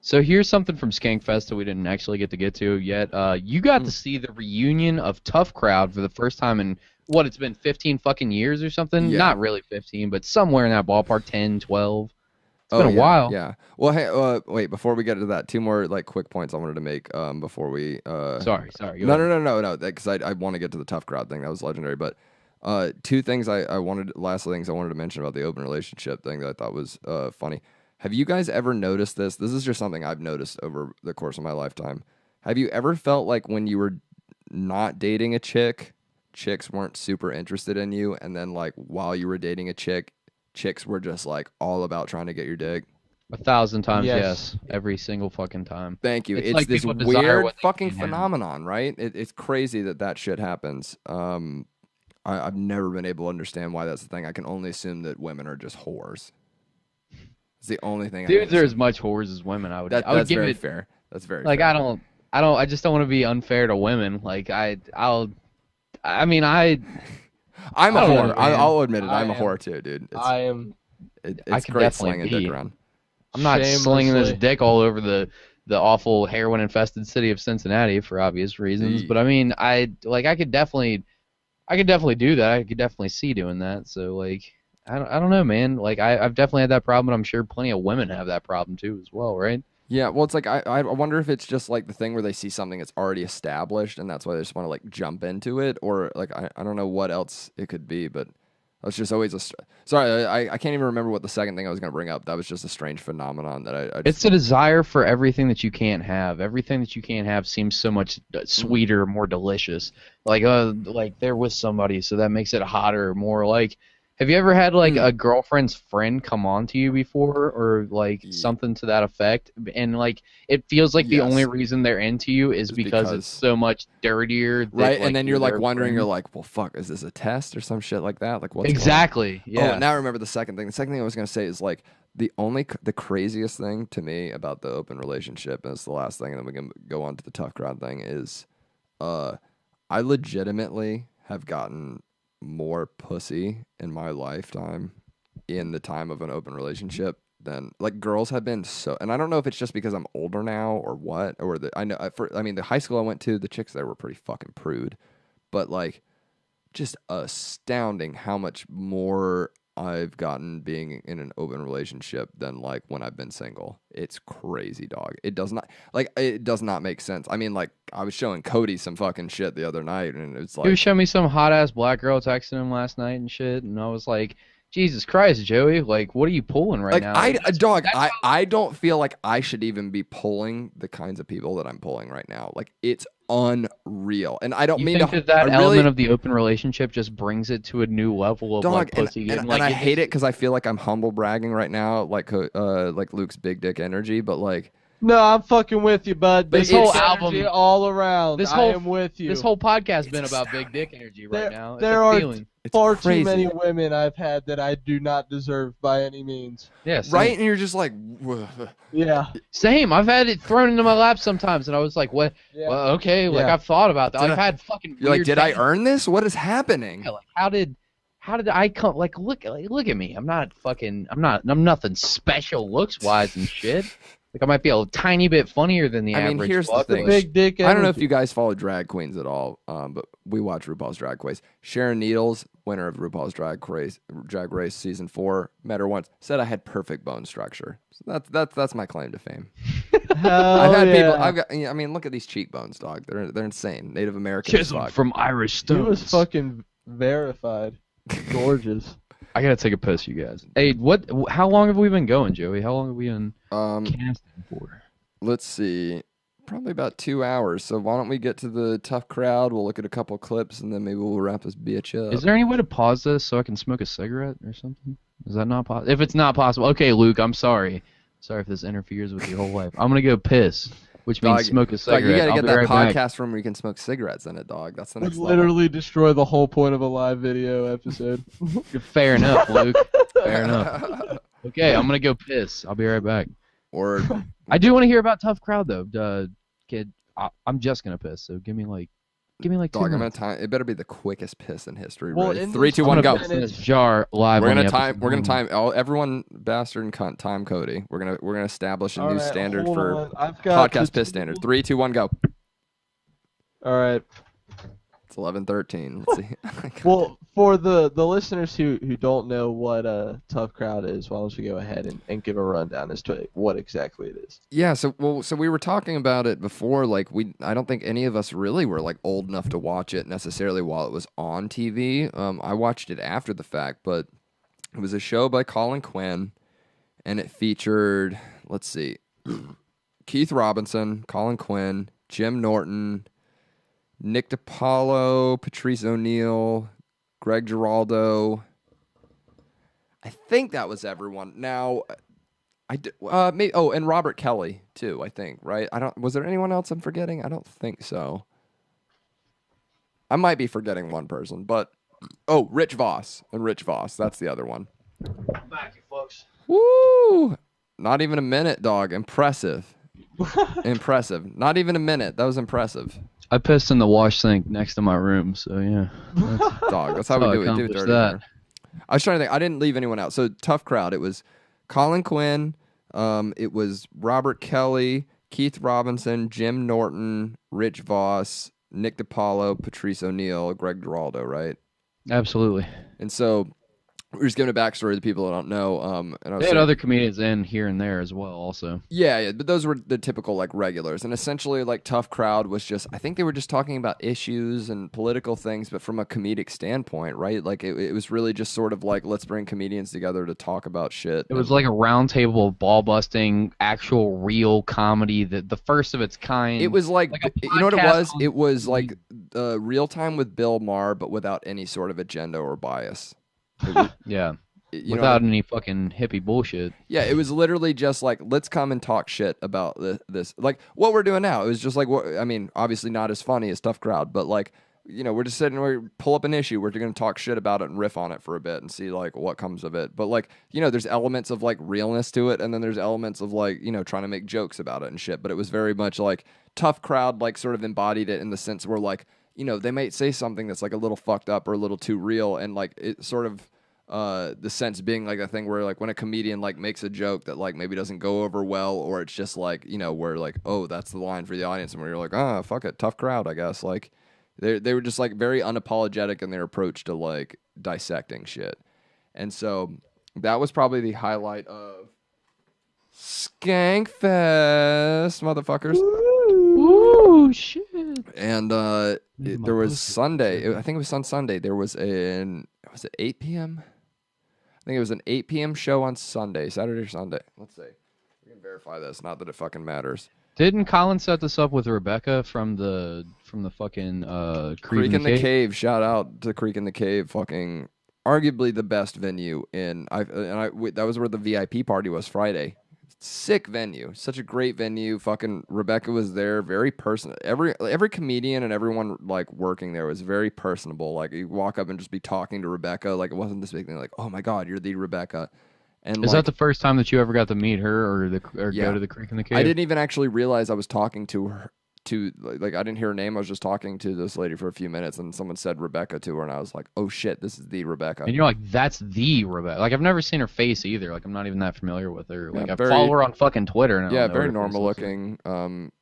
So here's something from Skankfest that we didn't actually get to yet. You got to see the reunion of Tough Crowd for the first time in it's been 15 fucking years or something? Yeah. Not really 15, but somewhere in that ballpark, 10, 12. It's been a while. Yeah. Well, hey, wait, before we get to that, two more quick points I wanted to make before we Sorry. No, because I want to get to the Tough Crowd thing. That was legendary, but two things last things I wanted to mention about the open relationship thing that I thought was funny. Have you guys ever noticed this? This is just something I've noticed over the course of my lifetime. Have you ever felt like when you were not dating a chick, chicks weren't super interested in you, and then like while you were dating a chick, chicks were just like all about trying to get your dick? 1,000 times, yes. Every single fucking time. Thank you. It's like this weird fucking phenomenon, right? It's crazy that shit happens. I've never been able to understand why that's the thing. I can only assume that women are just whores. It's the only thing. Dudes are as much whores as women. I would give very it fair. That's very like fair. I just don't want to be unfair to women. Like I'm a whore. I'll admit it. I'm a whore too, dude. It's great slinging dick around. I'm not slinging this dick all over the awful heroin infested city of Cincinnati for obvious reasons. But I mean, I could definitely do that. I could definitely see doing that. So like, I don't know, man. Like I've definitely had that problem, and I'm sure plenty of women have that problem too as well, right? Yeah, well, it's like I wonder if it's just like the thing where they see something that's already established, and that's why they just want to like jump into it, or like I don't know what else it could be, but that's just always sorry. I can't even remember what the second thing I was going to bring up. That was just a strange phenomenon that I just... It's a desire for everything that you can't have. Everything that you can't have seems so much sweeter, more delicious. Like they're with somebody, so that makes it hotter, more like. Have you ever had like a girlfriend's friend come on to you before, or like something to that effect, and like it feels like the only reason they're into you is because it's so much dirtier, right? And then you're like wondering, you're like, well, fuck, is this a test or some shit like that? Like what's exactly? Yeah. Oh, now I remember the second thing. The second thing I was gonna say is like the craziest thing to me about the open relationship, and it's the last thing, and then we can go on to the Tough Crowd thing. Is I legitimately have gotten more pussy in my lifetime in the time of an open relationship than like girls have been. So, and I don't know if it's just because I'm older now or what, or I mean the high school I went to, the chicks there were pretty fucking prude, but like just astounding how much more I've gotten being in an open relationship than like when I've been single. It's crazy, dog. It does not make sense. I mean, like I was showing Cody some fucking shit the other night, and it's like he was showing me some hot ass black girl texting him last night and shit, and I was like, Jesus Christ, Joey, like what are you pulling right now? I don't feel like I should even be pulling the kinds of people that I'm pulling right now. Like it's unreal, and I don't mean that element of the open relationship just brings it to a new level of like pussy, and I hate it because I feel like I'm humble bragging right now, like Luke's big dick energy, but like. No, I'm fucking with you, bud. This whole album, all around. I am with you. This whole podcast has been about big dick energy right now. There are far too many women I've had that I do not deserve by any means. Yes, right. And you're just like, yeah, same. I've had it thrown into my lap sometimes, and I was like, what? Yeah. Well, okay, like I've thought about that. I've had fucking. You're like, did I earn this? What is happening? Yeah, like, how did I come? Like, look at me. I'm nothing special looks wise and shit. Like I might be a tiny bit funnier than the I mean, average. here's the fuck, thing. but- Big dick. I don't know if energy. you guys follow drag queens at all, but we watch RuPaul's Drag Race. Sharon Needles, winner of RuPaul's Drag Race season 4, met her once. Said I had perfect bone structure. So that's my claim to fame. Hell I've had yeah. people. I mean, look at these cheekbones, dog. They're insane. Native American as Chiseled fuck. from Irish He stones. was fucking verified. Gorgeous. I gotta take a piss, you guys. Hey, how long have we been going, Joey? How long have we been casting for? Let's see. Probably about 2 hours. So why don't we get to the tough crowd? We'll look at a couple clips and then maybe we'll wrap this bitch up. Is there any way to pause this so I can smoke a cigarette or something? Is that not possible? If it's not possible, okay, Luke, I'm sorry. Sorry if this interferes with your whole life. I'm gonna go piss, which means Dog, smoke a Dog, cigarette. you gotta I'll get be that right back. podcast room where you can smoke cigarettes in it, dog. That's the Would next level. literally destroy the whole point of a live video episode. Fair enough, Luke. Fair enough. Okay, I'm gonna go piss. I'll be right back. Or I do want to hear about tough crowd though, kid. I'm just gonna piss. So give me like 2 dog, I'm gonna minutes. time. It better be the quickest piss in history. Well, Ready? in 3, this 2, I'm 1, gonna go. piss in this jar live. We're on gonna the time. episode. We're gonna time. Everyone, bastard and cunt, time Cody. We're gonna establish a new Alright, standard hold for on. I've got podcast the piss standard. 3, 2, 1, go. All right. It's 11:13. Let's see. Well, for the listeners who don't know what a tough crowd is, why don't you go ahead and give a rundown as to what exactly it is? Yeah, so we were talking about it before. Like I don't think any of us really were like old enough to watch it necessarily while it was on TV. I watched it after the fact, but it was a show by Colin Quinn, and it featured, let's see, Keith Robinson, Colin Quinn, Jim Norton, Nick DiPaolo, Patrice O'Neill, Greg Giraldo. I think that was everyone. Now, maybe. Oh, and Robert Kelly too. I think, right? Was there anyone else I'm forgetting? I don't think so. I might be forgetting one person, but Rich Voss and Rich Voss. That's the other one. I'm back, you folks. Woo! Not even a minute, dog. Impressive. Impressive. Not even a minute. That was impressive. I pissed in the wash sink next to my room, so yeah. Dog. That's how That's how we I do it. Do it accomplished dirty that. here. I was trying to think. I didn't leave anyone out. So tough crowd. It was Colin Quinn. It was Robert Kelly, Keith Robinson, Jim Norton, Rich Voss, Nick DiPaolo, Patrice O'Neill, Greg Giraldo, right? Absolutely. And so we're just giving a backstory to people that don't know. And I was They had saying- other comedians in here and there as well, also. Yeah, but those were the typical like regulars, and essentially like tough crowd was just, I think they were just talking about issues and political things, but from a comedic standpoint, right? Like it was really just sort of like, let's bring comedians together to talk about shit. It was like a round table of ball busting, actual real comedy, the first of its kind. It was like a you know what it podcast was? on It was like real time with Bill Maher, but without any sort of agenda or bias. yeah. You know Without any fucking hippie bullshit. Yeah, it was literally just like, let's come and talk shit about this. Like what we're doing now. It was just like, I mean, obviously not as funny as Tough Crowd, but like, you know, we're just sitting, we pull up an issue, we're going to talk shit about it and riff on it for a bit and see like what comes of it. But like, you know, there's elements of like realness to it, and then there's elements of like, you know, trying to make jokes about it and shit. But it was very much like Tough Crowd, like sort of embodied it in the sense where like, you know, they might say something that's like a little fucked up or a little too real, and like it sort of the sense being like a thing where like when a comedian like makes a joke that like maybe doesn't go over well, or it's just like, you know, where like, oh, that's the line for the audience, and where you're like, oh, fuck it, tough crowd, I guess. Like they were just like very unapologetic in their approach to like dissecting shit. And so that was probably the highlight of Skankfest, motherfuckers. Ooh, shit. And there was Sunday. I think it was on Sunday. There was was it 8 p.m.? I think it was an 8 p.m. show on Sunday, Saturday or Sunday. Let's see. We can verify this. Not that it fucking matters. Didn't Colin set this up with Rebecca from the fucking Creek in the Cave. Shout out to Creek in the Cave. Fucking arguably the best venue in. That was where the VIP party was Friday. Sick venue, such a great venue. Fucking Rebecca was there, very personal. Every comedian and everyone like working there was very personable. Like you walk up and just be talking to Rebecca, like it wasn't this big thing. Like, oh my god, you're the Rebecca. And Is like, that the first time that you ever got to meet her or Yeah. go to the Creek in the Cave? I didn't even actually realize I was talking to to like I didn't hear her name. I was just talking to this lady for a few minutes, and someone said Rebecca to her, and I was like, oh shit, this is the Rebecca. And you're like, that's the Rebecca. Like I've never seen her face either. Like I'm not even that familiar with her. Like Yeah, I follow her on fucking Twitter. And I yeah, don't know very her face normal also. looking.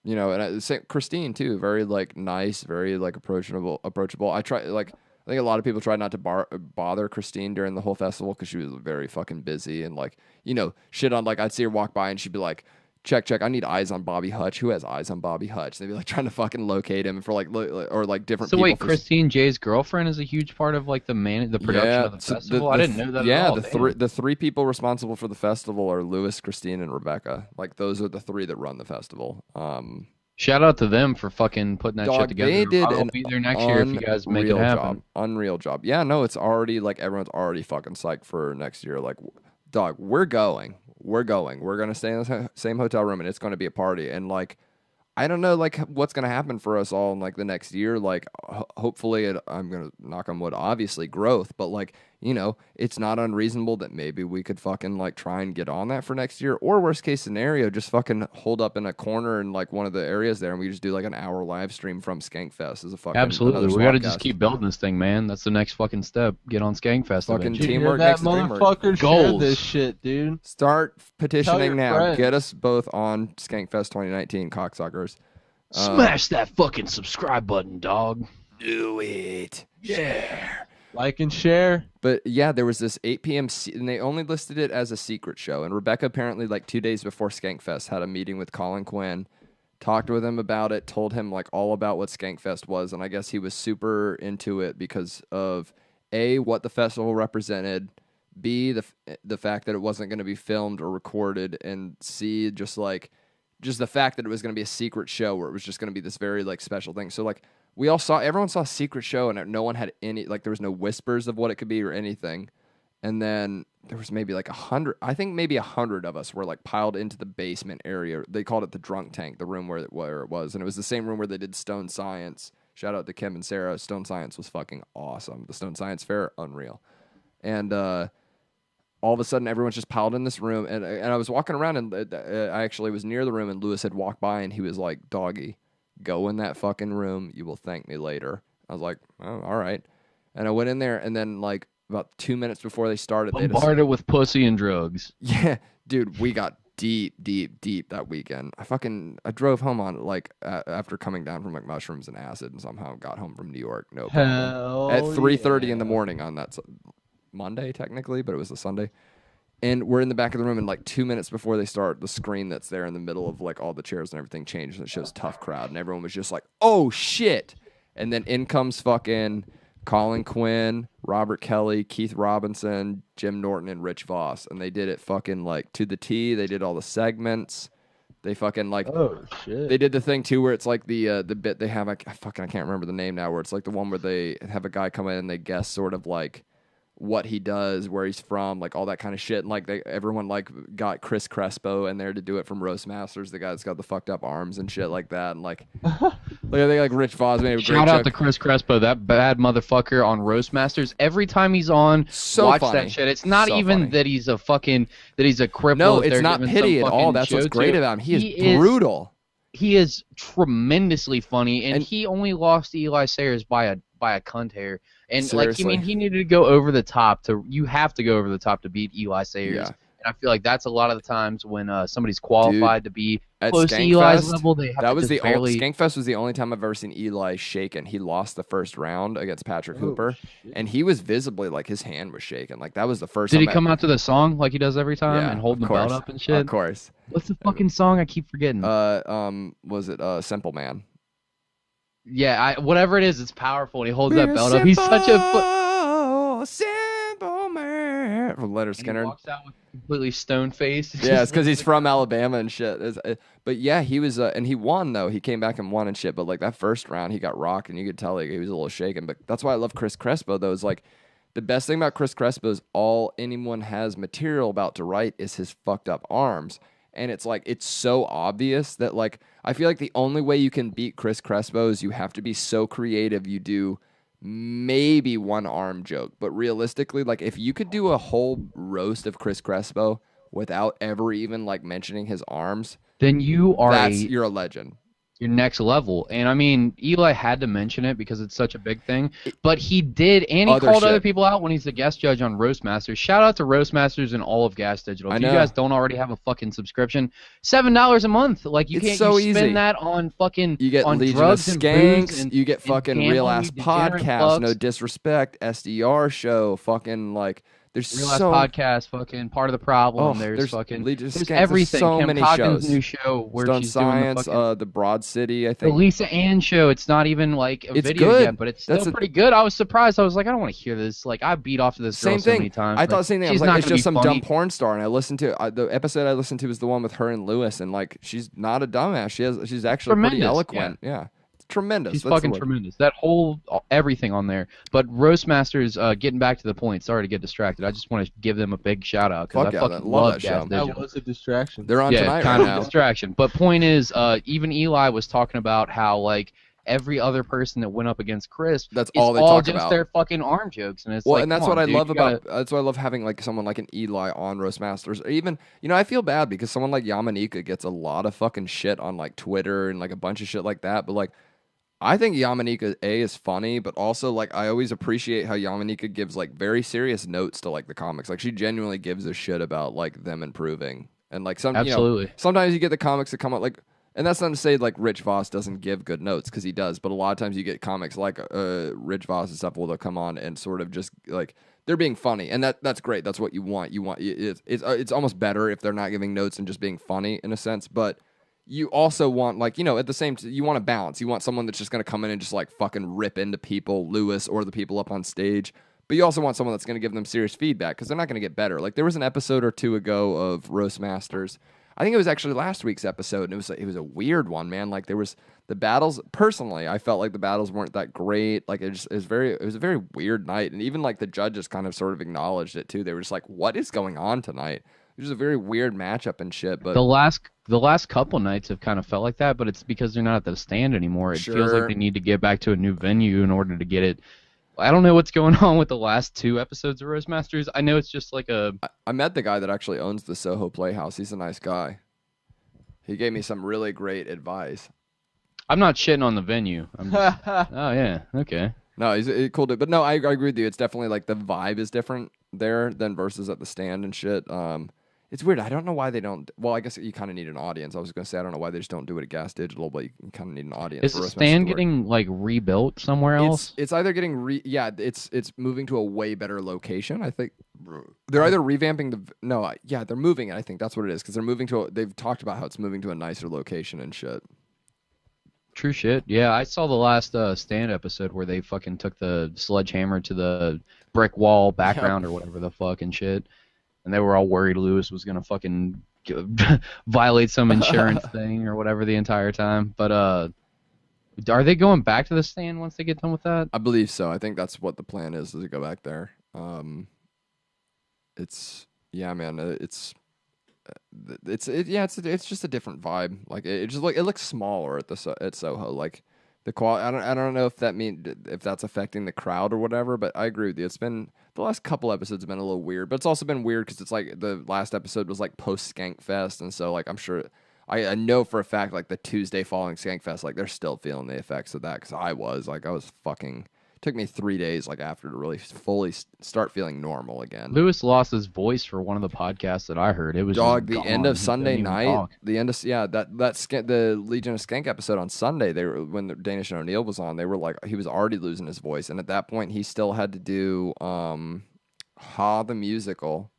You know, and Christine too, very like nice, very like approachable. I think a lot of people tried not to bother Christine during the whole festival because she was very fucking busy and like, you know, shit on like I'd see her walk by and she'd be like, check, I need eyes on Bobby Hutch. Who has eyes on Bobby Hutch? They'd be like trying to fucking locate him for like or like different So people. wait, Christine Jay's girlfriend is a huge part of like the production of the festival. I didn't know that. Yeah, at all. the three people responsible for the festival are Lewis, Christine, and Rebecca. Like those are the three that run the festival. Shout out to them for fucking putting that Dog, shit together. they did I'll an be there next year if you guys make it happen. Unreal job. Yeah, no, it's already like everyone's already fucking psyched for next year. Like, dog, we're going. We're gonna stay in the same hotel room, and it's gonna be a party. And like, I don't know, like what's gonna happen for us all in like the next year. Like, hopefully, I'm gonna knock on wood, obviously growth, but like, you know, it's not unreasonable that maybe we could fucking like try and get on that for next year, or worst case scenario, just fucking hold up in a corner in like one of the areas there, and we just do like an hour live stream from Skankfest as a fucking Absolutely, we gotta just Swapcast. keep building this thing, man. That's the next fucking step. Get on Skankfest. Fucking eventually. teamwork that makes the dream work. motherfucker share Goals. this shit, dude. Start Tell petitioning your now. friends. Get us both on Skankfest 2019, cocksuckers. Smash that fucking subscribe button, dog. Do it. Yeah. Like and share. But yeah, there was this 8 p.m. And they only listed it as a secret show. And Rebecca apparently, like 2 days before Skankfest, had a meeting with Colin Quinn, talked with him about it, told him like all about what Skankfest was, and I guess he was super into it because of A, what the festival represented, B, the fact that it wasn't going to be filmed or recorded, and C, just the fact that it was going to be a secret show where it was just going to be this very like special thing. So like everyone saw a secret show, and no one had any, like there was no whispers of what it could be or anything. And then there was maybe like 100, I think maybe 100 of us were like piled into the basement area. They called it the drunk tank, the room where it was. And it was the same room where they did Stone Science. Shout out to Kim and Sarah. Stone Science was fucking awesome. The Stone Science Fair, unreal. And all of a sudden, everyone's just piled in this room. And I was walking around, and I actually was near the room, and Lewis had walked by, and he was like, doggy, go in that fucking room. You will thank me later. I was like, oh, all right. And I went in there, and then like about 2 minutes before they started, Bombarded with pussy and drugs. yeah, dude, we got deep that weekend. I drove home on like after coming down from like mushrooms and acid, and somehow got home from New York. No problem. Hell At 3:30 in yeah. the morning on that Monday technically, but it was a Sunday. And we're in the back of the room, and like 2 minutes before they start, the screen that's there in the middle of like all the chairs and everything changed, and it shows Tough Crowd, and everyone was just like, "Oh shit!" And then in comes fucking Colin Quinn, Robert Kelly, Keith Robinson, Jim Norton, and Rich Voss, and they did it fucking like to the T. They did all the segments. They fucking like Oh shit. they did the thing too where it's like the bit they have. I can't remember the name now. Where it's like the one where they have a guy come in and they guess sort of like what he does, where he's from, like all that kind of shit. And like everyone like got Chris Crespo in there to do it from Roast Masters, the guy that's got the fucked up arms and shit like that. And like, I think like Rich Voss made a great Shout out joke. to Chris Crespo, that bad motherfucker on Roast Masters. Every time he's on, So watch funny. that shit. It's not So even funny. that he's a cripple. No, that it's they're not giving pity some at all. fucking That's what's show great to. about him. He is brutal. He is tremendously funny, and And- he only lost to Eli Sayers by a cunt hair. And Seriously. he needed to go over the top you have to go over the top to beat Eli Sayers. Yeah. And I feel like that's a lot of the times when somebody's qualified to be At close to Eli's Skankfest, level, they have that to was just the barely. Skankfest was the only time I've ever seen Eli shaken. He lost the first round against Patrick Oh, Hooper, shit. and he was visibly like his hand was shaking. Like that was the first. Did he time come out to the song like he does every time Yeah, and hold of the course. belt up and shit? Of course. What's the fucking song? I keep forgetting. Was it Simple Man? Yeah, whatever it is, it's powerful. And he holds that belt up. He's such a. Simple Man from Leonard And he Skinner. walks out with a completely stone face. Yeah, it's because he's from Alabama and shit. But yeah, he was, and he won though. He came back and won and shit. But like that first round, he got rocked, and you could tell like he was a little shaken. But that's why I love Chris Crespo though. Is like the best thing about Chris Crespo is all anyone has material about to write is his fucked up arms. And it's like, it's so obvious that like, I feel like the only way you can beat Chris Crespo is you have to be so creative. You do maybe one arm joke, but realistically, like if you could do a whole roast of Chris Crespo without ever even like mentioning his arms, Then you are you're a legend. your next level. And I mean, Eli had to mention it because it's such a big thing, but he did, and he Other called shit. other people out when he's the guest judge on Roastmasters. Shout out to Roastmasters and all of Gas Digital. I If you know. guys don't already have a fucking subscription, $7 a month. Like you It's can't so you spend easy. that on fucking You get on Legion of drugs and booze Skanks. and You get and fucking gambling, Real Ass you degenerate Podcast. No fucks. disrespect. SDR show. Fucking like. There's Real Ass so Podcast, fucking Part of the Problem. Oh, there's fucking Legion of there's Skanks. There's everything. so Kim many Cockin's shows. new show where Stone she's Science. doing the fucking The Broad City. I the think. Lisa Ann show. It's not even like a It's video good. yet, but it's still That's a- pretty good. I was surprised. I was like, I don't want to hear this. Like, I beat off to this girl Same so thing. many times. I thought the same thing. I was she's like, not it's gonna just be some funny. dumb porn star. And I listened to the episode I listened to was the one with her and Lewis, and like she's not a dumbass. She's actually pretty Tremendous, eloquent. Yeah. It's tremendous. She's That's the fucking word. tremendous. That whole everything on there. But Roastmasters, getting back to the point. Sorry to get distracted. I just want to give them a big shout out because Fuck I yeah, fucking love love that Gas show. Digital. That was a distraction. They're on Yeah, tonight kind right of a now. distraction. But point is, even Eli was talking about how like every other person that went up against Chris, That's is all they talk just about. their fucking arm jokes, and it's Well, like, and that's come what on, I dude, love you gotta- about. That's why I love having like someone like an Eli on Roastmasters. Or even, I feel bad because someone like Yamanika gets a lot of fucking shit on like Twitter and like a bunch of shit like that. But like, I think Yamanika is funny, but also like I always appreciate how Yamanika gives like very serious notes to like the comics. Like she genuinely gives a shit about like them improving. And like Absolutely. sometimes you get the comics that come out like, and that's not to say like Rich Voss doesn't give good notes because he does, but a lot of times you get comics like Rich Voss and stuff will come on and sort of just like they're being funny, and that's great. That's what you want. It's almost better if they're not giving notes and just being funny in a sense, but you also want like at the same you want a balance. You want someone that's just gonna come in and just like fucking rip into people, Lewis or the people up on stage. But you also want someone that's going to give them serious feedback because they're not going to get better. Like there was an episode or two ago of Roastmasters. I think it was actually last week's episode, and it was a weird one, man. Like there was the battles. Personally, I felt like the battles weren't that great. Like it was a very weird night, and even like the judges kind of sort of acknowledged it too. They were just like, "What is going on tonight?" It was a very weird matchup and shit. But the last couple nights have kind of felt like that, but it's because they're not at the stand anymore. It feels Sure. like they need to get back to a new venue in order to get it. I don't know what's going on with the last two episodes of Roastmasters. I know it's just like I met the guy that actually owns the Soho Playhouse. He's a nice guy. He gave me some really great advice. I'm not shitting on the venue. I'm just, oh yeah, okay. No, he's a cool dude. But no, I agree with you. It's definitely like the vibe is different there than versus at the stand and shit. It's weird. I don't know why they don't. Well, I guess you kind of need an audience. I was going to say I don't know why they just don't do it at Gas Digital, but you kind of need an audience. Is for the Roastmasters stand to work. getting like rebuilt somewhere else? It's either getting it's moving to a way better location. I think they're either revamping they're moving it. I think that's what it is because they're moving to. They've talked about how it's moving to a nicer location and shit. True shit. Yeah, I saw the last stand episode where they fucking took the sledgehammer to the brick wall background or whatever the fucking shit. And they were all worried Lewis was gonna fucking violate some insurance thing or whatever the entire time. But are they going back to the stand once they get done with that? I believe so. I think that's what the plan is to go back there. It's just a different vibe. Like it looks smaller at Soho. Like the quality. I don't know if that's affecting the crowd or whatever. But I agree with you. It's been the last couple episodes have been a little weird. But it's also been weird because it's like the last episode was like post Skank Fest, and so like I'm sure. I know for a fact like the Tuesday following Skankfest, like they're still feeling the effects of that because I was fucking. It took me 3 days like after to really fully start feeling normal again. Lewis lost his voice for one of the podcasts that I heard. It was Dog, just the end gone. of He Sunday couldn't even night, talk. the Legion of Skank episode on Sunday, when the Danish and O'Neill was on, they were like he was already losing his voice, and at that point he still had to do Ha the musical.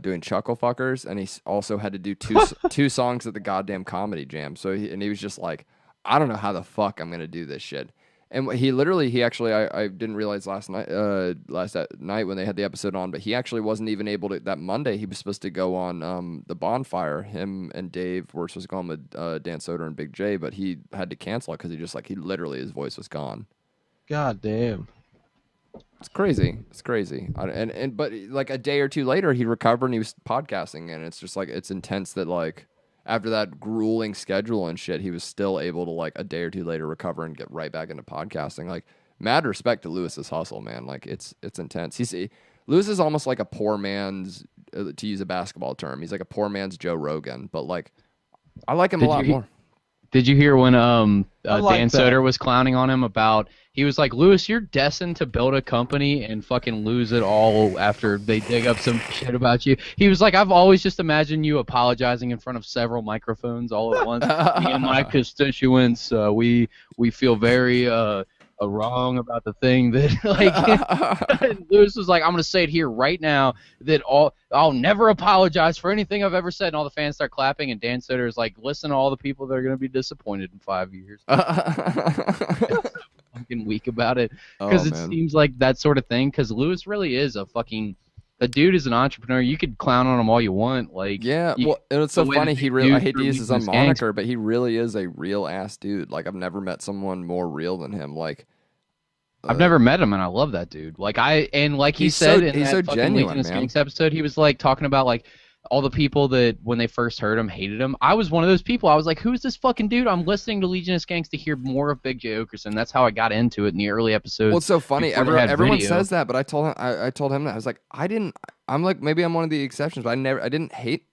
Doing Chuckle Fuckers, and he also had to do two songs at the goddamn Comedy Jam. So he was just like, I don't know how the fuck I'm gonna do this shit. And I didn't realize last night when they had the episode on, but he actually wasn't even able to. That Monday he was supposed to go on the Bonfire. Him and Dave were supposed to go on with Dan Soder and Big J, but he had to cancel it because his voice was gone. God damn. It's crazy. But like a day or two later, he recovered and he was podcasting, and it's just like it's intense that like after that grueling schedule and shit, he was still able to like a day or two later recover and get right back into podcasting. Like mad respect to Lewis's hustle, man. Like it's intense. Lewis is almost like a poor man's, to use a basketball term. He's like a poor man's Joe Rogan, but like I like him a lot more. Did you hear when like Dan that. Soder was clowning on him about? He was like, Lewis, you're destined to build a company and fucking lose it all after they dig up some shit about you. He was like, I've always just imagined you apologizing in front of several microphones all at once. Me and my constituents, we feel very wrong about the thing that like. And Lewis was like, I'm gonna say it here right now that I'll never apologize for anything I've ever said. And all the fans start clapping, and Dan Soder is like, listen to all the people that are gonna be disappointed in 5 years. Fucking weak about it because it seems like that sort of thing. Because Lewis really is the dude is an entrepreneur. You could clown on him all you want, like Yeah, well, and it's so funny. I hate to use his own moniker, but he really is a real ass dude. Like I've never met someone more real than him. Like I've never met him, and I love that dude. Like he said in he's that so fucking genuine, Legion of man. Skanks episode, he was like talking about like all the people that when they first heard him hated him. I was one of those people. I was like, who's this fucking dude? I'm listening to Legion of Skanks to hear more of Big J Okerson. That's how I got into it in the early episodes. Well, it's so funny. before they had Everyone video. says that, but I told him that I was like, I'm like, maybe I'm one of the exceptions, but I didn't hate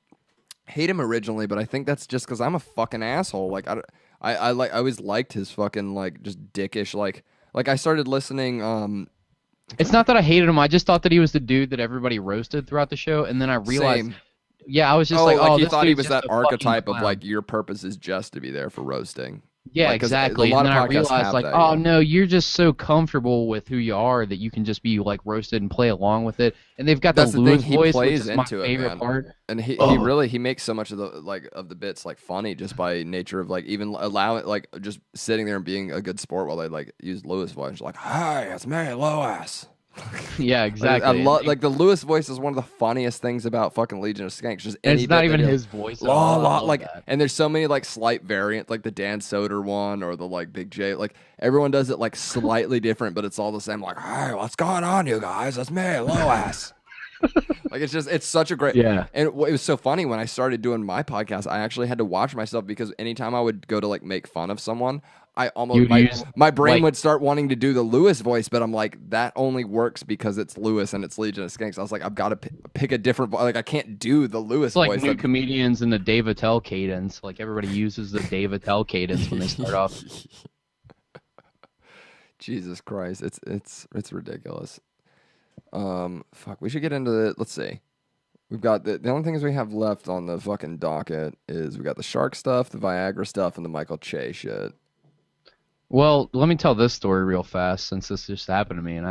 him originally, but I think that's just because I'm a fucking asshole. Like I always liked his fucking like just dickish like I started listening. It's not that I hated him. I just thought that he was the dude that everybody roasted throughout the show, and then I realized. Same. Yeah, I was just like, you this thought he dude's was just that a fucking archetype of clown. like your purpose is just to be there for roasting. Yeah, Like, 'cause exactly. a lot And then of I podcasts realized, have like, that, oh yeah. no, you're just so comfortable with who you are that you can just be like roasted and play along with it. And they've got That's the the Lewis thing, he voice, plays which is my into it, favorite man. part. And he makes so much of the bits like funny just by nature of like even allowing like just sitting there and being a good sport while they like use Lewis voice like, hey, it's me, Lewis. Yeah, exactly. I love like the Lewis voice is one of the funniest things about fucking Legion of Skanks. Just And any it's not bit even they do. his voice. at La, all. I la, love like, that. and there's so many like slight variants, like the Dan Soder one or the like Big J. Like everyone does it like slightly different, but it's all the same. Like, hey, what's going on, you guys? It's me, Lewis. Like it's such a great. Yeah. And it was so funny when I started doing my podcast. I actually had to watch myself because anytime I would go to like make fun of someone, I almost You'd use, my brain like- would start wanting to do the Lewis voice, but I'm like, that only works because it's Lewis and it's Legion of Skanks. I was like, I've got to pick a different like I can't do the Lewis It's like voice. new comedians in the Dave Attell cadence. Like everybody uses the Dave Attell cadence when they start off. Jesus Christ, it's ridiculous. Fuck, we should get into it. Let's see. We've got the only things we have left on the fucking docket is we got the shark stuff, the Viagra stuff, and the Michael Che shit. Well, let me tell this story real fast since this just happened to me, and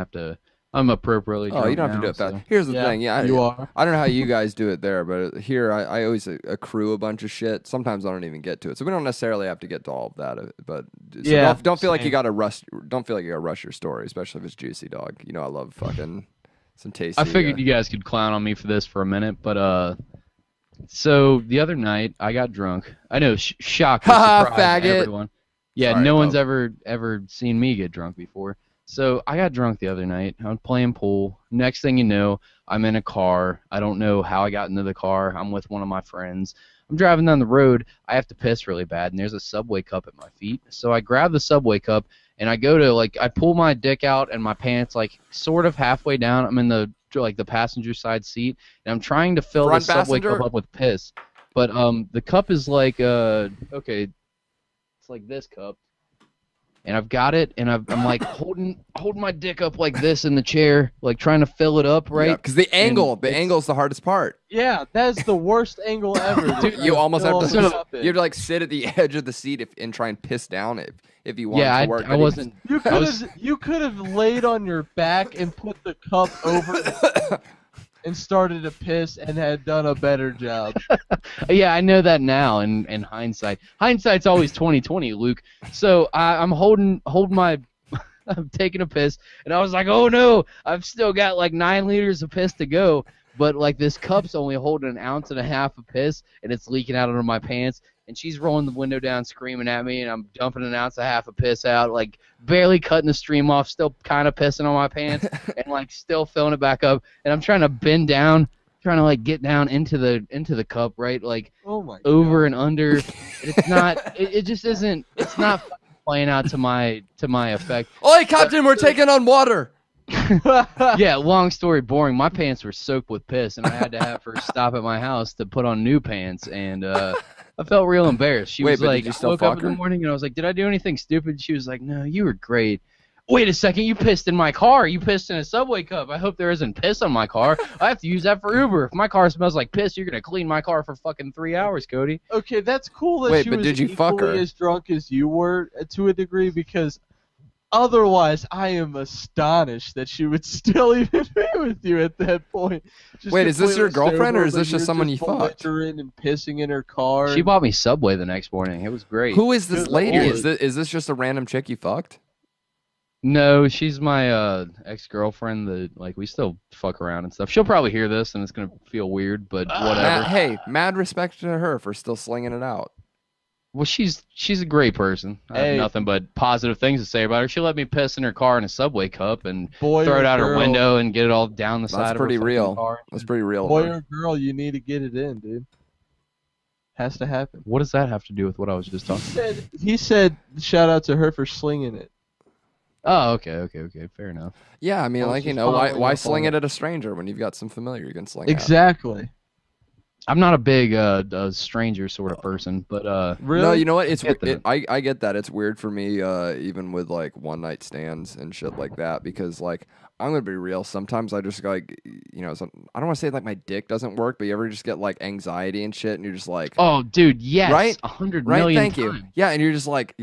I'm appropriately. Oh, you don't have to do it fast. Here's the thing. Yeah, you are. I don't know how you guys do it there, but here I always accrue a bunch of shit. Sometimes I don't even get to it, so we don't necessarily have to get to all of that. But so Yeah, don't feel like same. you got to rush. Don't feel like you got to rush your story, especially if it's juicy, dog. You know I love fucking some tasty. I figured you guys could clown on me for this for a minute, but so the other night I got drunk. I know, shock, Ha, surprise, faggot. everyone. Yeah, Sorry, no one's Bob. ever seen me get drunk before. So I got drunk the other night. I was playing pool. Next thing you know, I'm in a car. I don't know how I got into the car. I'm with one of my friends. I'm driving down the road. I have to piss really bad, and there's a Subway cup at my feet. So I grab the Subway cup, and I go to, I pull my dick out and my pants, sort of halfway down. I'm in the passenger side seat, and I'm trying to fill Front the Subway passenger? cup up with piss. But the cup is okay, it's like this cup. And I've got it, and I'm holding my dick up like this in the chair, trying to fill it up, right? Because the angle's the hardest part. Yeah, that's the worst angle ever. Dude, you almost have to. You You have to like sit at the edge of the seat and try and piss down if you want Yeah, to work. I wasn't. You could have laid on your back and put the cup over and started to piss and had done a better job. Yeah, I know that now. In hindsight, hindsight's always 20/20, Luke. So I'm holding my. I'm taking a piss, and I was like, oh no, I've still got 9 liters of piss to go. But this cup's only holding 1.5 ounces of piss, and it's leaking out under my pants. And she's rolling the window down, screaming at me, and I'm dumping 1.5 ounces of piss out, barely cutting the stream off, still kind of pissing on my pants, and still filling it back up. And I'm trying to bend down, trying to get down into the cup, right? Oh my Over and under. And it's not. It just isn't. It's not playing out to my effect. Oi, Captain, we're taking on water. Yeah, long story boring. My pants were soaked with piss, and I had to have her stop at my house to put on new pants. And I felt real embarrassed. She Wait, was but did like, you I still woke up fuck in the her? morning and I was like, did I do anything stupid? She was like, no, you were great. Wait a second, you pissed in my car. You pissed in a Subway cup. I hope there isn't piss on my car. I have to use that for Uber. If my car smells like piss, you're gonna clean my car for fucking 3 hours, Cody. Okay, that's cool that Wait, she but was did you fuck equally her? as drunk as you were to a degree, because otherwise I am astonished that she would still even be with you at that point. Just Wait, is this your completely girlfriend, or sober, is this but just you're someone you fucked? belligerent and pissing in her car. She bought me Subway the next morning. It was great. Who is this Good lady? lord. Is this just a random chick you fucked? No, she's my ex-girlfriend that, like, we still fuck around and stuff. She'll probably hear this and it's gonna feel weird, but whatever. Hey, mad respect to her for still slinging it out. Well, she's a great person. I Hey. have nothing but positive things to say about her. She let me piss in her car in a Subway cup and Boy throw or it out her girl. window and get it all down the That's side pretty of her real. fucking car. That's pretty real. Boy man. or girl, you need to get it in, dude. Has to happen. What does that have to do with what I was just talking about? He said shout out to her for slinging it. Oh, okay, fair enough. Yeah, I mean, I was like, you just know, following why up sling on it at a stranger when you've got some familiar you can sling at? Exactly. I'm not a big stranger sort of person, but Really? No, you know what? It's get that. I get that. It's weird for me, even with like one night stands and shit like that, because like I'm gonna be real. Sometimes I just like, you know, I don't want to say like my dick doesn't work, but you ever just get like anxiety and shit, and you're just like, oh, dude, yes, Right? 100 right, million thank you, times. yeah, and you're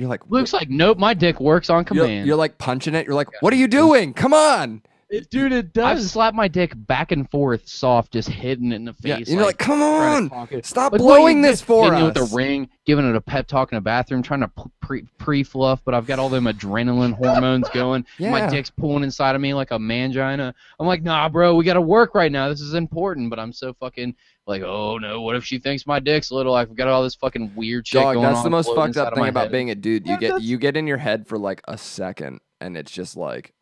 like, Looks like nope, my dick works on you're, command. you're like punching it. You're like, what are you doing? Come on. Dude, it I've does. slapped my dick back and forth, soft, just hitting it in the face. Yeah, and you're like, come trying to on, talk it. stop Like, what are blowing you this for hitting it us. with a ring, giving it a pep talk in a bathroom, trying to pre-fluff, but I've got all them adrenaline hormones going. Yeah. My dick's pulling inside of me like a mangina. I'm like, nah, bro, we got to work right now. This is important, but I'm so fucking like, oh no, what if she thinks my dick's little? I've got all this fucking weird shit Dog, going on. that's the most floating fucked up inside of thing my about head. being a dude. Yeah, that's- You get in your head for like a second, and it's just like,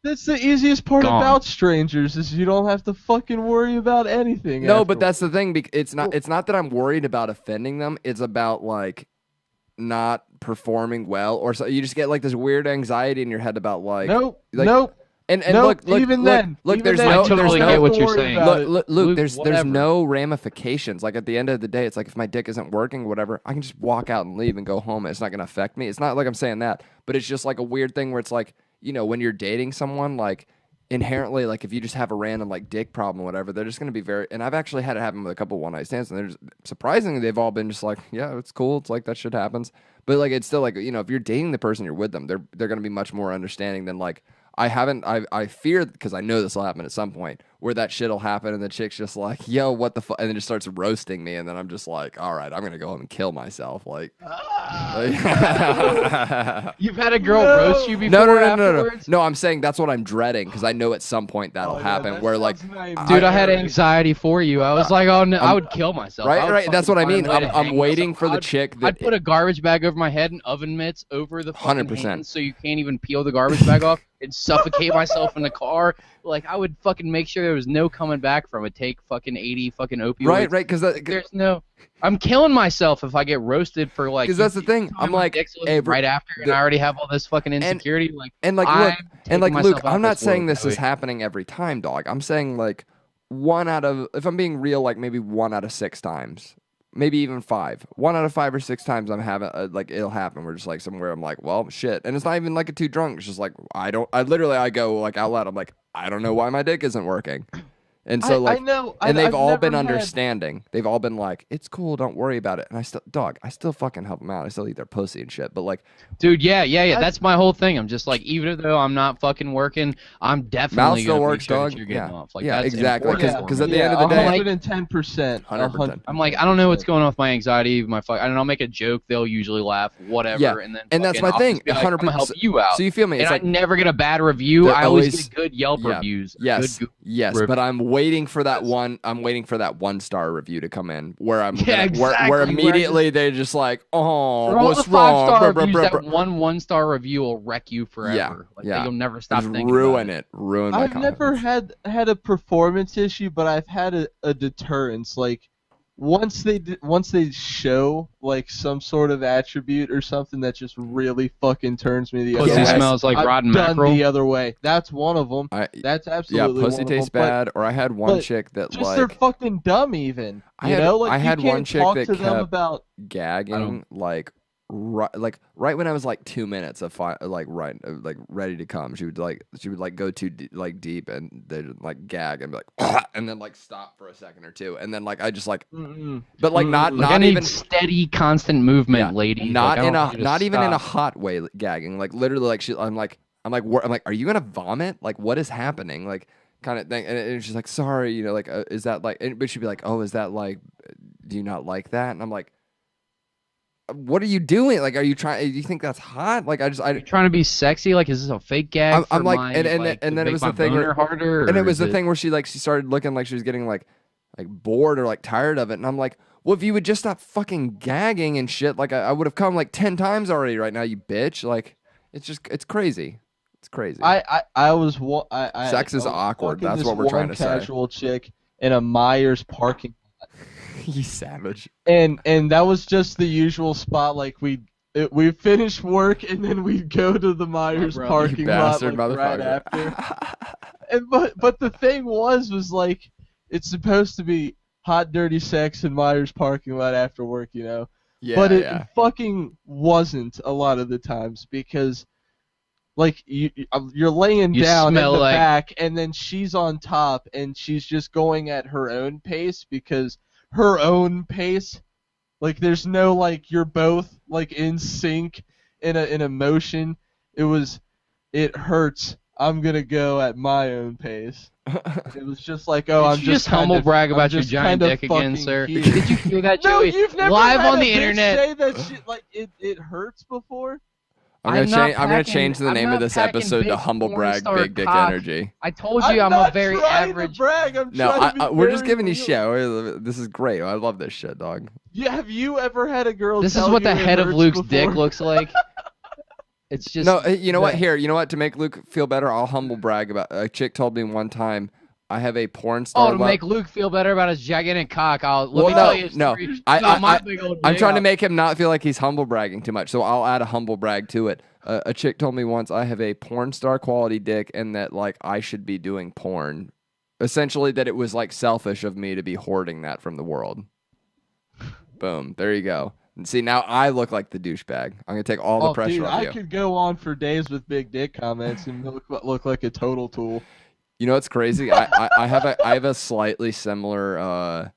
That's the easiest part Gone. about strangers is you don't have to fucking worry about anything. no, but afterwards. that's the thing. It's not that I'm worried about offending them. It's about like not performing well, or so you just get like this weird anxiety in your head about like nope, like- nope. And Nope, look, even then, look, even there's then, no, I totally there's get no, what you're worry saying. about Look, it. Luke, Luke, there's whatever. no ramifications. Like at the end of the day, it's like if my dick isn't working, whatever, I can just walk out and leave and go home. It's not gonna affect me. It's not like I'm saying that, but it's just like a weird thing where it's like, you know, when you're dating someone, like inherently, like if you just have a random like dick problem, or whatever, they're just gonna be very. And I've actually had it happen with a couple one night stands, and they're just, surprisingly they've all been just like, yeah, it's cool. It's like that shit happens, but like it's still like, you know, if you're dating the person you're with them, they're gonna be much more understanding than like. I fear, because I know this will happen at some point, where that shit'll happen and the chick's just like, yo, what the fuck, and then just starts roasting me, and then I'm just like, all right, I'm gonna go home and kill myself. Like, You've had a girl No. roast you before no. afterwards? No, I'm saying that's what I'm dreading, because I know at some point that'll Oh, yeah, happen, that where like, sounds nice. Dude, I had anxiety for you. I was like, oh no, I would kill myself. I would right, that's fucking what I find mean. a way to I'm hang waiting myself. for the I'd- chick that I'd put a garbage bag over my head and oven mitts over the fucking 100%. hands so you can't even peel the garbage bag off and suffocate myself in the car. Like, I would fucking make sure there was no coming back from it. Take fucking 80 fucking opioids. right, because There's no... I'm killing myself if I get roasted for like... 'Cause that's the thing. time I'm my like, dick's hey, living right after and I already have all this fucking and- insecurity. Like, and like I'm look, and like taking Luke, myself out I'm of not this saying world, this is Joey. happening every time, dog. I'm saying like one out of, if I'm being real, like maybe 1 out of 6 times, maybe even 5. 1 out of 5 or 6 times I'm having like it'll happen. We're just like somewhere I'm like, well, shit, and it's not even like a too drunk. It's just like I go like out loud. I'm like, I don't know why my dick isn't working, and so like. I know, And they've I've all been never had- understanding. They've all been like, "It's cool, don't worry about it." And I still fucking help them out. I still eat their pussy and shit. But like, Dude, yeah. That's my whole thing. I'm just like, even though I'm not fucking working, I'm definitely mouth still gonna works, make sure dog. that you're getting off. Like, Yeah, that's exactly. important Because for at me. the end of the day, 110%. 100%. I'm like, I don't know what's going on with my anxiety, I don't know, I'll make a joke, they'll usually laugh, whatever, Yeah, and then and that's fucking my I'll thing, just be like, I'm gonna help 100%. you out. So you feel me? And It's I like never get a bad review. They're I always always- get good Yelp yeah, reviews. yes, Good yes. review. But I'm waiting for that one. I'm waiting for that 1-star review to come in, where I'm Yeah, gonna, where exactly, immediately they're just like, oh, For all what's the wrong? 5-star Bruh, bruh, reviews, bruh, that bruh. 1-star review will wreck you forever. Yeah. You'll never stop Just thinking ruin about it. Ruin my I've never confidence. had a performance issue, but I've had a deterrence. Like, once they show like some sort of attribute or something that just really fucking turns me the other Pussy way. smells like I've rotten done mackerel. the other way. That's one of them. That's absolutely pussy one of tastes them. bad. Or I had one but chick that just they're like fucking dumb even. I You had- know, like I you had can't one chick talk that to them kept about. gagging like right when I was like 2 minutes of ready to come. She would go too deep and they'd like gag and be like and then like stop for a second or two and then like I just like but like not I need even steady, constant movement, lady. not like, in I a don't want you to not even in a stop. hot way gagging like literally like I'm like are you gonna vomit, like what is happening, like kind of thing. And she's like, sorry, you know, like is that like, but she'd be like, oh, is that like, do you not like that? And I'm like, what are you doing? Like, are you trying? Do you think that's hot? Like, You're trying to be sexy. Like, is this a fake gag? I'm for like, my, and like, then to it make was my the thing boner where, harder, and it or was is the thing where she started looking like she was getting like bored or like tired of it, and I'm like, well, if you would just stop fucking gagging and shit, like I would have come like 10 times already right now, you bitch. Like, it's crazy. It's crazy. Sex is awkward. That's what we're trying to say. Casual chick in a Myers parking lot. You savage. And that was just the usual spot. Like we finish work and then we'd go to the Myers brother. parking You lot bastard like, right motherfucker. after. And but the thing was like it's supposed to be hot dirty sex in Myers parking lot after work, you know. Yeah, but it yeah. fucking wasn't a lot of the times because like you're laying You down in smell the like- back and then she's on top and she's just going at her own pace because her own pace, like there's no like you're both like in sync in a motion. It hurts. I'm gonna go at my own pace. It was just like, oh, Did I'm you just humble kind of- brag I'm about your just giant kind of dick again, fucking sir? here. Did you hear that, No, Joey? you've never Live had on a the bitch internet. say that shit like it hurts before. I'm not gonna packing- change the I'm name of not this packing episode to big Humble porn Brag star Big Dick cock. Energy. I told you I'm not a very trying average. To brag. I'm No, trying to be we're just very giving you real. shit. This is great. I love this shit, dog. Yeah, have you ever had a girl? This is tell what you the it head of hurts Luke's before? dick looks like. It's just No, you know what? Here, you know what? To make Luke feel better, I'll humble brag about. A chick told me one time, I have a porn star. Oh, to make Luke feel better about his gigantic cock, let me no, tell you a no. story I- about my I- big old I'm dick. trying to make him not feel like he's humble bragging too much, so I'll add a humble brag to it. A chick told me once I have a porn star quality dick, and that like I should be doing porn. Essentially, that it was like selfish of me to be hoarding that from the world. Boom. There you go. And see, now I look like the douchebag. I'm gonna take all the pressure dude, off I you. could go on for days with big dick comments and look like a total tool. You know what's crazy? I have a slightly similar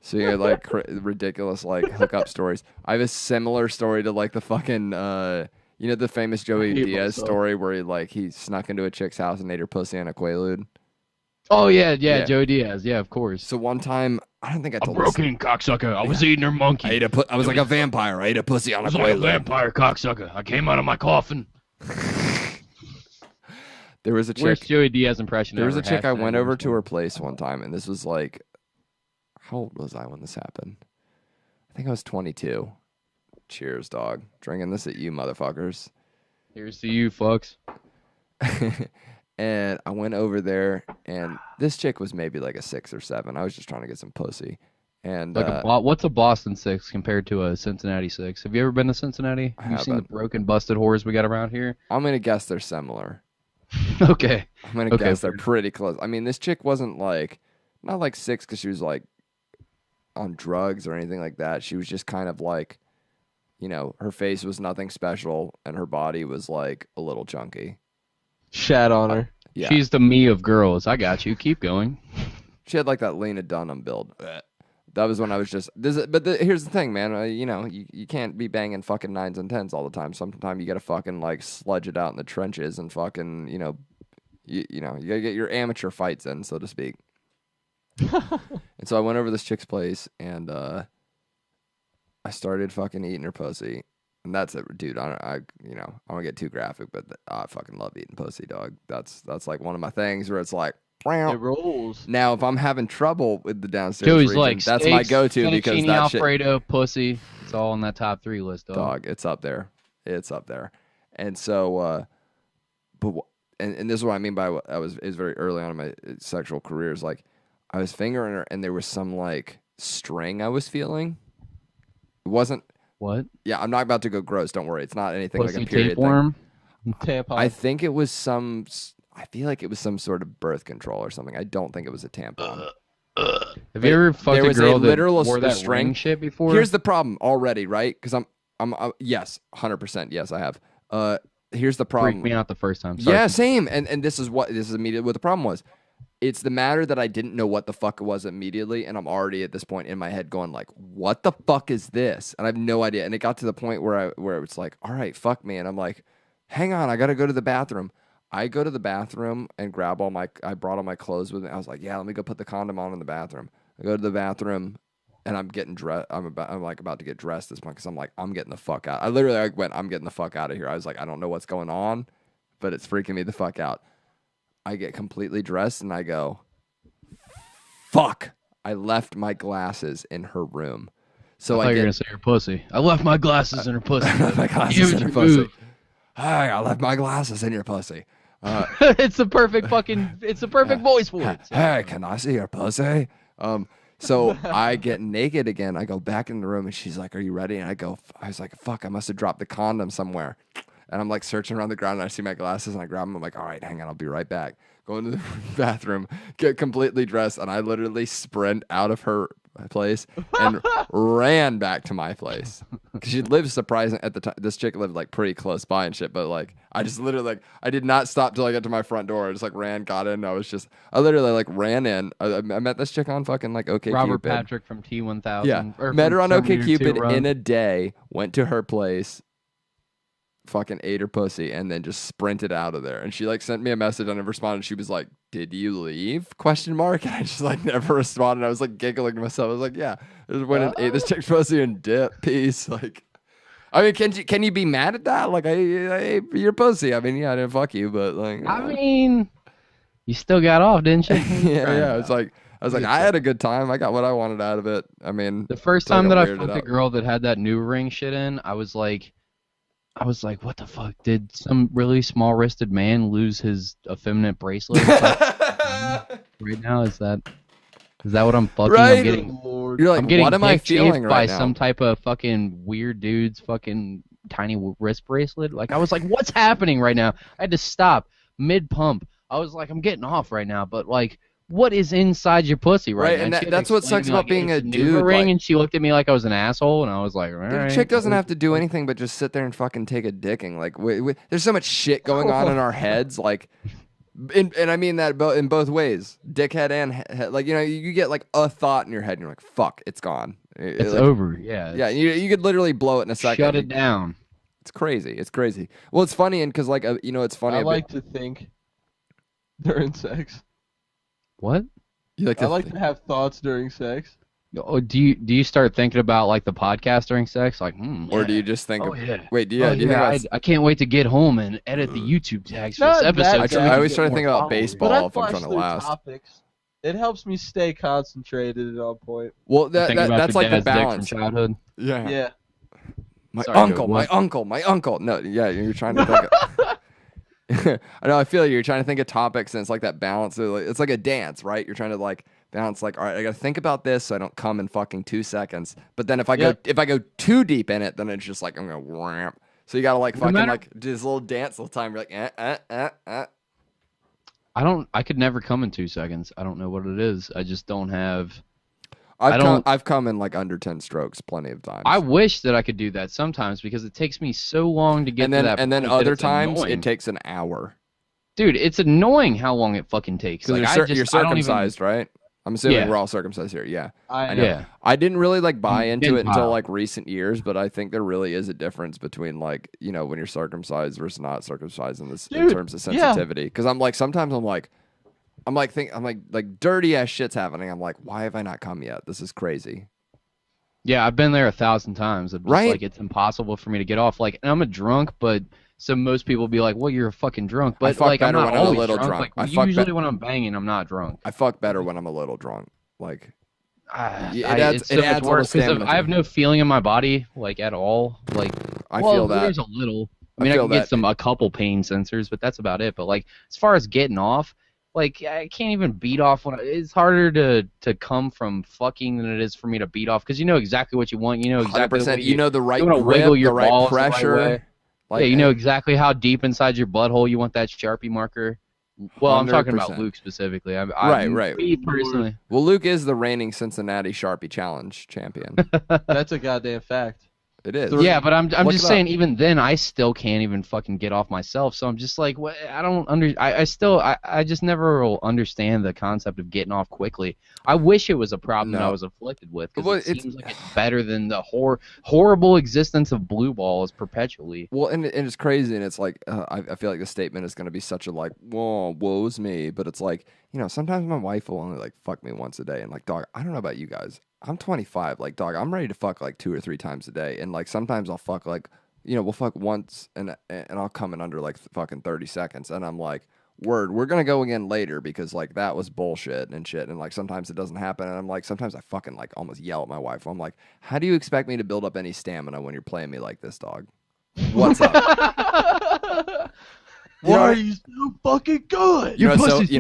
so you're like ridiculous like hookup stories. I have a similar story to like the fucking you know the famous Joey hate Diaz myself. story where he snuck into a chick's house and ate her pussy on a Quaalude. Oh yeah, Yeah. Joe Diaz, yeah, of course. So one time, I don't think I A told this. broken cocksucker. I was eating her monkey. I was like a vampire. I ate a pussy on I a was like a Quaalude. vampire cocksucker. I came out of my coffin. There was a Worst chick. Joey Diaz impression There was a ever. chick I Hashtag went over worst to one. her place one time, and this was like, how old was I when this happened? I think I was 22. Cheers, dog. Drinking this at you, motherfuckers. Here's to you, fucks. And I went over there, and this chick was maybe like a 6 or 7. I was just trying to get some pussy. And Like what's a Boston 6 compared to a Cincinnati 6? Have you ever been to Cincinnati? I Have you seen the haven't. broken, busted whores we got around here? I'm going to guess they're similar. Okay. I'm going to Okay, guess they're fair. pretty close. I mean, this chick wasn't like, not like 6 because she was like on drugs or anything like that. She was just kind of like, you know, her face was nothing special, and her body was like a little chunky. Shat on her. Yeah. She's the me of girls. I got you. Keep going. She had like that Lena Dunham build. That was when I was just here's the thing, man. You know, you can't be banging fucking 9s and 10s all the time. Sometimes you gotta fucking like sludge it out in the trenches and fucking you know you gotta get your amateur fights in, so to speak. And so I went over to this chick's place and I started fucking eating her pussy. And that's it, dude. I don't get too graphic, but I fucking love eating pussy, dog. That's like one of my things where it's like, It rolls. now if I'm having trouble with the downstairs Joey's region, like, that's my steaks, go-to because fettuccine that shit, Alfredo, pussy. It's all on that top 3 list, dog, it's up there. It's up there. And so, and this is what I mean by what it was very early on in my sexual career. Is like I was fingering her, and there was some like string I was feeling. It wasn't. What? Yeah, I'm not about to go gross. Don't worry. It's not anything Pussy like a period tapeworm? Tampon. I think it was some. I feel like it was some sort of birth control or something. I don't think it was a tampon. Have you ever fucked there a was a girl that literal wore that string? ring shit before? Here's the problem already, right? Because I'm yes, 100%. Yes, I have. Here's the problem. Freaked me out the first time. Sorry. Yeah, same. And this is immediately what the problem was. It's the matter that I didn't know what the fuck it was immediately, and I'm already at this point in my head going like, "What the fuck is this?" And I have no idea. And it got to the point where it's like, "All right, fuck me," and I'm like, "Hang on, I gotta go to the bathroom." I go to the bathroom and grab I brought all my clothes with me. I was like, "Yeah, let me go put the condom on in the bathroom." I go to the bathroom, and I'm getting dressed. I'm about to get dressed this point because I'm like, I'm getting the fuck out. I literally went, I'm getting the fuck out of here. I was like, I don't know what's going on, but it's freaking me the fuck out. I get completely dressed and I go, fuck, I left my glasses in her room. So I thought you were going to say her pussy. I left my glasses in her pussy. my glasses in her pussy. Hey, I left my glasses in your pussy. It's the perfect voice for it. Hey, can I see your pussy? So I get naked again. I go back in the room and she's like, are you ready? And I was like, fuck, I must have dropped the condom somewhere. And I'm like searching around the ground and I see my glasses and I grab them. I'm like, all right, hang on, I'll be right back. Go into the bathroom, get completely dressed, and I literally sprint out of her place and ran back to my place. Because she lived surprising at the time. This chick lived like pretty close by and shit, but like I just literally like I did not stop till I got to my front door. I just like ran, got in. I literally like ran in. I met this chick on fucking like OkCupid. Robert Patrick from T1000. Yeah, met her on OkCupid in a day. Went to her place. Fucking ate her pussy and then just sprinted out of there. And she like sent me a message. I never responded. She was like, "Did you leave?" ? And I just like never responded. I was like giggling to myself. I was like, "Yeah, I just went and ate this chick's pussy and dip. Peace." Like, I mean, can you be mad at that? Like, I ate your pussy. I mean, yeah, I didn't fuck you, but like, I mean, you still got off, didn't you? yeah. It's like I was like, I had a good time. I got what I wanted out of it. I mean, the first time that I fucked a girl that had that new ring shit in, I was like, what the fuck? Did some really small-wristed man lose his effeminate bracelet? Right now, is that what I'm fucking? Right? You're like, what am I feeling right by now? some type of fucking weird dude's fucking tiny wrist bracelet? Like, I was like, what's happening right now? I had to stop mid-pump. I was like, I'm getting off right now, but like, what is inside your pussy right now? And that's what sucks about being a dude. Ring, and she looked at me like I was an asshole, and I was like, all right. The chick doesn't have to do anything but just sit there and fucking take a dicking. Like, there's so much shit going on in our heads. Like, and I mean that in both ways, dickhead and head. Like, you know, you get like a thought in your head, and you're like, fuck, it's gone. It's like, over. Yeah. Yeah, you could literally blow it in a second. Shut it down. It's crazy. It's crazy. Well, it's funny, and because like you know, it's funny. I like to think during sex. What? I like to have thoughts during sex. Oh, do you start thinking about like the podcast during sex, like, or do you just think? Yeah. Wait, do you? Do you think I can't wait to get home and edit the YouTube tags for this episode. I always try to think about baseball if I'm trying to last. Topics. It helps me stay concentrated and on point. Well, that's like the balance. From childhood. Yeah. Yeah. My uncle. No, yeah, you're trying to think. I know. I feel you're trying to think of topics, and it's like that balance. It's like a dance, right? You're trying to like balance. Like, all right, I got to think about this so I don't come in fucking 2 seconds. But then if I go too deep in it, then it's just like I'm gonna ramp. So you gotta like fucking like do this little dance all the time. You're like I could never come in 2 seconds. I don't know what it is. I just don't have. I've come in like under 10 strokes plenty of times. I wish that I could do that sometimes because it takes me so long to get to that. And then other times it takes an hour. Dude, it's annoying how long it fucking takes. Like, you're circumcised, right? I'm assuming we're all circumcised here. Yeah. I know. Yeah. I didn't really like buy into it until like recent years, but I think there really is a difference between like, you know, when you're circumcised versus not circumcised in terms of sensitivity. Because I'm like sometimes I'm like dirty ass shit's happening. I'm like, why have I not come yet? This is crazy. Yeah, I've been there 1,000 times. I'm just right? Like, it's impossible for me to get off. Like, and I'm a drunk, but so most people be like, well, you're a fucking drunk. But like, I'm not always drunk. Like, usually when I'm banging, I'm not drunk. I fuck better when I'm a little drunk. Like, it adds worse because I have no feeling in my body, like, at all. Like, I feel that. There's a little. I mean, I can get a couple pain sensors, but that's about it. But like, as far as getting off, Like, I can't even beat off it's harder to come from fucking than it is for me to beat off, because you know exactly what you want. You know exactly 100%. You know the right you want to grip, wiggle your the right balls pressure. the right way. Like, yeah, you know exactly how deep inside your butthole you want that Sharpie marker. Well, I'm talking about 100%. Luke specifically. Right. Me personally. Well, Luke is the reigning Cincinnati Sharpie Challenge champion. That's a goddamn fact. It is. Yeah, but I'm Look just it saying, up. even then, I still can't even fucking get off myself. So I'm just like, what? I don't I just never will understand the concept of getting off quickly. I wish it was a problem that I was afflicted with, because it seems like it's better than the horrible existence of blue balls perpetually. Well, and it's crazy, and it's like, I feel like the statement is going to be such a like, whoa, woe's me, but it's like, you know, sometimes my wife will only like fuck me once a day, and like, dog, I don't know about you guys. I'm 25. Like, dog, I'm ready to fuck like 2 or 3 times a day. And like, sometimes I'll fuck like, you know, we'll fuck once and I'll come in under like fucking 30 seconds. And I'm like, word, we're going to go again later because like that was bullshit and shit. And like, sometimes it doesn't happen. And I'm like, sometimes I fucking like almost yell at my wife. I'm like, how do you expect me to build up any stamina when you're playing me like this, dog? What's up? Why are you so fucking good? You know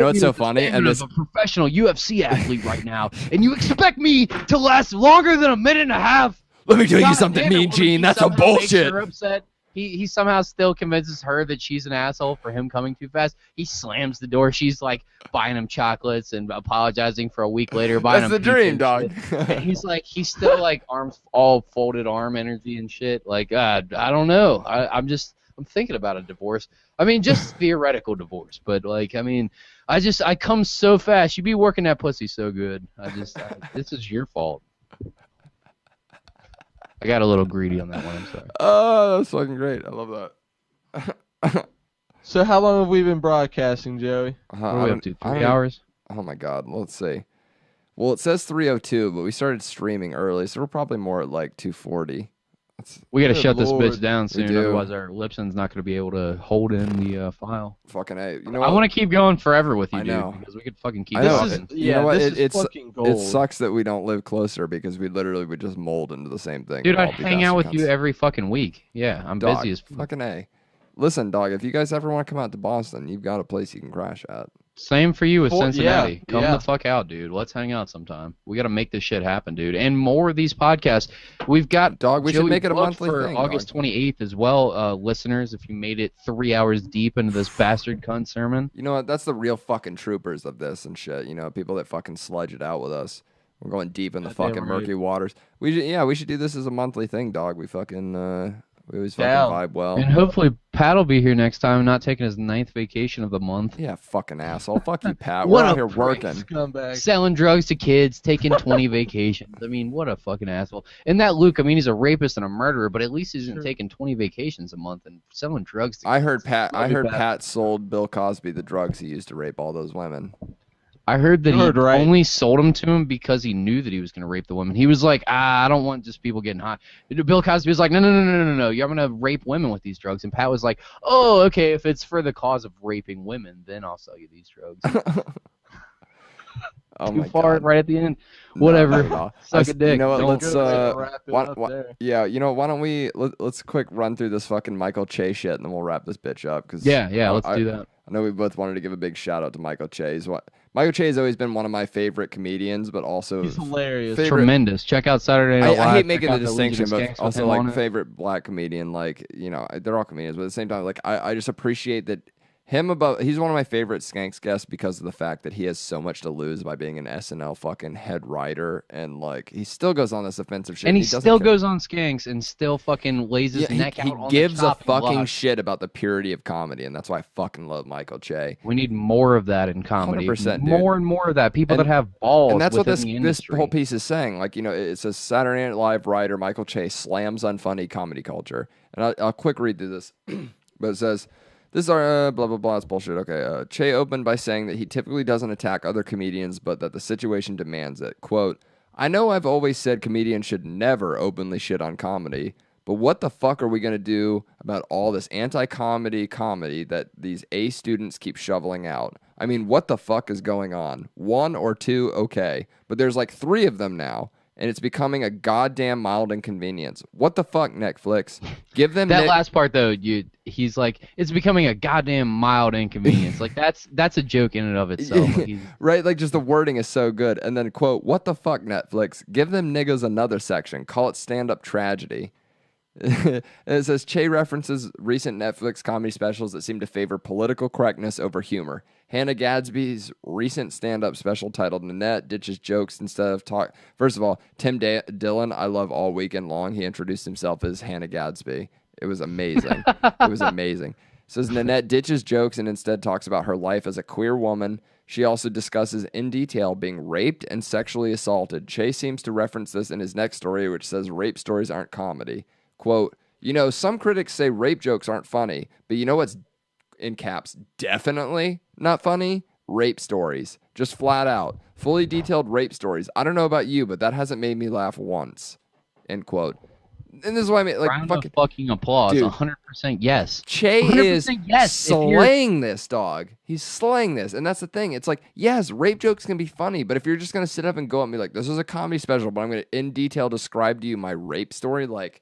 what's so funny? And this a professional UFC athlete right now, and you expect me to last longer than a minute and a half? Let me tell you something, Mean Gene. That's some bullshit. Upset. He somehow still convinces her that she's an asshole for him coming too fast. He slams the door. She's like buying him chocolates and apologizing for a week later. Buying That's him the dream, dog. And he's still like arms all folded arm energy and shit. Like, I don't know. I'm thinking about a divorce. I mean, just theoretical divorce, but like, I mean, I come so fast. You be working that pussy so good. This is your fault. I got a little greedy on that one. I'm sorry. Oh, that's fucking great. I love that. So how long have we been broadcasting, Joey? What are we up to? 3 hours? Oh my God. Let's see. Well, it says 3:02, but we started streaming early, so we're probably more at like 2:40. We got to shut this Lord. bitch down soon, do. otherwise our Lipson's not going to be able to hold in the file. Fucking A. You know I what? want to keep going forever with you, I dude, know. because we could fucking keep I know. talking. You know what? This is fucking gold. It sucks that we don't live closer because we literally would just mold into the same thing. Dude, and I'd all be hang out with bastard you cunts. every fucking week. Yeah, I'm Dog, busy as fuck. fucking A. Listen, dog, if you guys ever want to come out to Boston, you've got a place you can crash at. Same for you with Well, Cincinnati. yeah, Come yeah. the fuck out, dude. Let's hang out sometime. We got to make this shit happen, dude. And more of these podcasts. We've got Dog, we should Joey make it a booked monthly for thing, August dog. 28th as well, listeners. If you made it 3 hours deep into this bastard cunt sermon. You know what? That's the real fucking troopers of this and shit. You know, people that fucking sludge it out with us. We're going deep in the Goddamn fucking right. murky waters. We should do this as a monthly thing, dog. We fucking we always fucking Down. vibe well. And hopefully Pat will be here next time, not taking his 9th vacation of the month. Yeah, fucking asshole. Fuck you, Pat. What We're a out here prick. working. Scumbag. Selling drugs to kids, taking 20 vacations. I mean, what a fucking asshole. And that Luke, I mean, he's a rapist and a murderer, but at least he isn't taking 20 vacations a month and selling drugs to I kids. heard Bad. Pat sold Bill Cosby the drugs he used to rape all those women. I heard that You heard he right. only sold them to him because he knew that he was going to rape the women. He was like, I don't want just people getting high. Bill Cosby was like, no, you're going to rape women with these drugs. And Pat was like, oh, okay, if it's for the cause of raping women, then I'll sell you these drugs. Oh Too my far God. right at the end. No, Whatever. not at all. Suck a dick. You know what? Don't Let's go there. Wrap it why- up why- there. yeah. You know, why don't we let's quick run through this fucking Michael Che shit, and then we'll wrap this bitch up. Cause Yeah, let's do that. I know we both wanted to give a big shout out to Michael Che. Michael Che has always been one of my favorite comedians, but also He's hilarious. favorite- Tremendous. Check out Saturday Night Live. I hate Check making out the the Legion distinction, of but Skanks with also him on like it. favorite black comedian. Like, you know, they're all comedians, but at the same time, like I just appreciate that he's one of my favorite Skanks guests because of the fact that he has so much to lose by being an SNL fucking head writer, and like he still goes on this offensive shit. And he doesn't still care. goes on Skanks and still fucking lays his Yeah, neck he out on gives the a chopping fucking block. shit about the purity of comedy, and that's why I fucking love Michael Che. We need more of that in comedy. 100%, dude. More and more of that. People And- that have balls. And that's what within the this industry. whole piece is saying. Like, you know, it says Saturday Night Live writer Michael Che slams unfunny comedy culture. And I'll quick read through this. But it says, this is our blah, blah, blah. It's bullshit. Okay. Che opened by saying that he typically doesn't attack other comedians, but that the situation demands it. Quote, I know I've always said comedians should never openly shit on comedy, but what the fuck are we going to do about all this anti-comedy comedy that these A students keep shoveling out? I mean, what the fuck is going on? 1 or 2, okay. But there's like 3 of them now. and it's becoming a goddamn mild inconvenience. What the fuck, Netflix? Give them That last part though, he's like, it's becoming a goddamn mild inconvenience. Like that's a joke in and of itself. Like, right? Like just the wording is so good. And then quote, what the fuck, Netflix? Give them niggas another section. Call it stand-up tragedy. And it says Che references recent Netflix comedy specials that seem to favor political correctness over humor. Hannah Gadsby's recent stand-up special titled Nanette ditches jokes instead of talk. First of all, Tim Dillon, I love all weekend long. He introduced himself as Hannah Gadsby. It was amazing. It was amazing. It says Nanette ditches jokes and instead talks about her life as a queer woman. She also discusses in detail being raped and sexually assaulted. Che seems to reference this in his next story, which says rape stories aren't comedy. Quote, some critics say rape jokes aren't funny, but you know what's, in caps, definitely not funny? Rape stories. Just flat out. Fully detailed rape stories. I don't know about you, but that hasn't made me laugh once. End quote. And this is why I mean, like, round of fucking applause. Dude, 100% yes. Che 100% is yes, slaying this, dog. He's slaying this. And that's the thing. It's like, yes, rape jokes can be funny, but if you're just going to sit up and go at me like, this is a comedy special, but I'm going to in detail describe to you my rape story, like,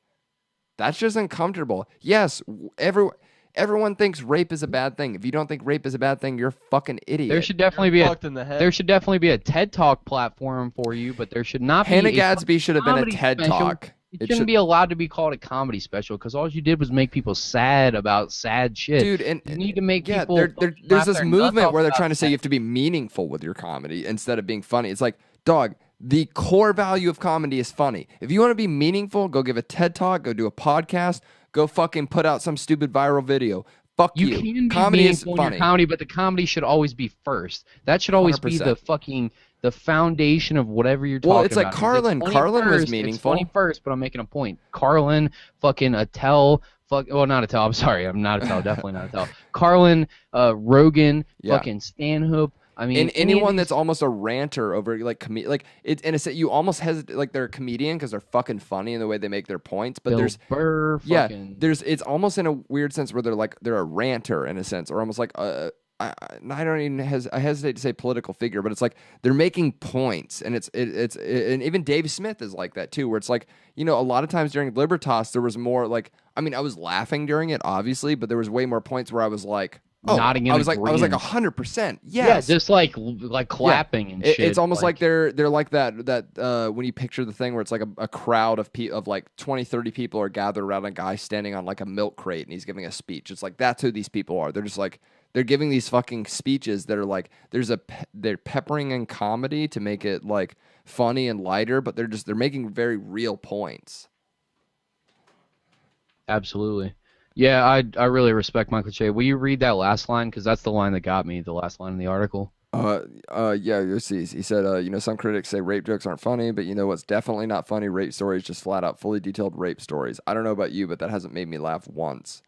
that's just uncomfortable. Yes, everyone thinks rape is a bad thing. If you don't think rape is a bad thing, you're a fucking idiot. There should definitely be fucked in the head. there should definitely be a TED Talk platform for you, but there should not be Hannah a Gadsby should have been a comedy TED special. Talk. It shouldn't be allowed to be called a comedy special because all you did was make people sad about sad shit. Dude, and you need to make people. there's laugh this their movement nuts where they're off trying to about say you have to be meaningful with your comedy instead of being funny. It's like, dog, the core value of comedy is funny. If you want to be meaningful, go give a TED Talk, go do a podcast, go fucking put out some stupid viral video. Fuck you. You can be comedy is meaningful in funny. your comedy, but the comedy should always be first. That should always be 100%. the foundation of whatever you're talking about. Well, it's like Carlin. Carlin was meaningful. It's funny first, but I'm making a point. Carlin, fucking Attell, not Attell. I'm sorry, I'm not Attell. Definitely not Attell. Carlin, Rogan, fucking Stanhope. I mean, and anyone that's almost a ranter over like it's in a sense you almost hesitate like they're a comedian because they're fucking funny in the way they make their points, but Bill there's Burr, fucking, it's almost in a weird sense where they're a ranter in a sense, or almost like I don't even I hesitate to say political figure, but it's like they're making points, and it's and even Dave Smith is like that too, where it's like, a lot of times during Libertas there was more like, I mean, I was laughing during it obviously, but there was way more points where I was like, nodding in I was like agreement. 100%. Yes. Yeah, just like clapping and shit. It's almost like they're like that when you picture the thing where it's like a crowd of like 20, 30 people are gathered around a guy standing on like a milk crate and he's giving a speech. It's like that's who these people are. They're just like they're giving these fucking speeches that are like they're peppering in comedy to make it like funny and lighter, but they're making very real points. Absolutely. Yeah, I really respect Michael Che. Will you read that last line? Because that's the line that got me, the last line in the article. Yeah, you'll see. He said, some critics say rape jokes aren't funny, but what's definitely not funny? Rape stories, just flat out, fully detailed rape stories. I don't know about you, but that hasn't made me laugh once.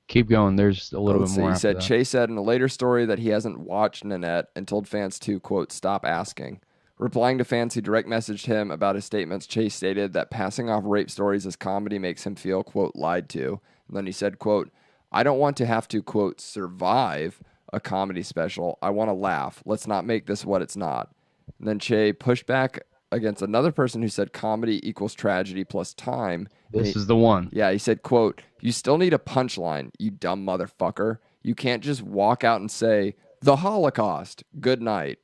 Keep going. There's a little bit more. He said, Che said in a later story that he hasn't watched Nanette and told fans to, quote, stop asking. Replying to fans who direct messaged him about his statements, Che stated that passing off rape stories as comedy makes him feel, quote, lied to. And then he said, quote, I don't want to have to, quote, survive a comedy special. I want to laugh. Let's not make this what it's not. And then Che pushed back against another person who said comedy equals tragedy plus time. This is the one. Yeah, he said, quote, you still need a punchline, you dumb motherfucker. You can't just walk out and say, the Holocaust, good night.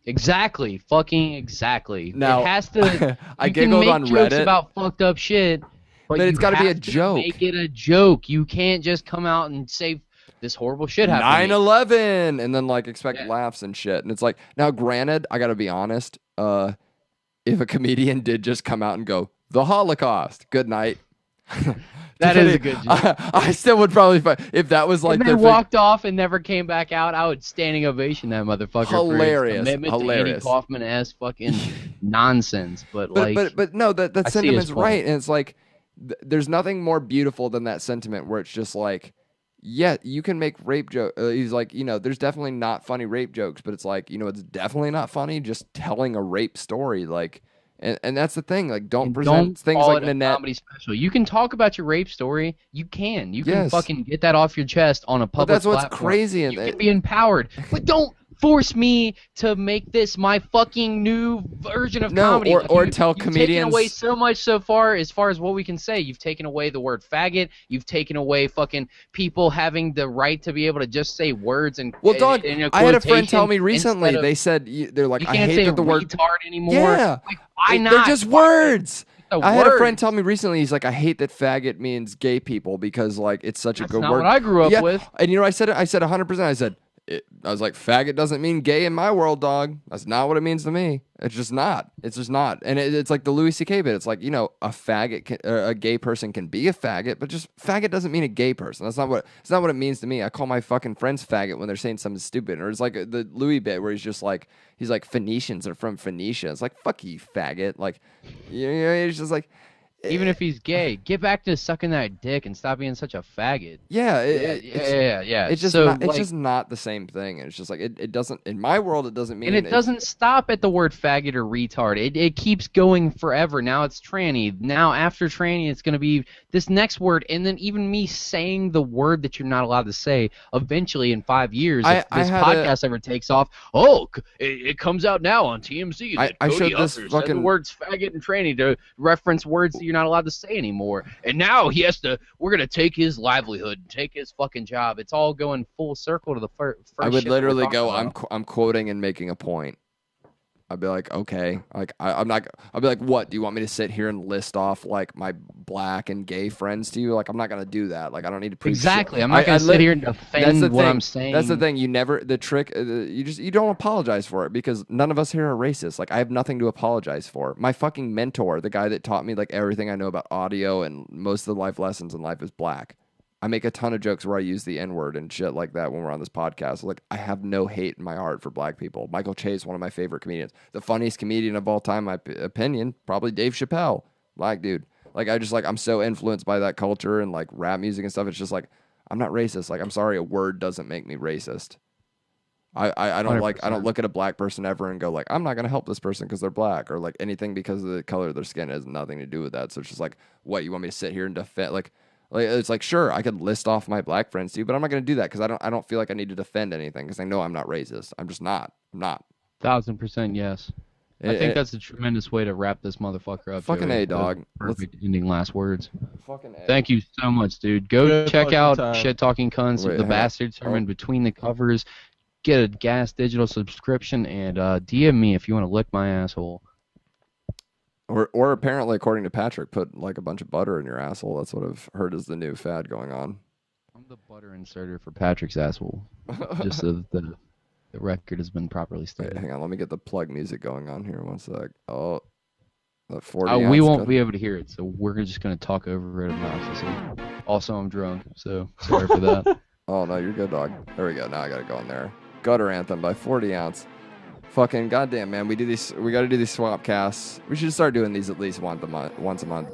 Exactly. Fucking exactly. Now, it has to. I giggled on jokes Reddit about fucked up shit, but it's got to be a to joke. Make it a joke. You can't just come out and say this horrible shit happened. 9/11, and then like expect laughs and shit. And it's like, now granted, I got to be honest. If a comedian did just come out and go, the Holocaust, good night. That is a good joke. I still would probably find if that was like and then walked off and never came back out. I would standing ovation that motherfucker. Hilarious, for his commitment to Andy Kaufman-esque fucking nonsense. But no, that sentiment's right, and it's like there's nothing more beautiful than that sentiment where it's just like, yeah, you can make rape jokes. He's like, there's definitely not funny rape jokes, but it's like, it's definitely not funny just telling a rape story, like. And that's the thing, like, don't present things like Nanette. Comedy special. You can talk about your rape story. You can fucking get that off your chest on a public platform. That's what's platform. crazy. You can be empowered, but don't force me to make this my fucking new version of comedy. Or tell you've comedians. taken away so much so far as what we can say. You've taken away the word faggot. You've taken away fucking people having the right to be able to just say words and. Well, dog, I had a friend tell me quotation recently. instead of- They said they're like, You I can't hate say that the word. retard anymore. Yeah. Like, why not? They're just words. I had a friend Words. tell me recently. He's like, I hate that faggot means gay people because like it's such a That's good not word. what I grew up with. And you know, I said 100%. I said. I was like, faggot doesn't mean gay in my world, dog. That's not what it means to me. It's just not. It's just not. And it's like the Louis C.K. bit. It's like, you know, a gay person can be a faggot, but just faggot doesn't mean a gay person. It's not what it means to me. I call my fucking friends faggot when they're saying something stupid. Or it's like the Louis bit where he's like, Phoenicians are from Phoenicia. It's like, fuck you, faggot. Like, you know, he's just like. Even if he's gay, get back to sucking that dick and stop being such a faggot. Yeah, Yeah. It's just so, not, it's like, just not the same thing. And it's just like it doesn't in my world. It doesn't mean. And it doesn't stop at the word faggot or retard. It keeps going forever. Now it's tranny. Now after tranny, it's gonna be this next word, and then even me saying the word that you're not allowed to say. Eventually, in 5 years, if this podcast ever takes off, it comes out now on TMZ that I Cody showed this Hucker said fucking the words faggot and tranny to reference words that you're not allowed to say anymore. And now we're gonna take his livelihood, take his fucking job. It's all going full circle to the first. I would shit that we're literally talking go. about. I'm quoting and making a point. I'd be like, okay, like I'm not. I'll be like, what? Do you want me to sit here and list off like my black and gay friends to you? Like, I'm not gonna do that. Like, I don't need to prove Exactly. shit. I'm not gonna sit here and defend what I'm saying. That's the thing. The trick. You don't apologize for it because none of us here are racist. Like, I have nothing to apologize for. My fucking mentor, the guy that taught me like everything I know about audio and most of the life lessons in life, is black. I make a ton of jokes where I use the N-word and shit like that when we're on this podcast. Like, I have no hate in my heart for black people. Michael Che is one of my favorite comedians. The funniest comedian of all time, my opinion, probably Dave Chappelle. Black dude. Like, I'm so influenced by that culture and like rap music and stuff. It's just like, I'm not racist. Like, I'm sorry, a word doesn't make me racist. I don't 100%. like, I don't look at a black person ever and go like, I'm not going to help this person because they're black, or like anything because of the color of their skin. It has nothing to do with that. So it's just like, what, you want me to sit here and defend? Like it's like, sure, I could list off my black friends too, but I'm not going to do that because I don't feel like I need to defend anything because I know I'm not racist. I'm just not. I'm not. 1000% yes. I think that's a tremendous way to wrap this motherfucker up. Fucking Joey. A, dog. Perfect ending last words. Fucking A. Thank you so much, dude. Go Good check fucking out time. Shit Talking Cunts, Wait, the hang on. Bastard Sermon Between the Covers. Get a Gas Digital subscription and DM me if you want to lick my asshole. Or apparently, according to Patrick, put like a bunch of butter in your asshole. That's what I've heard is the new fad going on. I'm the butter inserter for Patrick's asshole. Just so that the record has been properly Wait, stated. hang on, let me get the plug music going on here. One sec. Oh, the 40 We ounce won't cut. be able to hear it, so we're just going to talk over it obnoxiously. Also, I'm drunk, so sorry for that. Oh no, you're good, dog. There we go. Now I gotta go in there. Gutter Anthem by 40 Ounce. Fucking goddamn, man. We got to do these Swapcasts. We should start doing these at least once a month,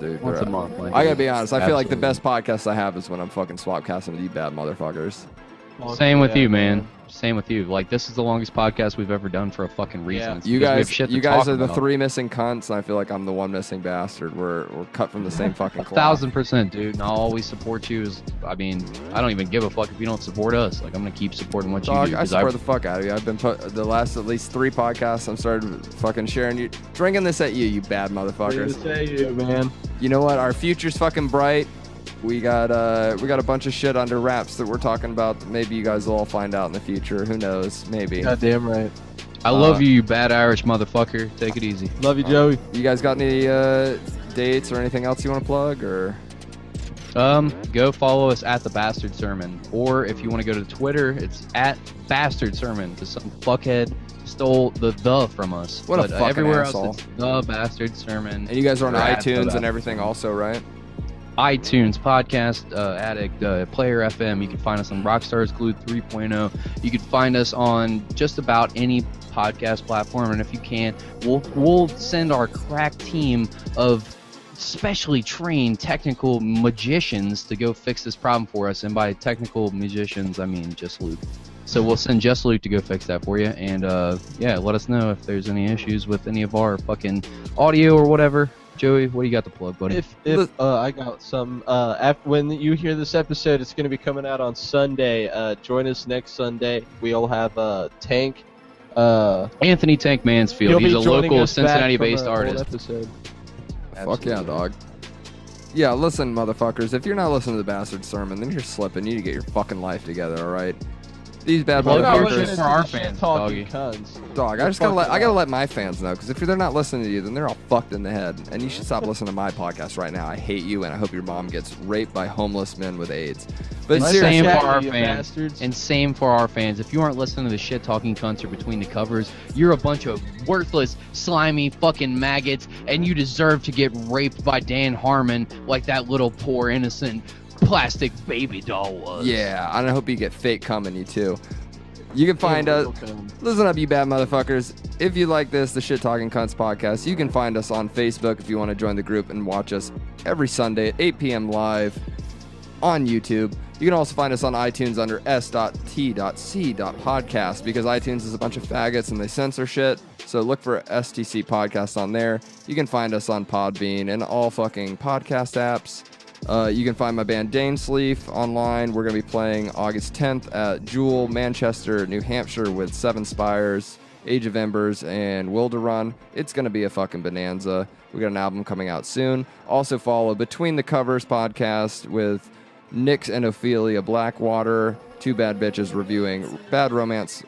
dude. Once a month. I gotta be honest. I feel like the Absolutely. best podcast I have is when I'm fucking Swapcasting with you bad motherfuckers. Same with you, man. Same with you. Like, this is the longest podcast we've ever done for a fucking reason. Yeah. It's You because we have guys, shit to you guys talk are the about. three missing cunts, and I feel like I'm the one missing bastard. We're cut from the same fucking cloth. 1000%, dude. And I'll always support you. I don't even give a fuck if you don't support us. Like, I'm gonna keep supporting what Dog, you do. I 'cause support the fuck out of you. I've been put the last at least 3 podcasts. I'm started fucking sharing you, drinking this at you bad motherfuckers. You, man. You know what? Our future's fucking bright. We got a bunch of shit under wraps that we're talking about. That maybe you guys will all find out in the future. Who knows? Maybe. Goddamn right. I love you, you bad Irish motherfucker. Take it easy. Love you, Joey. You guys got any dates or anything else you want to plug or? Go follow us at the Bastard Sermon, or if you want to go to Twitter, it's at Bastard Sermon. Because some fuckhead stole the from us. What a But, fucking everywhere asshole. else, it's the Bastard Sermon. And you guys are on Or at the iTunes and Bastard everything also, right? iTunes, Podcast Addict, PLAYERFM. You can find us on Rockstars Glued 3.0. You can find us on just about any podcast platform, and if you can't, we'll send our crack team of specially trained technical magicians to go fix this problem for us. And by technical magicians, I mean just Luke. So we'll send just Luke to go fix that for you, and yeah, let us know if there's any issues with any of our fucking audio or whatever. Joey, what do you got to plug, buddy? If I got some, when you hear this episode, it's going to be coming out on Sunday. Join us next Sunday. We'll have Tank Anthony Tank Mansfield. He'll He's be a joining local us back Cincinnati-based from an old artist. episode. Fuck yeah, dog. Yeah, listen, motherfuckers. If you're not listening to the Bastard Sermon, then you're slipping. You need to get your fucking life together, all right? These bad Well, We're we're listening just motherfuckers. to for our the fans, shit-talking doggy. cunts. Dog, I gotta let my fans know, because if they're not listening to you, then they're all fucked in the head. And you should stop listening to my podcast right now. I hate you, and I hope your mom gets raped by homeless men with AIDS. But Let's seriously, Same chat for our you fans. bastards. And same for our fans. If you aren't listening to the shit talking cunts or between the covers, you're a bunch of worthless, slimy fucking maggots, and you deserve to get raped by Dan Harmon like that little poor innocent plastic baby doll was. yeah, and I hope you get fake coming, you too. You can find us. Listen up, you bad motherfuckers. If you like this, the Shit Talking Cunts podcast, you can find us on Facebook if you want to join the group and watch us every Sunday at 8 p.m. live on YouTube. You can also find us on iTunes under s.t.c.podcast because iTunes is a bunch of faggots and they censor shit. So look for S.T.C podcast on there. You can find us on Podbean and all fucking podcast apps. You can find my band Danesleaf online. We're going to be playing August 10th at Jewel, Manchester, New Hampshire with Seven Spires, Age of Embers, and Will to Run. It's going to be a fucking bonanza. We got an album coming out soon. Also follow Between the Covers podcast with Nyx and Ophelia Blackwater, two bad bitches reviewing bad romance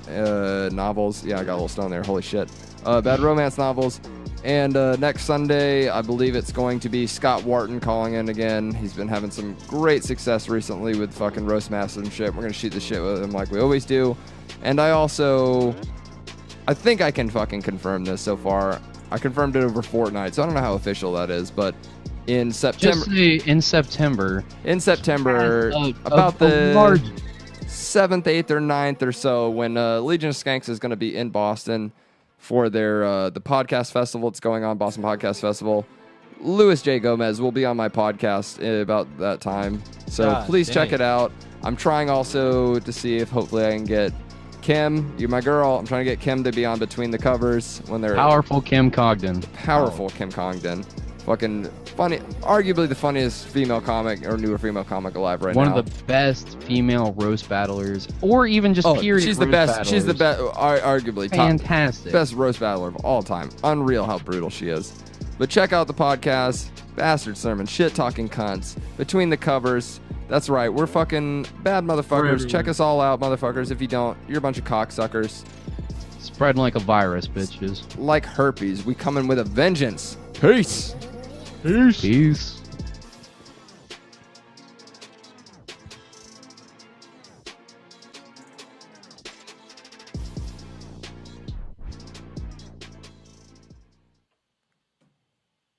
novels. Yeah, I got a little stone there. Holy shit. Bad romance novels. And next Sunday, I believe it's going to be Scott Wharton calling in again. He's been having some great success recently with fucking roast masters and shit. We're going to shoot the shit with him like we always do. And I think I can fucking confirm this so far. I confirmed it over Fortnite, so I don't know how official that is, but in September... Just say in September. About the 7th, 8th, or 9th or so, when Legion of Skanks is going to be in Boston for their the podcast festival that's going on, Boston Podcast Festival. Louis J. Gomez will be on my podcast about that time. So God please check dang. it out. I'm trying also to see if hopefully I can get Kim, you're my girl. I'm trying to get Kim to be on Between the Covers when they're Powerful Kim Cogden. powerful Kim Congdon. Fucking funny, arguably the funniest female comic or newer female comic alive right One now. of the best female roast battlers, or even just period she's the roast best. battlers. She's the best, arguably top, Fantastic. best roast battler of all time. Unreal how brutal she is. But check out the podcast, Bastard Sermon, Shit Talking Cunts, Between the Covers. That's right, we're fucking bad motherfuckers. Check us all out, motherfuckers. If you don't, you're a bunch of cocksuckers. Spreading like a virus, bitches. Like herpes, we come in with a vengeance. Peace. Peace.